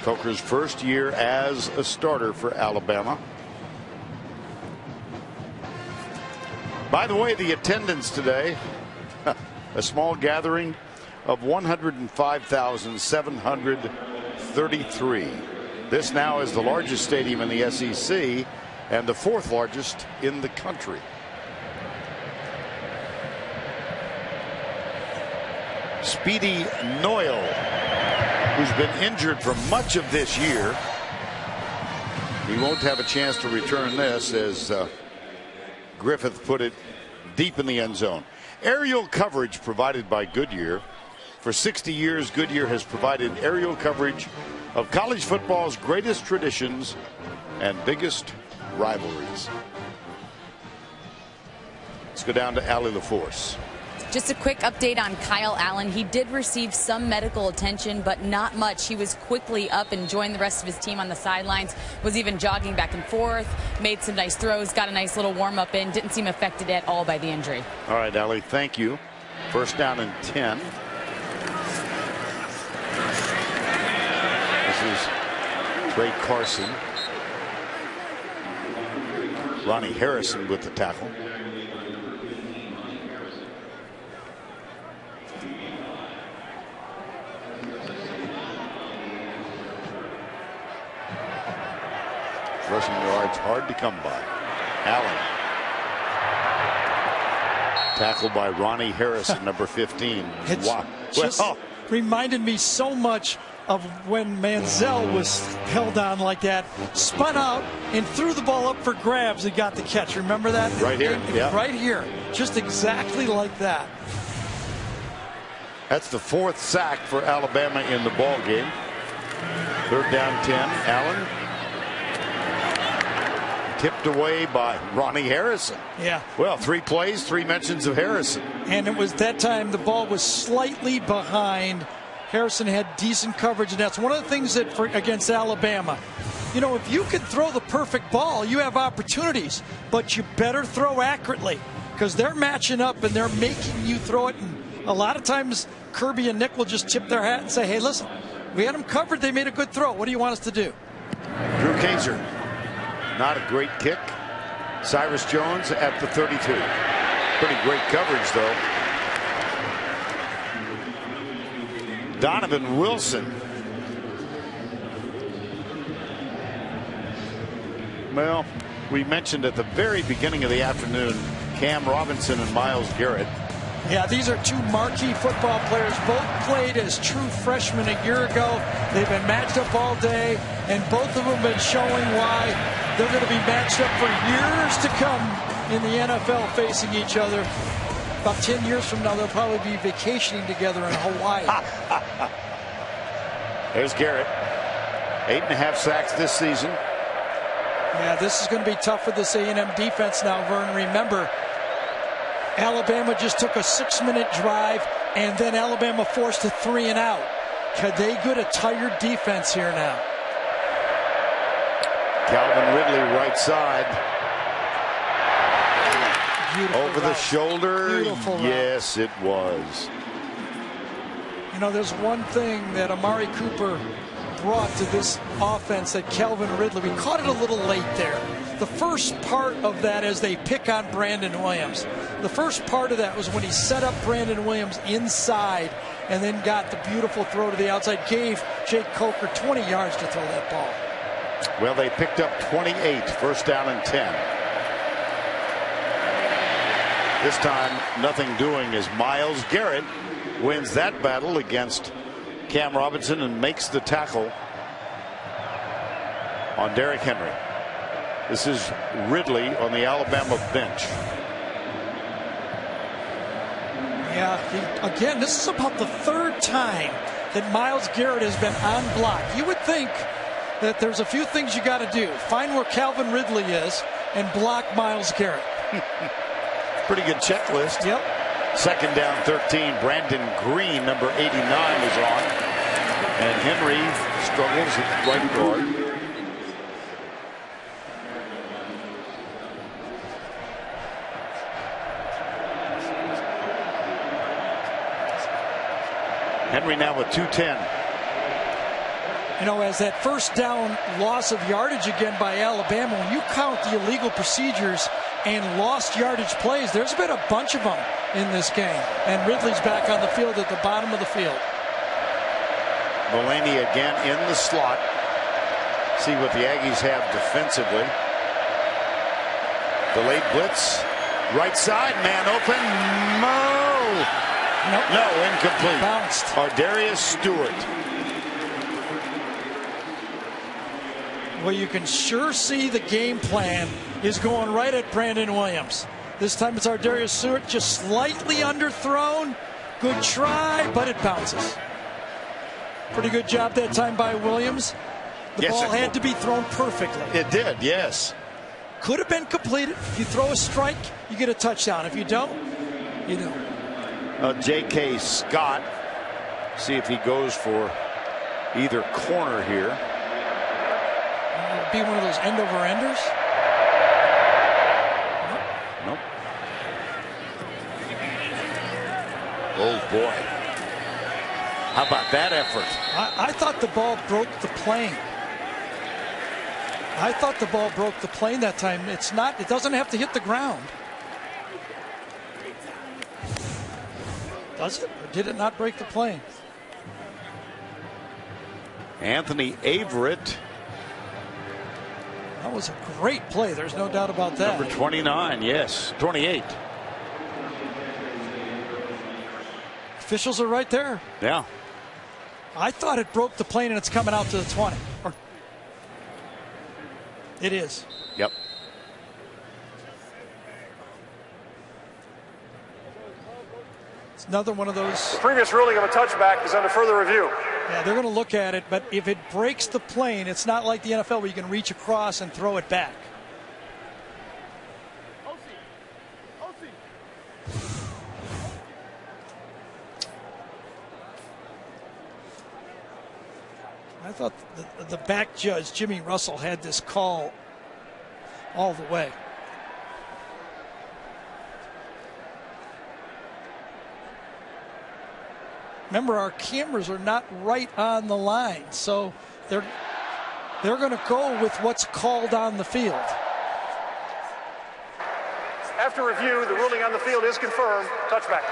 Coker's first year as a starter for Alabama. By the way, the attendance today, a small gathering of 105,733. This now is the largest stadium in the SEC and the 4th largest in the country. Speedy Noyle, who's been injured for much of this year. He won't have a chance to return this, as Griffith put it, deep in the end zone. Aerial coverage provided by Goodyear. For 60 years, Goodyear has provided aerial coverage of college football's greatest traditions and biggest rivalries. Let's go down to Allie LaForce. Just a quick update on Kyle Allen. He did receive some medical attention, but not much. He was quickly up and joined the rest of his team on the sidelines, was even jogging back and forth, made some nice throws, got a nice little warm-up in, didn't seem affected at all by the injury. All right, Allie, thank you. First down and 10. This is Trey Carson. Ronnie Harrison with the tackle. Rushing yards hard to come by. Allen. Tackled by Ronnie Harrison, number 15. Wow. Just reminded me so much of when Manziel was held on like that, spun out and threw the ball up for grabs and got the catch. Remember that? Right here. Yeah. Right here. Just exactly like that. That's the 4th sack for Alabama in the ball game. 3rd down 10. Allen. Tipped away by Ronnie Harrison. Yeah. Well, 3 plays, 3 mentions of Harrison. And it was that time the ball was slightly behind. Harrison had decent coverage, and that's one of the things that against Alabama. You know, if you can throw the perfect ball, you have opportunities, but you better throw accurately because they're matching up and they're making you throw it. And a lot of times Kirby and Nick will just tip their hat and say, hey, listen, we had them covered. They made a good throw. What do you want us to do? Drew Kaiser. Not a great kick. Cyrus Jones at the 32. Pretty great coverage, though. Donovan Wilson. Well, we mentioned at the very beginning of the afternoon Cam Robinson and Myles Garrett. Yeah, these are 2 marquee football players. Both played as true freshmen a year ago. They've been matched up all day, and both of them have been showing why they're going to be matched up for years to come in the NFL, facing each other. About 10 years from now, they'll probably be vacationing together in Hawaii. There's Garrett. 8.5 sacks this season. Yeah, this is going to be tough for this A&M defense now, Vern. Remember, Alabama just took a 6-minute drive, and then Alabama forced a 3 and out. Could they get a tired defense here now? Calvin Ridley, right side. Beautiful over route. The shoulder. Beautiful route. Yes, it was. You know, there's one thing that Amari Cooper brought to this offense that Calvin Ridley, we caught it a little late there. The first part of that is they pick on Brandon Williams. The first part of that was when he set up Brandon Williams inside and then got the beautiful throw to the outside, gave Jake Coker 20 yards to throw that ball. Well, they picked up 28, first down and 10. This time, nothing doing as Myles Garrett wins that battle against Cam Robinson and makes the tackle on Derrick Henry. This is Ridley on the Alabama bench. Yeah, again, this is about the 3rd time that Myles Garrett has been on block. You would think that there's a few things you got to do. Find where Calvin Ridley is and block Myles Garrett. Pretty good checklist. Yep. Second down 13. Brandon Green, number 89, is on. And Henry struggles at right guard. Henry now with 210. You know, as that first down loss of yardage again by Alabama, when you count the illegal procedures and lost yardage plays, there's been a bunch of them in this game. And Ridley's back on the field at the bottom of the field. Mulaney again in the slot. See what the Aggies have defensively. Delayed blitz. Right side, man open. Nope. No, incomplete. Bounced. Ardarius Stewart. Well, you can sure see the game plan is going right at Brandon Williams. This time it's Ardarius Stewart, just slightly underthrown. Good try, but it bounces. Pretty good job that time by Williams. The ball had to be thrown perfectly. It did, yes. Could have been completed. If you throw a strike, you get a touchdown. If you don't, you don't. J.K. Scott. See if he goes for either corner here. It'll be one of those end-over-enders. Nope. Oh, boy. How about that effort? I thought the ball broke the plane. I thought the ball broke the plane that time. It's not. It doesn't have to hit the ground. Does it? Or did it not break the plane? Anthony Averett. That was a great play. There's no doubt about that. Number 29, yes. 28. Officials are right there. Yeah. I thought it broke the plane and it's coming out to the 20. It is. Yep. It's another one of those. The previous ruling of a touchback is under further review. Yeah, they're going to look at it, but if it breaks the plane, it's not like the NFL where you can reach across and throw it back. I thought the back judge, Jimmy Russell, had this call all the way. Remember, our cameras are not right on the line, so they're going to go with what's called on the field. After review, the ruling on the field is confirmed. Touchback.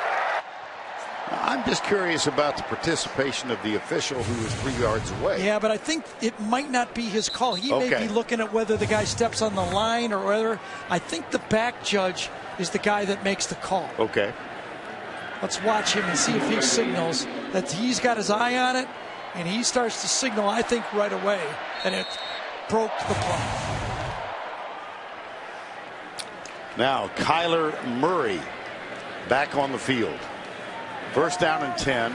I'm just curious about the participation of the official who was 3 yards away. Yeah, but I think it might not be his call. He may be looking at whether the guy steps on the line or whether. I think the back judge is the guy that makes the call. Okay. Let's watch him and see if he signals that he's got his eye on it, and he starts to signal, I think, right away that it broke the plane. Now, Kyler Murray back on the field. First down and 10.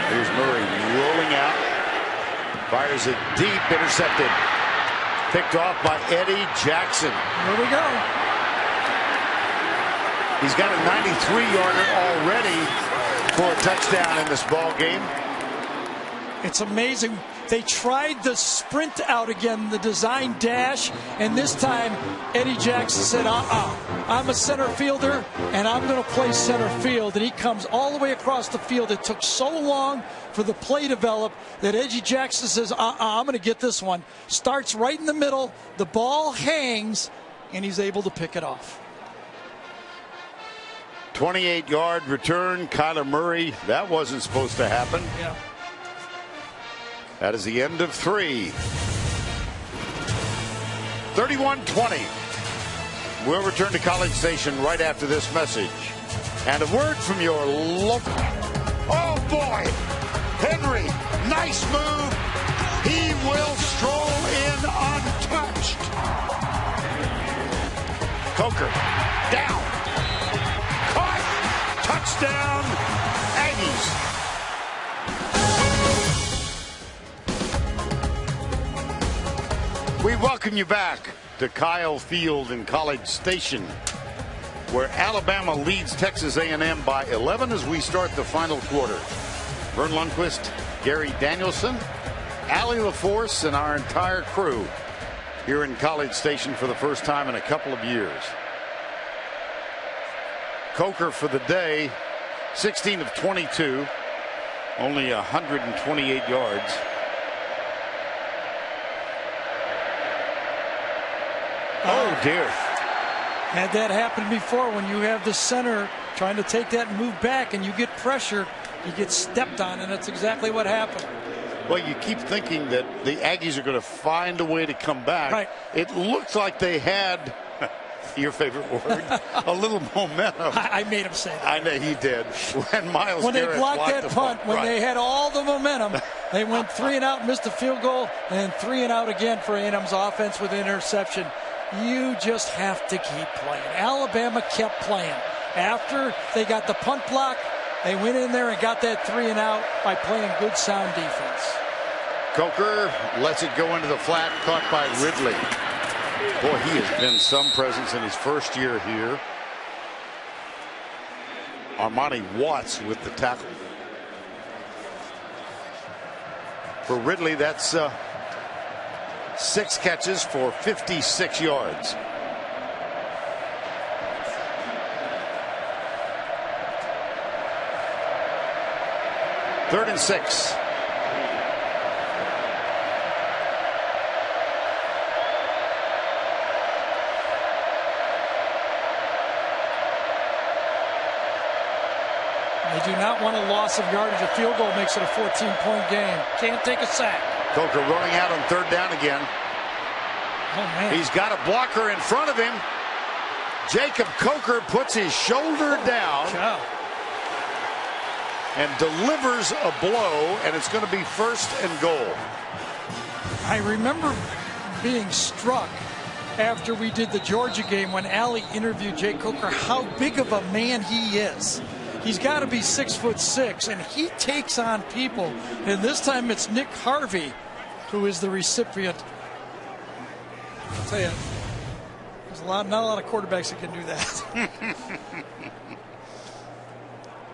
Here's Murray rolling out. Fires it deep, intercepted. Picked off by Eddie Jackson. Here we go. He's got a 93-yarder already for a touchdown in this ball game. It's amazing. They tried the sprint out again, the design dash, and this time Eddie Jackson said, I'm a center fielder, and I'm going to play center field. And he comes all the way across the field. It took so long for the play to develop that Eddie Jackson says, I'm going to get this one. Starts right in the middle. The ball hangs, and he's able to pick it off. 28-yard return, Kyler Murray. That wasn't supposed to happen. Yeah. That is the end of 3. 31-20. We'll return to College Station right after this message. And a word from your local. Oh, boy. Henry, nice move. He will stroll in untouched. Coker, down. Caught. Touchdown, Aggies. We welcome you back to Kyle Field in College Station, where Alabama leads Texas A&M by 11 as we start the final quarter. Vern Lundquist, Gary Danielson, Allie LaForce, and our entire crew here in College Station for the first time in a couple of years. Coker for the day, 16 of 22, only 128 yards. Oh dear. Had that happened before, when you have the center trying to take that and move back and you get pressure, you get stepped on, and that's exactly what happened. Well, you keep thinking that the Aggies are going to find a way to come back. Right. It looked like they had, your favorite word, a little momentum. I made him say that. I know he did. When they blocked that punt, when right. they had all the momentum, they went 3 and out, missed a field goal, and 3 and out again for A&M's offense with an interception. You just have to keep playing. Alabama kept playing. After they got the punt block, they went in there and got that 3 and out by playing good, sound defense. Coker lets it go into the flat, caught by Ridley. Boy, he has been some presence in his first year here. Armani Watts with the tackle. For Ridley, that's 6 catches for 56 yards. Third and 6. They do not want a loss of yardage. A field goal makes it a 14-point game. Can't take a sack. Coker rolling out on third down again. Oh, man. He's got a blocker in front of him. Jacob Coker puts his shoulder down and delivers a blow, and it's going to be first and goal. I remember being struck after we did the Georgia game when Allie interviewed Jay Coker how big of a man he is. He's got to be 6'6", and he takes on people. And this time it's Nick Harvey who is the recipient. I'll tell you, there's not a lot of quarterbacks that can do that.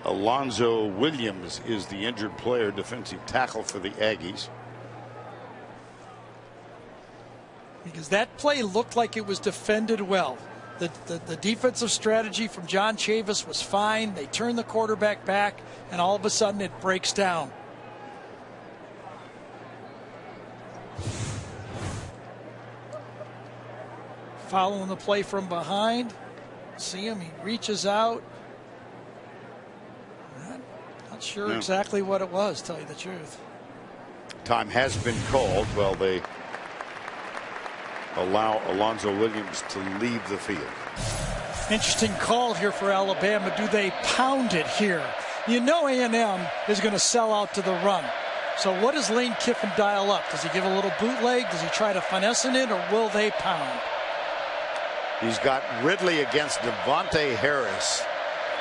Alonzo Williams is the injured player, defensive tackle for the Aggies. Because that play looked like it was defended well. The defensive strategy from John Chavis was fine. They turn the quarterback back, and all of a sudden it breaks down. Following the play from behind. See him, he reaches out. Not sure exactly what it was, tell you the truth. Time has been called. Well, they allow Alonzo Williams to leave the field. Interesting call here for Alabama. Do they pound it here? You know A&M is going to sell out to the run. So what does Lane Kiffin dial up? Does he give a little bootleg? Does he try to finesse it, or will they pound? He's got Ridley against Devontae Harris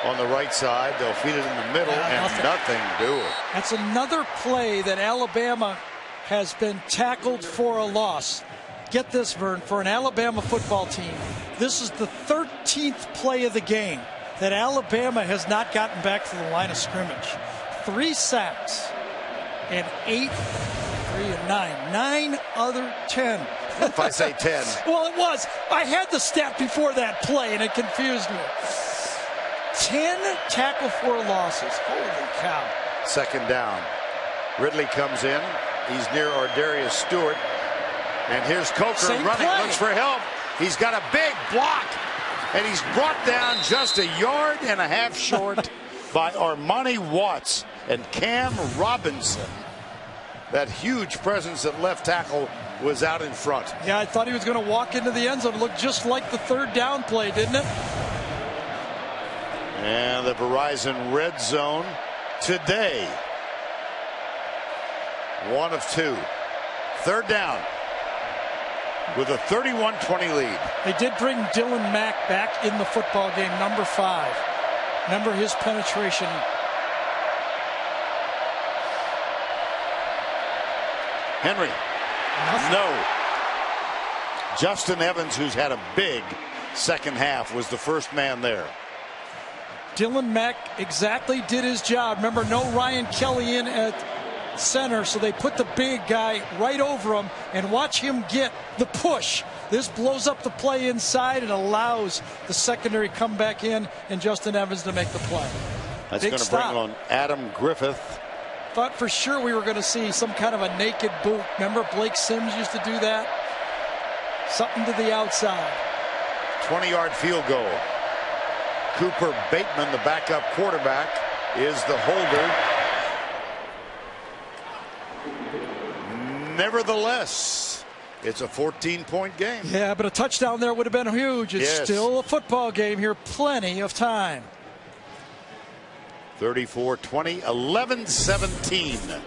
on the right side. They'll feed it in the middle, and nothing doing. That's another play that Alabama has been tackled for a loss. Get this, Vern, for an Alabama football team, this is the 13th play of the game that Alabama has not gotten back to the line of scrimmage. 3 sacks and 8, 3 and 9. 9 other 10. If I say 10. Well, it was. I had the stat before that play, and it confused me. 10 tackle for losses. Holy cow. Second down. Ridley comes in. He's near Ardarius Stewart. And here's Coker running, looks for help. He's got a big block, and he's brought down just 1.5 yards short by Armani Watts and Cam Robinson. That huge presence at left tackle was out in front. Yeah, I thought he was going to walk into the end zone. It looked just like the third down play, didn't it? And the Verizon red zone today. 1 of 2. Third down with a 31-20 lead. They did bring Dylan Mack back in the football game, number 5. Remember his penetration. Henry. No. Justin Evans, who's had a big second half, was the first man there. Dylan Mack exactly did his job. Remember, no Ryan Kelly in at center, so they put the big guy right over him, and watch him get the push. This blows up the play inside and allows the secondary come back in and Justin Evans to make the play. That's Big going to stop. bring on Adam Griffith. Thought for sure we were going to see some kind of a naked boot. Remember Blake Sims used to do that? Something to the outside. 20-yard field goal. Cooper Bateman, the backup quarterback, is the holder. Nevertheless, it's a 14-point game. Yeah, but a touchdown there would have been huge. It's still a football game here. Plenty of time. 34-20, 11-17.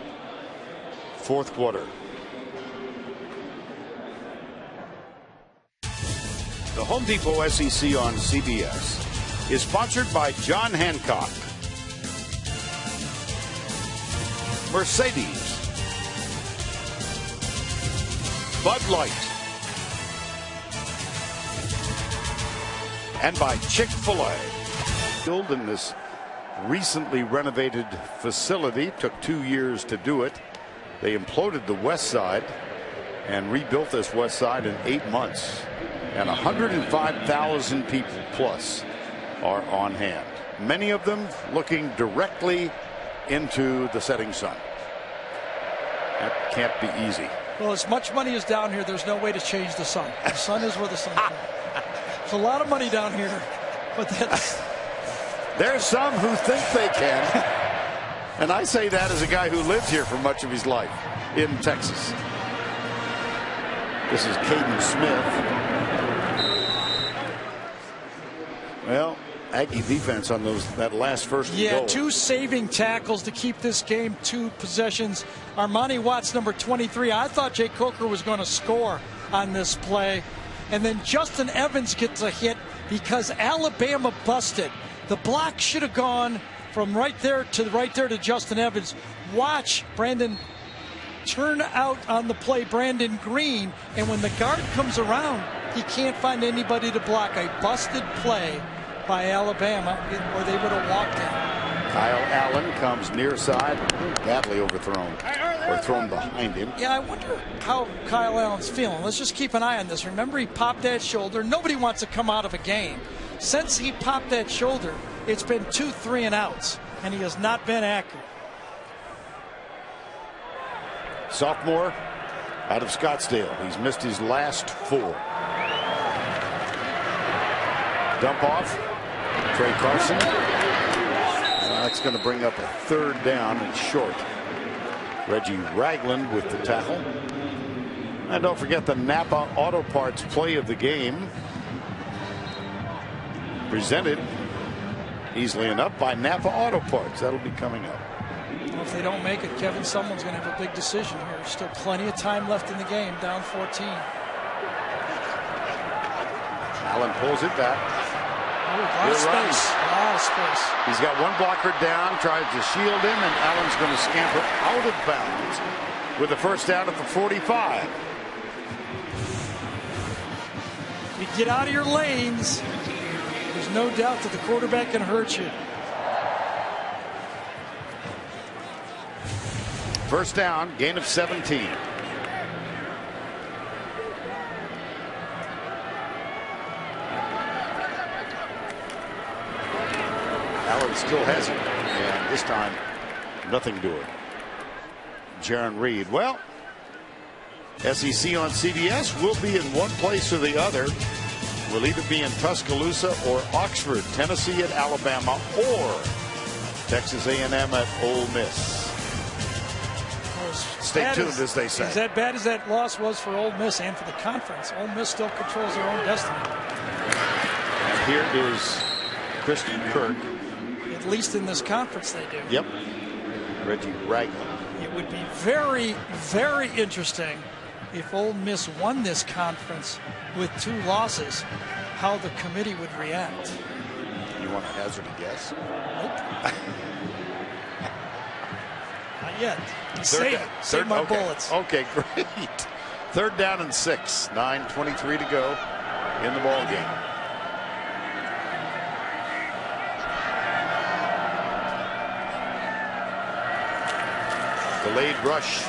Fourth quarter. The Home Depot SEC on CBS is sponsored by John Hancock, Mercedes, Bud Light, and by Chick-fil-A. Built in this recently renovated facility. Took 2 years to do it. They imploded the west side and rebuilt this west side in 8 months. And 105,000 people plus are on hand. Many of them looking directly into the setting sun. That can't be easy. Well, as much money is down here, there's no way to change the sun. The sun is where the sun is. There's a lot of money down here, but that's... There's some who think they can. And I say that as a guy who lived here for much of his life in Texas. This is Caden Smith. Well, Aggie defense on that last first goal. Yeah, 2 saving tackles to keep this game 2 possessions. Armani Watts, number 23. I thought Jay Coker was going to score on this play. And then Justin Evans gets a hit because Alabama busted. The block should have gone from right there to Justin Evans. Watch Brandon turn out on the play, Brandon Green, and when the guard comes around, he can't find anybody to block. A busted play by Alabama, or they would have walked in. Kyle Allen comes near side, badly overthrown, or thrown behind him. Yeah, I wonder how Kyle Allen's feeling. Let's just keep an eye on this. Remember, he popped that shoulder. Nobody wants to come out of a game. Since he popped that shoulder, it's been 2 3-and-outs, and he has not been accurate. Sophomore out of Scottsdale. He's missed his last 4. Dump off. Trey Carson. That's going to bring up a 3rd down and short. Reggie Ragland with the tackle. And don't forget the Napa Auto Parts play of the game. Presented easily enough by Napa Auto Parts. That'll be coming up. Well, if they don't make it, Kevin Sumlin's going to have a big decision here. Still plenty of time left in the game, down 14. Allen pulls it back. A lot of space. A lot of space. He's got one blocker down, tries to shield him, and Allen's going to scamper out of bounds with a first down at the 45. You get out of your lanes. There's no doubt that the quarterback can hurt you. First down, gain of 17. Allen still has it, and this time nothing doing. Jaron Reed. Well, SEC on CBS will be in one place or the other. Will either be in Tuscaloosa or Oxford, Tennessee at Alabama, or Texas A&M at Ole Miss. Stay tuned, as they say. As that bad as that loss was for Ole Miss and for the conference, Ole Miss still controls their own destiny. And here is Christian Kirk. At least in this conference they do. Yep. Reggie Ragland. It would be very, very interesting if Ole Miss won this conference with 2 losses, how the committee would react. You want to hazard a guess? Nope. Not yet. Save my bullets. Okay, great. 3rd down and 6. 9:23 to go in the ball game. Delayed rush.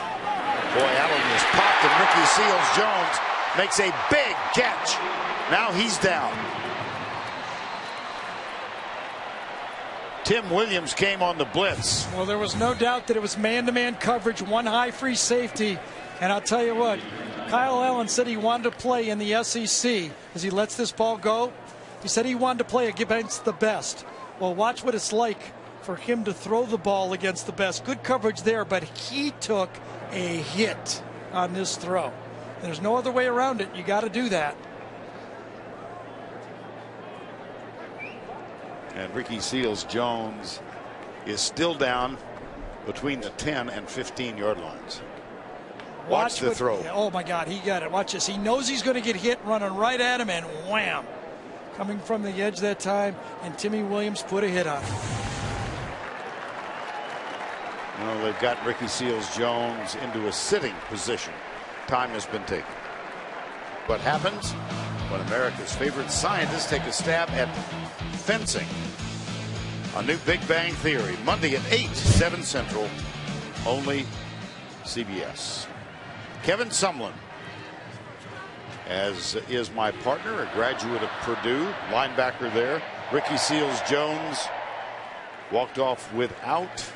Boy, Allen was popped, and Ricky Seals-Jones makes a big catch. Now he's down. Tim Williams came on the blitz. Well, there was no doubt that it was man-to-man coverage, one high free safety. And I'll tell you what, Kyle Allen said he wanted to play in the SEC as he lets this ball go. He said he wanted to play against the best. Well, watch what it's like for him to throw the ball against the best. Good coverage there, but he took a hit on this throw. There's no other way around it. You got to do that. And Ricky Seals-Jones is still down between the 10 and 15-yard lines. Watch the throw. Oh, my God, he got it. Watch this. He knows he's going to get hit running right at him, and wham. Coming from the edge that time, and Timmy Williams put a hit on him. Well, they've got Ricky Seals-Jones into a sitting position. Time has been taken. What happens when America's favorite scientists take a stab at fencing? A new Big Bang Theory, Monday at 8, 7 Central, only CBS. Kevin Sumlin, as is my partner, a graduate of Purdue, linebacker there. Ricky Seals-Jones walked off without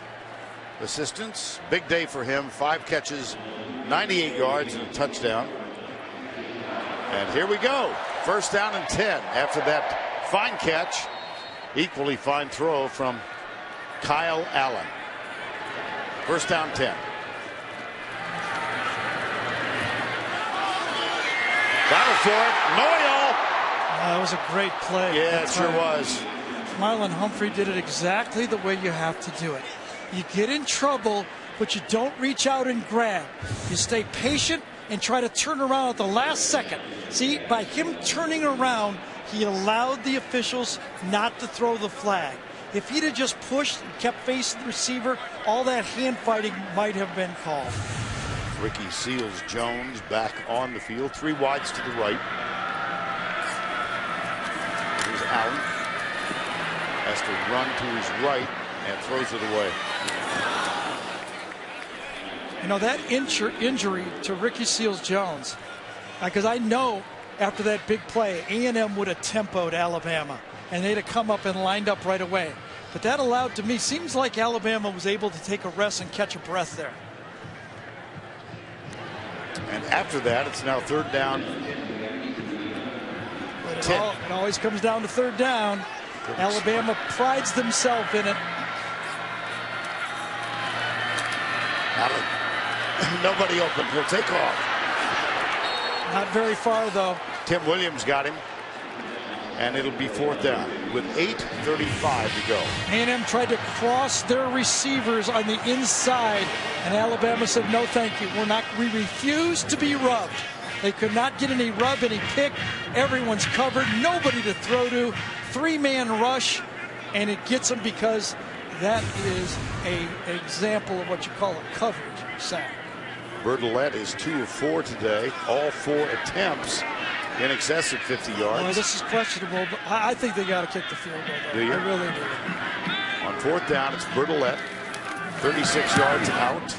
assistance. Big day for him. 5 catches, 98 yards, and a touchdown. And here we go. First down and 10 after that fine catch. Equally fine throw from Kyle Allen. First down 10. Battle for it. Noyle. That was a great play. Yeah, it sure was. Marlon Humphrey did it exactly the way you have to do it. You get in trouble, but you don't reach out and grab. You stay patient and try to turn around at the last second. See, by him turning around, he allowed the officials not to throw the flag. If he'd have just pushed and kept facing the receiver, all that hand fighting might have been called. Ricky Seals-Jones back on the field. 3 wides to the right. Here's Allen. Has to run to his right and throws it away. You know, that injury to Ricky Seals-Jones, because I know after that big play, A&M would have tempoed Alabama, and they'd have come up and lined up right away. But that allowed, to me, seems like Alabama was able to take a rest and catch a breath there. And after that, it's now third down. It always comes down to third down. Alabama prides themselves in it. Allen. Nobody open. He'll take off. Not very far, though. Tim Williams got him. And it'll be fourth down with 8:35 to go. A&M tried to cross their receivers on the inside, and Alabama said, no, thank you. We refuse to be rubbed. They could not get any rub, any pick. Everyone's covered. Nobody to throw to. 3-man rush, and it gets them because that is an example of what you call a coverage sack. Bertolette is 2 of 4 today. All 4 attempts in excess of 50 yards. Well, this is questionable, but I think they got to kick the field goal, though. Do you? I really do. On fourth down, it's Bertolette. 36 yards out.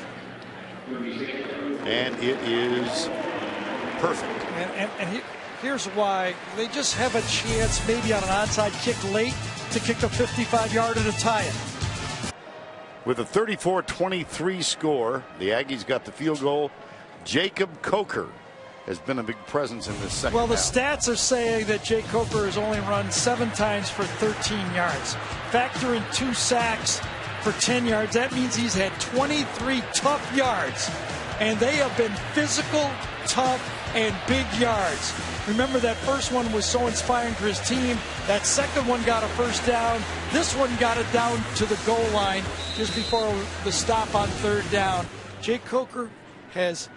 And it is perfect. And here's why. They just have a chance, maybe on an onside kick late, to kick the 55-yarder to tie it. With a 34-23 score, the Aggies got the field goal. Jacob Coker has been a big presence in this second Well, the half. stats are saying that Jake Coker has only run 7 times for 13 yards. Factor in 2 sacks for 10 yards. That means he's had 23 tough yards. And they have been physical, tough, and big yards. Remember, that first one was so inspiring for his team. That second one got a first down. This one got it down to the goal line just before the stop on third down. Jake Coker has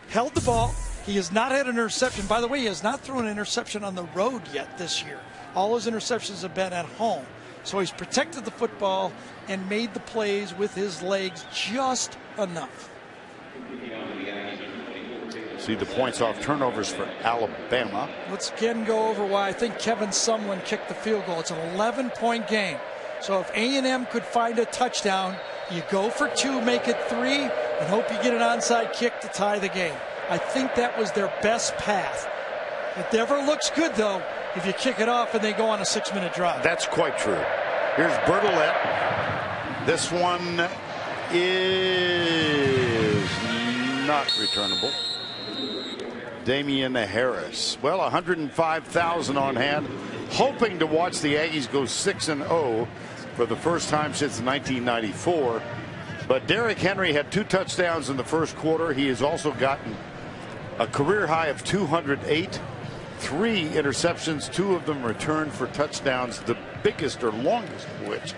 held the ball. He has not had an interception. By the way, he has not thrown an interception on the road yet this year. All his interceptions have been at home. So he's protected the football and made the plays with his legs just enough. See the points off turnovers for Alabama. Let's again go over why I think Kevin Sumlin kicked the field goal. It's an 11-point game. So if A&M could find a touchdown, you go for 2, make it 3, and hope you get an onside kick to tie the game. I think that was their best path. It never looks good, though, if you kick it off and they go on a 6-minute drive. That's quite true. Here's Bertolet. This one is not returnable. Damian Harris. Well, 105,000 on hand, hoping to watch the Aggies go 6-0 for the first time since 1994. But Derrick Henry had 2 touchdowns in the first quarter. He has also gotten a career high of 208, 3 interceptions, 2 of them returned for touchdowns, the biggest or longest of which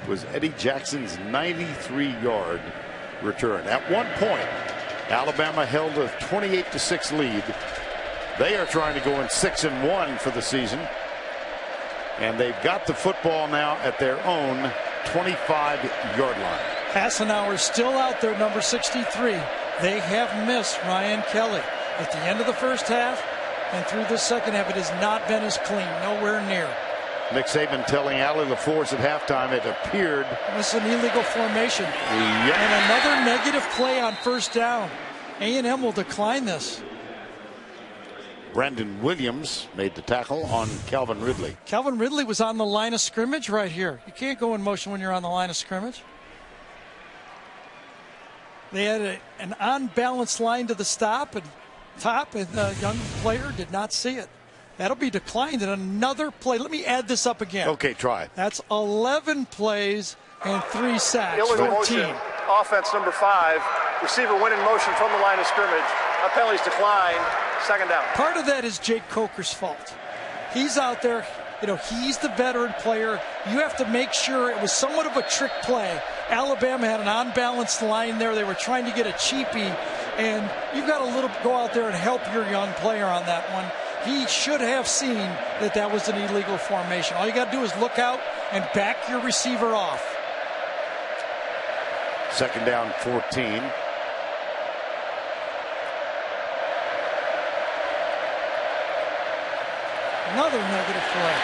was Eddie Jackson's 93-yard return. At one point, Alabama held a 28-6 lead. They are trying to go in 6-1 for the season. And they've got the football now at their own 25-yard line. Hassenauer still out there, number 63. They have missed Ryan Kelly at the end of the first half and through the second half. It has not been as clean, nowhere near. Nick Saban telling Allie LaForce at halftime it appeared. This is an illegal formation. Yep. And another negative play on first down. A&M will decline this. Brandon Williams made the tackle on Calvin Ridley. Calvin Ridley was on the line of scrimmage right here. You can't go in motion when you're on the line of scrimmage. They had an unbalanced line to the top, and the young player did not see it. That'll be declined in another play. Let me add this up again. Okay, try it. That's 11 plays and 3 sacks. Illegal 14. motion. Offense number 5. Receiver went in motion from the line of scrimmage. A penalty's declined. Second down. Part of that is Jake Coker's fault. He's out there. He's the veteran player. You have to make sure it was somewhat of a trick play. Alabama had an unbalanced line there. They were trying to get a cheapie, and you've got to go out there and help your young player on that one. He should have seen that was an illegal formation. All you got to do is look out and back your receiver off. Second down, 14. Another negative play.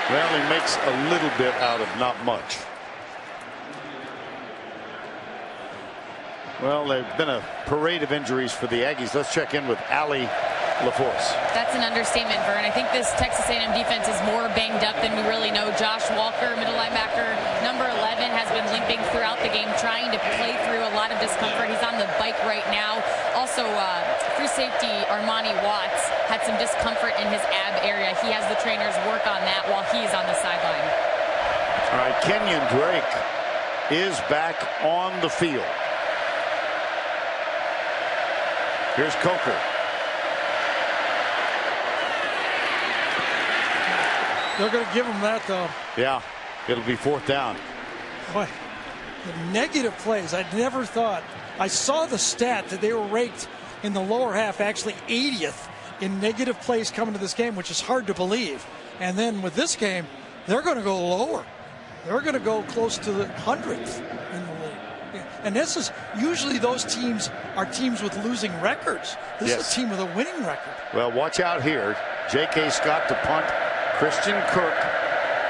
Well, he makes a little bit out of not much. Well, there's been a parade of injuries for the Aggies. Let's check in with Allie LaForce. That's an understatement, Vern. I think this Texas A&M defense is more banged up than we really know. Josh Walker, middle linebacker, number 11, has been limping throughout the game, trying to play through a lot of discomfort. He's on the bike right now. Also, free safety Armani Watts had some discomfort in his ab area. He has the trainers work on that while he's on the sideline. All right, Kenyon Drake is back on the field. Here's Coker. They're going to give him that, though. Yeah, it'll be 4th down. Boy, the negative plays, I never thought. I saw the stat that they were ranked in the lower half, actually 80th in negative plays coming to this game, which is hard to believe. And then with this game, they're going to go lower. They're going to go close to the 100th in the league. And this is usually those teams are teams with losing records. This is a team with a winning record. Well, watch out here. J.K. Scott to punt. Christian Kirk,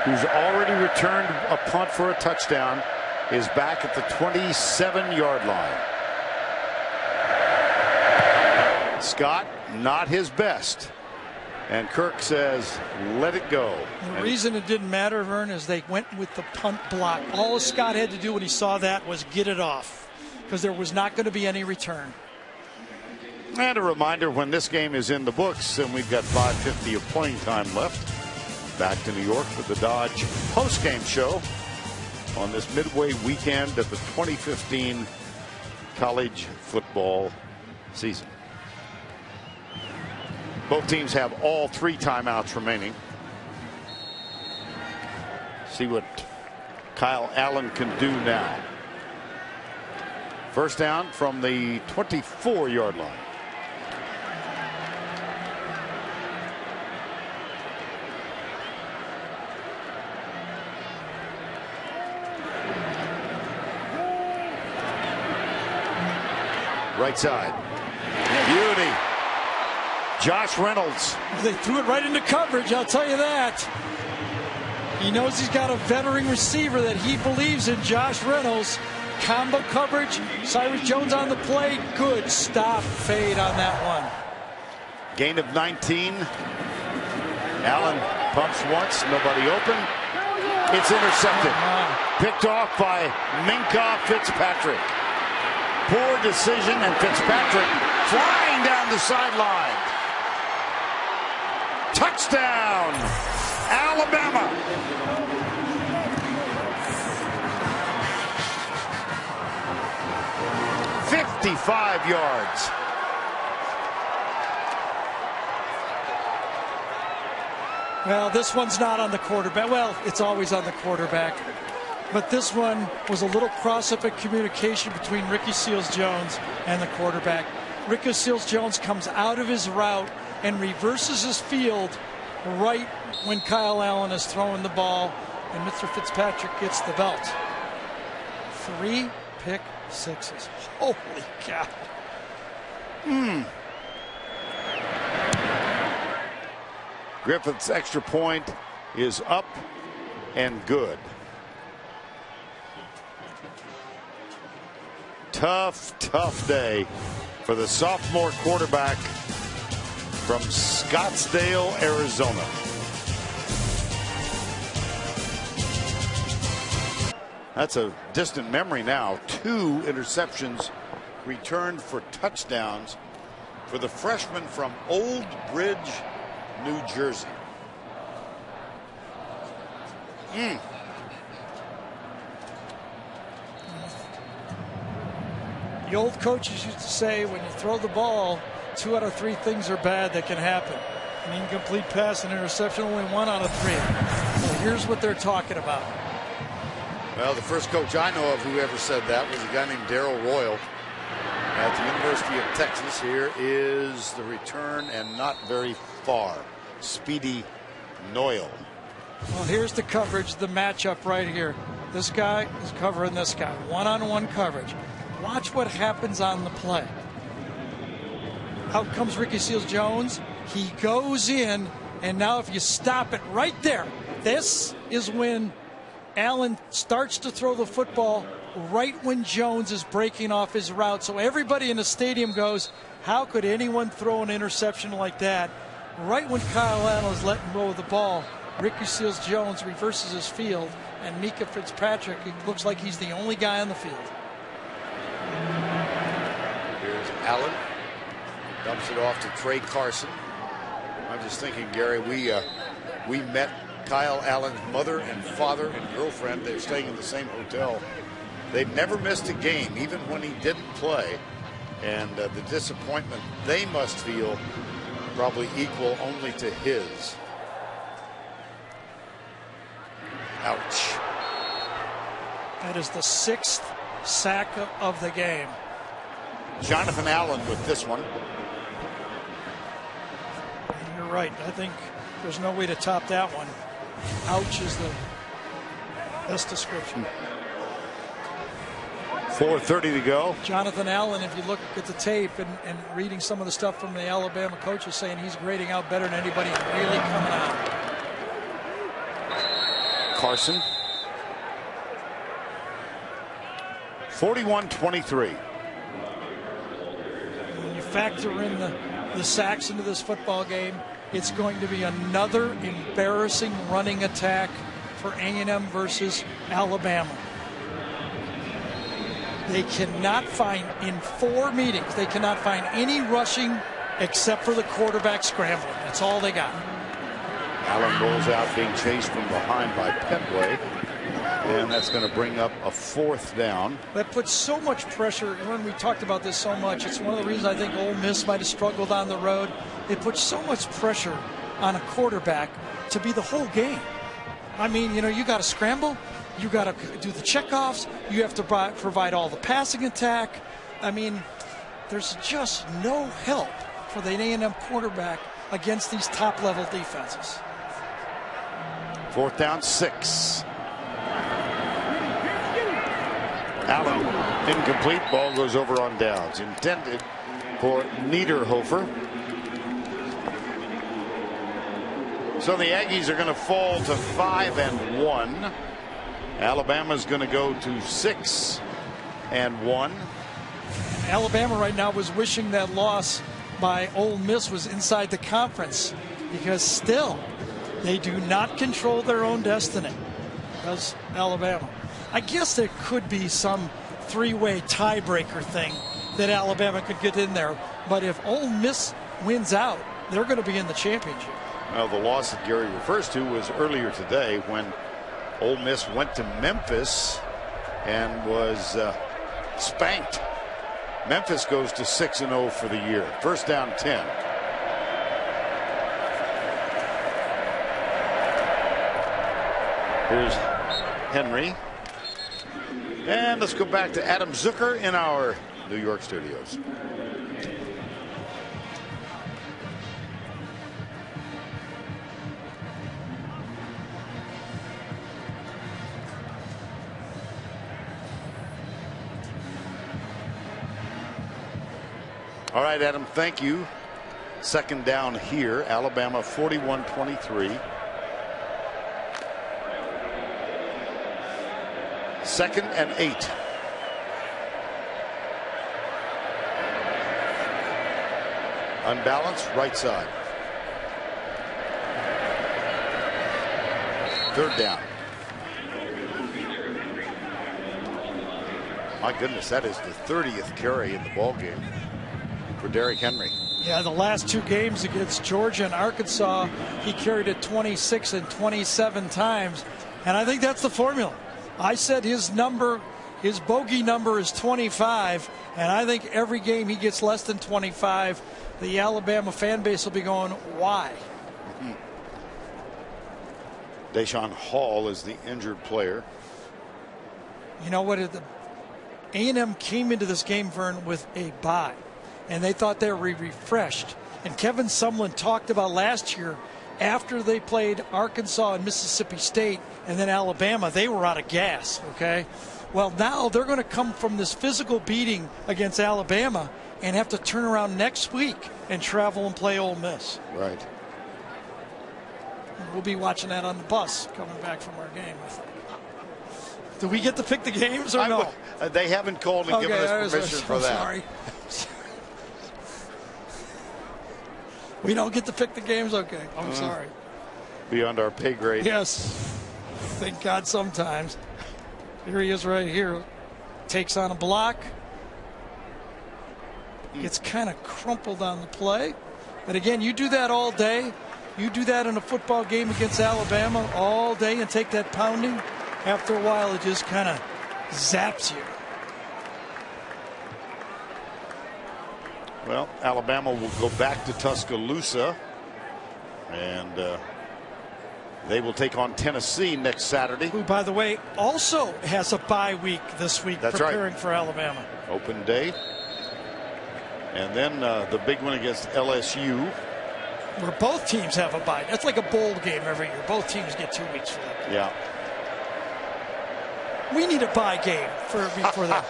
who's already returned a punt for a touchdown, is back at the 27-yard line. Scott, not his best. And Kirk says, let it go. The reason it didn't matter, Vern, is they went with the punt block. All Scott had to do when he saw that was get it off, because there was not going to be any return. And a reminder, when this game is in the books, and we've got 5:50 of playing time left, back to New York for the Dodge postgame show on this midway weekend of the 2015 college football season. Both teams have all 3 timeouts remaining. See what Kyle Allen can do now. First down from the 24-yard line. Right side. Beauty. Josh Reynolds. They threw it right into coverage, I'll tell you that. He knows he's got a veteran receiver that he believes in, Josh Reynolds. Combo coverage. Cyrus Jones on the play. Good stop fade on that one. Gain of 19. Allen pumps once. Nobody open. It's intercepted. Picked off by Minkah Fitzpatrick. Poor decision, and Fitzpatrick flying down the sideline. Touchdown, Alabama. "55 yards. Well, this one's not on the quarterback. Well, it's always on the quarterback. But this one was a little cross-up in communication between Ricky Seals-Jones and the quarterback. Ricky Seals-Jones comes out of his route and reverses his field right when Kyle Allen is throwing the ball, and Mr. Fitzpatrick gets the belt. 3 pick sixes. Holy cow. Griffith's extra point is up and good. Tough day for the sophomore quarterback from Scottsdale, Arizona. That's a distant memory now. 2 interceptions returned for touchdowns for the freshman from Old Bridge, New Jersey. The old coaches used to say, when you throw the ball, 2 out of 3 things are bad that can happen. An incomplete pass, an interception, only 1 out of 3. So here's what they're talking about. Well, the first coach I know of who ever said that was a guy named Darrell Royal at the University of Texas. Here is the return, and not very far. Speedy Noyle. Well, here's the coverage, the matchup right here. This guy is covering this guy. One-on-one coverage. Watch what happens on the play. Out comes Ricky Seals-Jones. He goes in, and now if you stop it right there, this is when Allen starts to throw the football right when Jones is breaking off his route. So everybody in the stadium goes, how could anyone throw an interception like that? Right when Kyle Allen is letting go of the ball, Ricky Seals-Jones reverses his field, and Minkah Fitzpatrick, it looks like he's the only guy on the field. Here's Allen. Dumps it off to Trey Carson. I'm just thinking, Gary, we met Kyle Allen's mother and father and girlfriend. They're staying in the same hotel. They'd never missed a game, even when he didn't play. And the disappointment they must feel probably equal only to his. Ouch. That is the 6th sack of the game. Jonathan Allen with this one. You're right. I think there's no way to top that one. Ouch is the best description. 4:30 to go. Jonathan Allen, if you look at the tape and reading some of the stuff from the Alabama coaches saying he's grading out better than anybody really coming out. Carson. 41-23. When you factor in the sacks into this football game, it's going to be another embarrassing running attack for A&M versus Alabama. They cannot find, in 4 meetings, they cannot find any rushing except for the quarterback scrambling. That's all they got. Allen rolls out, being chased from behind by Petway. And that's going to bring up a 4th down. That puts so much pressure. When we talked about this so much, it's one of the reasons I think Ole Miss might have struggled on the road. It puts so much pressure on a quarterback to be the whole game. I mean, you know, you got to scramble. You got to do the checkoffs. You have to provide all the passing attack. I mean, there's just no help for the A&M quarterback against these top-level defenses. 4th down, 6. Allen, incomplete. Ball goes over on downs. Intended for Niederhofer. So the Aggies are going to fall to 5-1. Alabama's going to go to 6-1. Alabama right now was wishing that loss by Ole Miss was inside the conference, because still they do not control their own destiny. does Alabama. I guess there could be some three-way tiebreaker thing that Alabama could get in there. But if Ole Miss wins out, they're going to be in the championship. Well, the loss that Gary refers to was earlier today when Ole Miss went to Memphis and was spanked. Memphis goes to 6-0 for the year. First down 10. Here's Henry. And let's go back to Adam Zucker in our New York studios. All right, Adam, thank you. Second down here, Alabama 41-23. Second and 8. Unbalanced, right side. Third down. My goodness, that is the 30th carry in the ball game for Derrick Henry. Yeah, the last two games against Georgia and Arkansas, he carried it 26 and 27 times. And I think that's the formula. I said his bogey number is 25, and I think every game he gets less than 25, the Alabama fan base will be going, why? Deshaun Hall is the injured player. You know what? A&M came into this game, Vern, with a bye, and they thought they were refreshed. And Kevin Sumlin talked about last year, after they played Arkansas and Mississippi State and then Alabama, they were out of gas, okay? Well, now they're going to come from this physical beating against Alabama and have to turn around next week and travel and play Ole Miss. Right. We'll be watching that on the bus coming back from our game, I think. Do we get to pick the games or no? They haven't called and given us permission for that. Sorry. We don't get to pick the games? Okay, I'm sorry. Beyond our pay grade. Yes. Thank God sometimes. Here he is right here. Takes on a block. Gets kind of crumpled on the play. But again, you do that all day. You do that in a football game against Alabama all day and take that pounding. After a while, it just kind of zaps you. Well, Alabama will go back to Tuscaloosa, and they will take on Tennessee next Saturday. Who, by the way, also has a bye week this week. That's preparing right. for Alabama. Open day. And then the big one against LSU. Where both teams have a bye. That's like a bowl game every year. Both teams get 2 weeks for that. Yeah. We need a bye game before that.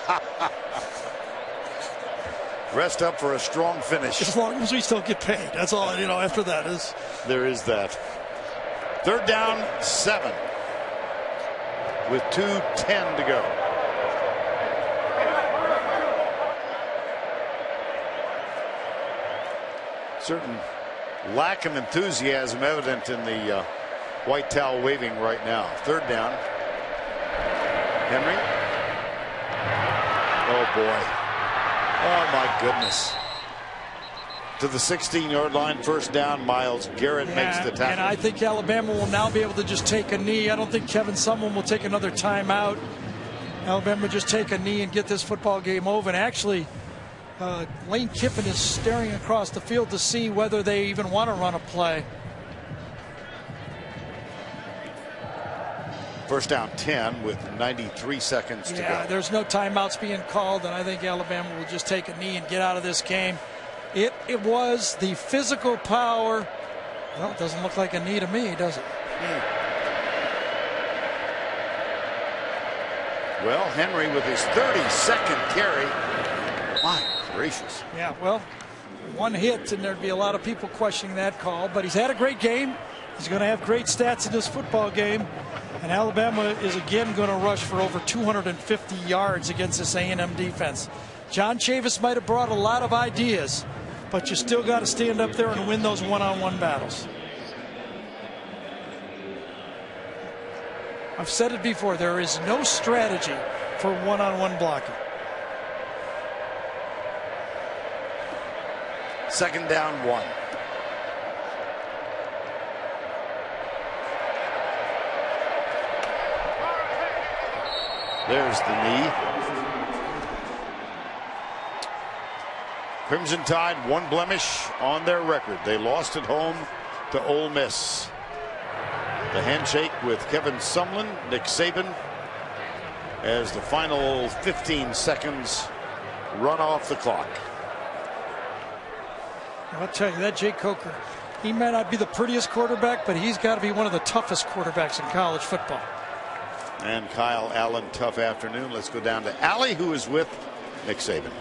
Rest up for a strong finish. As long as we still get paid. That's all, after that is. There is that. Third down, 7. With 2:10 to go. Certain lack of enthusiasm evident in the white towel waving right now. Third down. Henry. Oh, boy. Oh, my goodness. To the 16-yard line, first down, Miles Garrett makes the tackle. And I think Alabama will now be able to just take a knee. I don't think Kevin Sumlin will take another timeout. Alabama just take a knee and get this football game over. And actually, Lane Kiffin is staring across the field to see whether they even want to run a play. First down 10 with 93 seconds to go. Yeah, there's no timeouts being called, and I think Alabama will just take a knee and get out of this game. It was the physical power. Well, it doesn't look like a knee to me, does it? Well, Henry with his 32nd carry. My gracious. Yeah, well, one hit, and there'd be a lot of people questioning that call, but he's had a great game. He's going to have great stats in this football game. And Alabama is again going to rush for over 250 yards against this A&M defense. John Chavis might have brought a lot of ideas, but you still got to stand up there and win those one-on-one battles. I've said it before, there is no strategy for one-on-one blocking. Second down, 1. There's the knee. Crimson Tide, one blemish on their record. They lost at home to Ole Miss. The handshake with Kevin Sumlin, Nick Saban, as the final 15 seconds run off the clock. I'll tell you, that Jay Coker, he may not be the prettiest quarterback, but he's got to be one of the toughest quarterbacks in college football. And Kyle Allen, tough afternoon. Let's go down to Allie, who is with Nick Saban.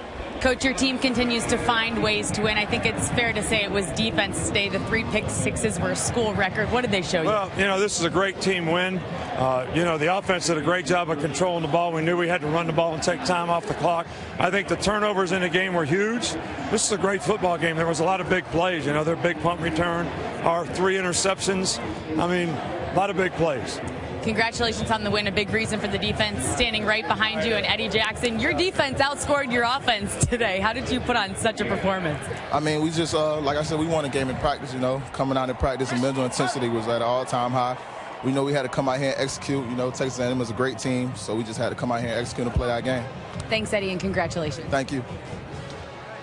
Coach, your team continues to find ways to win. I think it's fair to say it was defense today. The 3 pick sixes were a school record. What did they show you? Well, this is a great team win. The offense did a great job of controlling the ball. We knew we had to run the ball and take time off the clock. I think the turnovers in the game were huge. This is a great football game. There was a lot of big plays. Their big punt return, our 3 interceptions. A lot of big plays. Congratulations on the win. A big reason for the defense standing right behind you and Eddie Jackson. Your defense outscored your offense today. How did you put on such a performance? We just, like I said, we won a game in practice, Coming out in practice, and mental intensity was at an all-time high. We know we had to come out here and execute. Texas A&M is a great team, so we just had to come out here and execute and play our game. Thanks, Eddie, and congratulations. Thank you.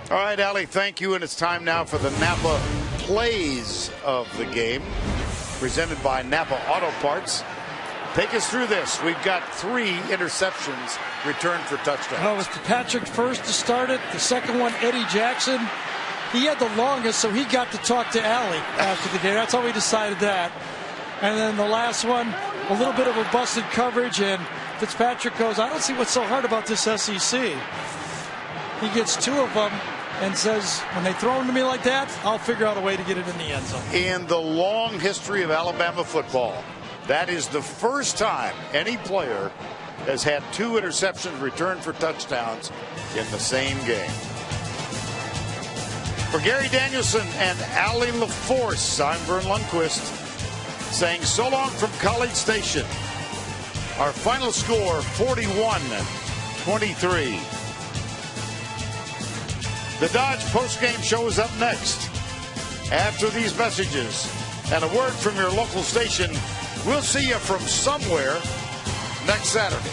All right, Allie, thank you. And it's time now for the Napa plays of the game, presented by Napa Auto Parts. Take us through this. We've got 3 interceptions returned for touchdowns. Oh, it was Patrick first to start it. The second one, Eddie Jackson. He had the longest, so he got to talk to Allie after the game. That's how we decided that. And then the last one, a little bit of a busted coverage, and Fitzpatrick goes, I don't see what's so hard about this SEC. He gets 2 of them and says, when they throw them to me like that, I'll figure out a way to get it in the end zone. In the long history of Alabama football, that is the first time any player has had 2 interceptions returned for touchdowns in the same game. For Gary Danielson and Allie LaForce, I'm Vern Lundquist saying so long from College Station. Our final score, 41-23. The Dodge postgame show is up next. After these messages and a word from your local station, we'll see you from somewhere next Saturday.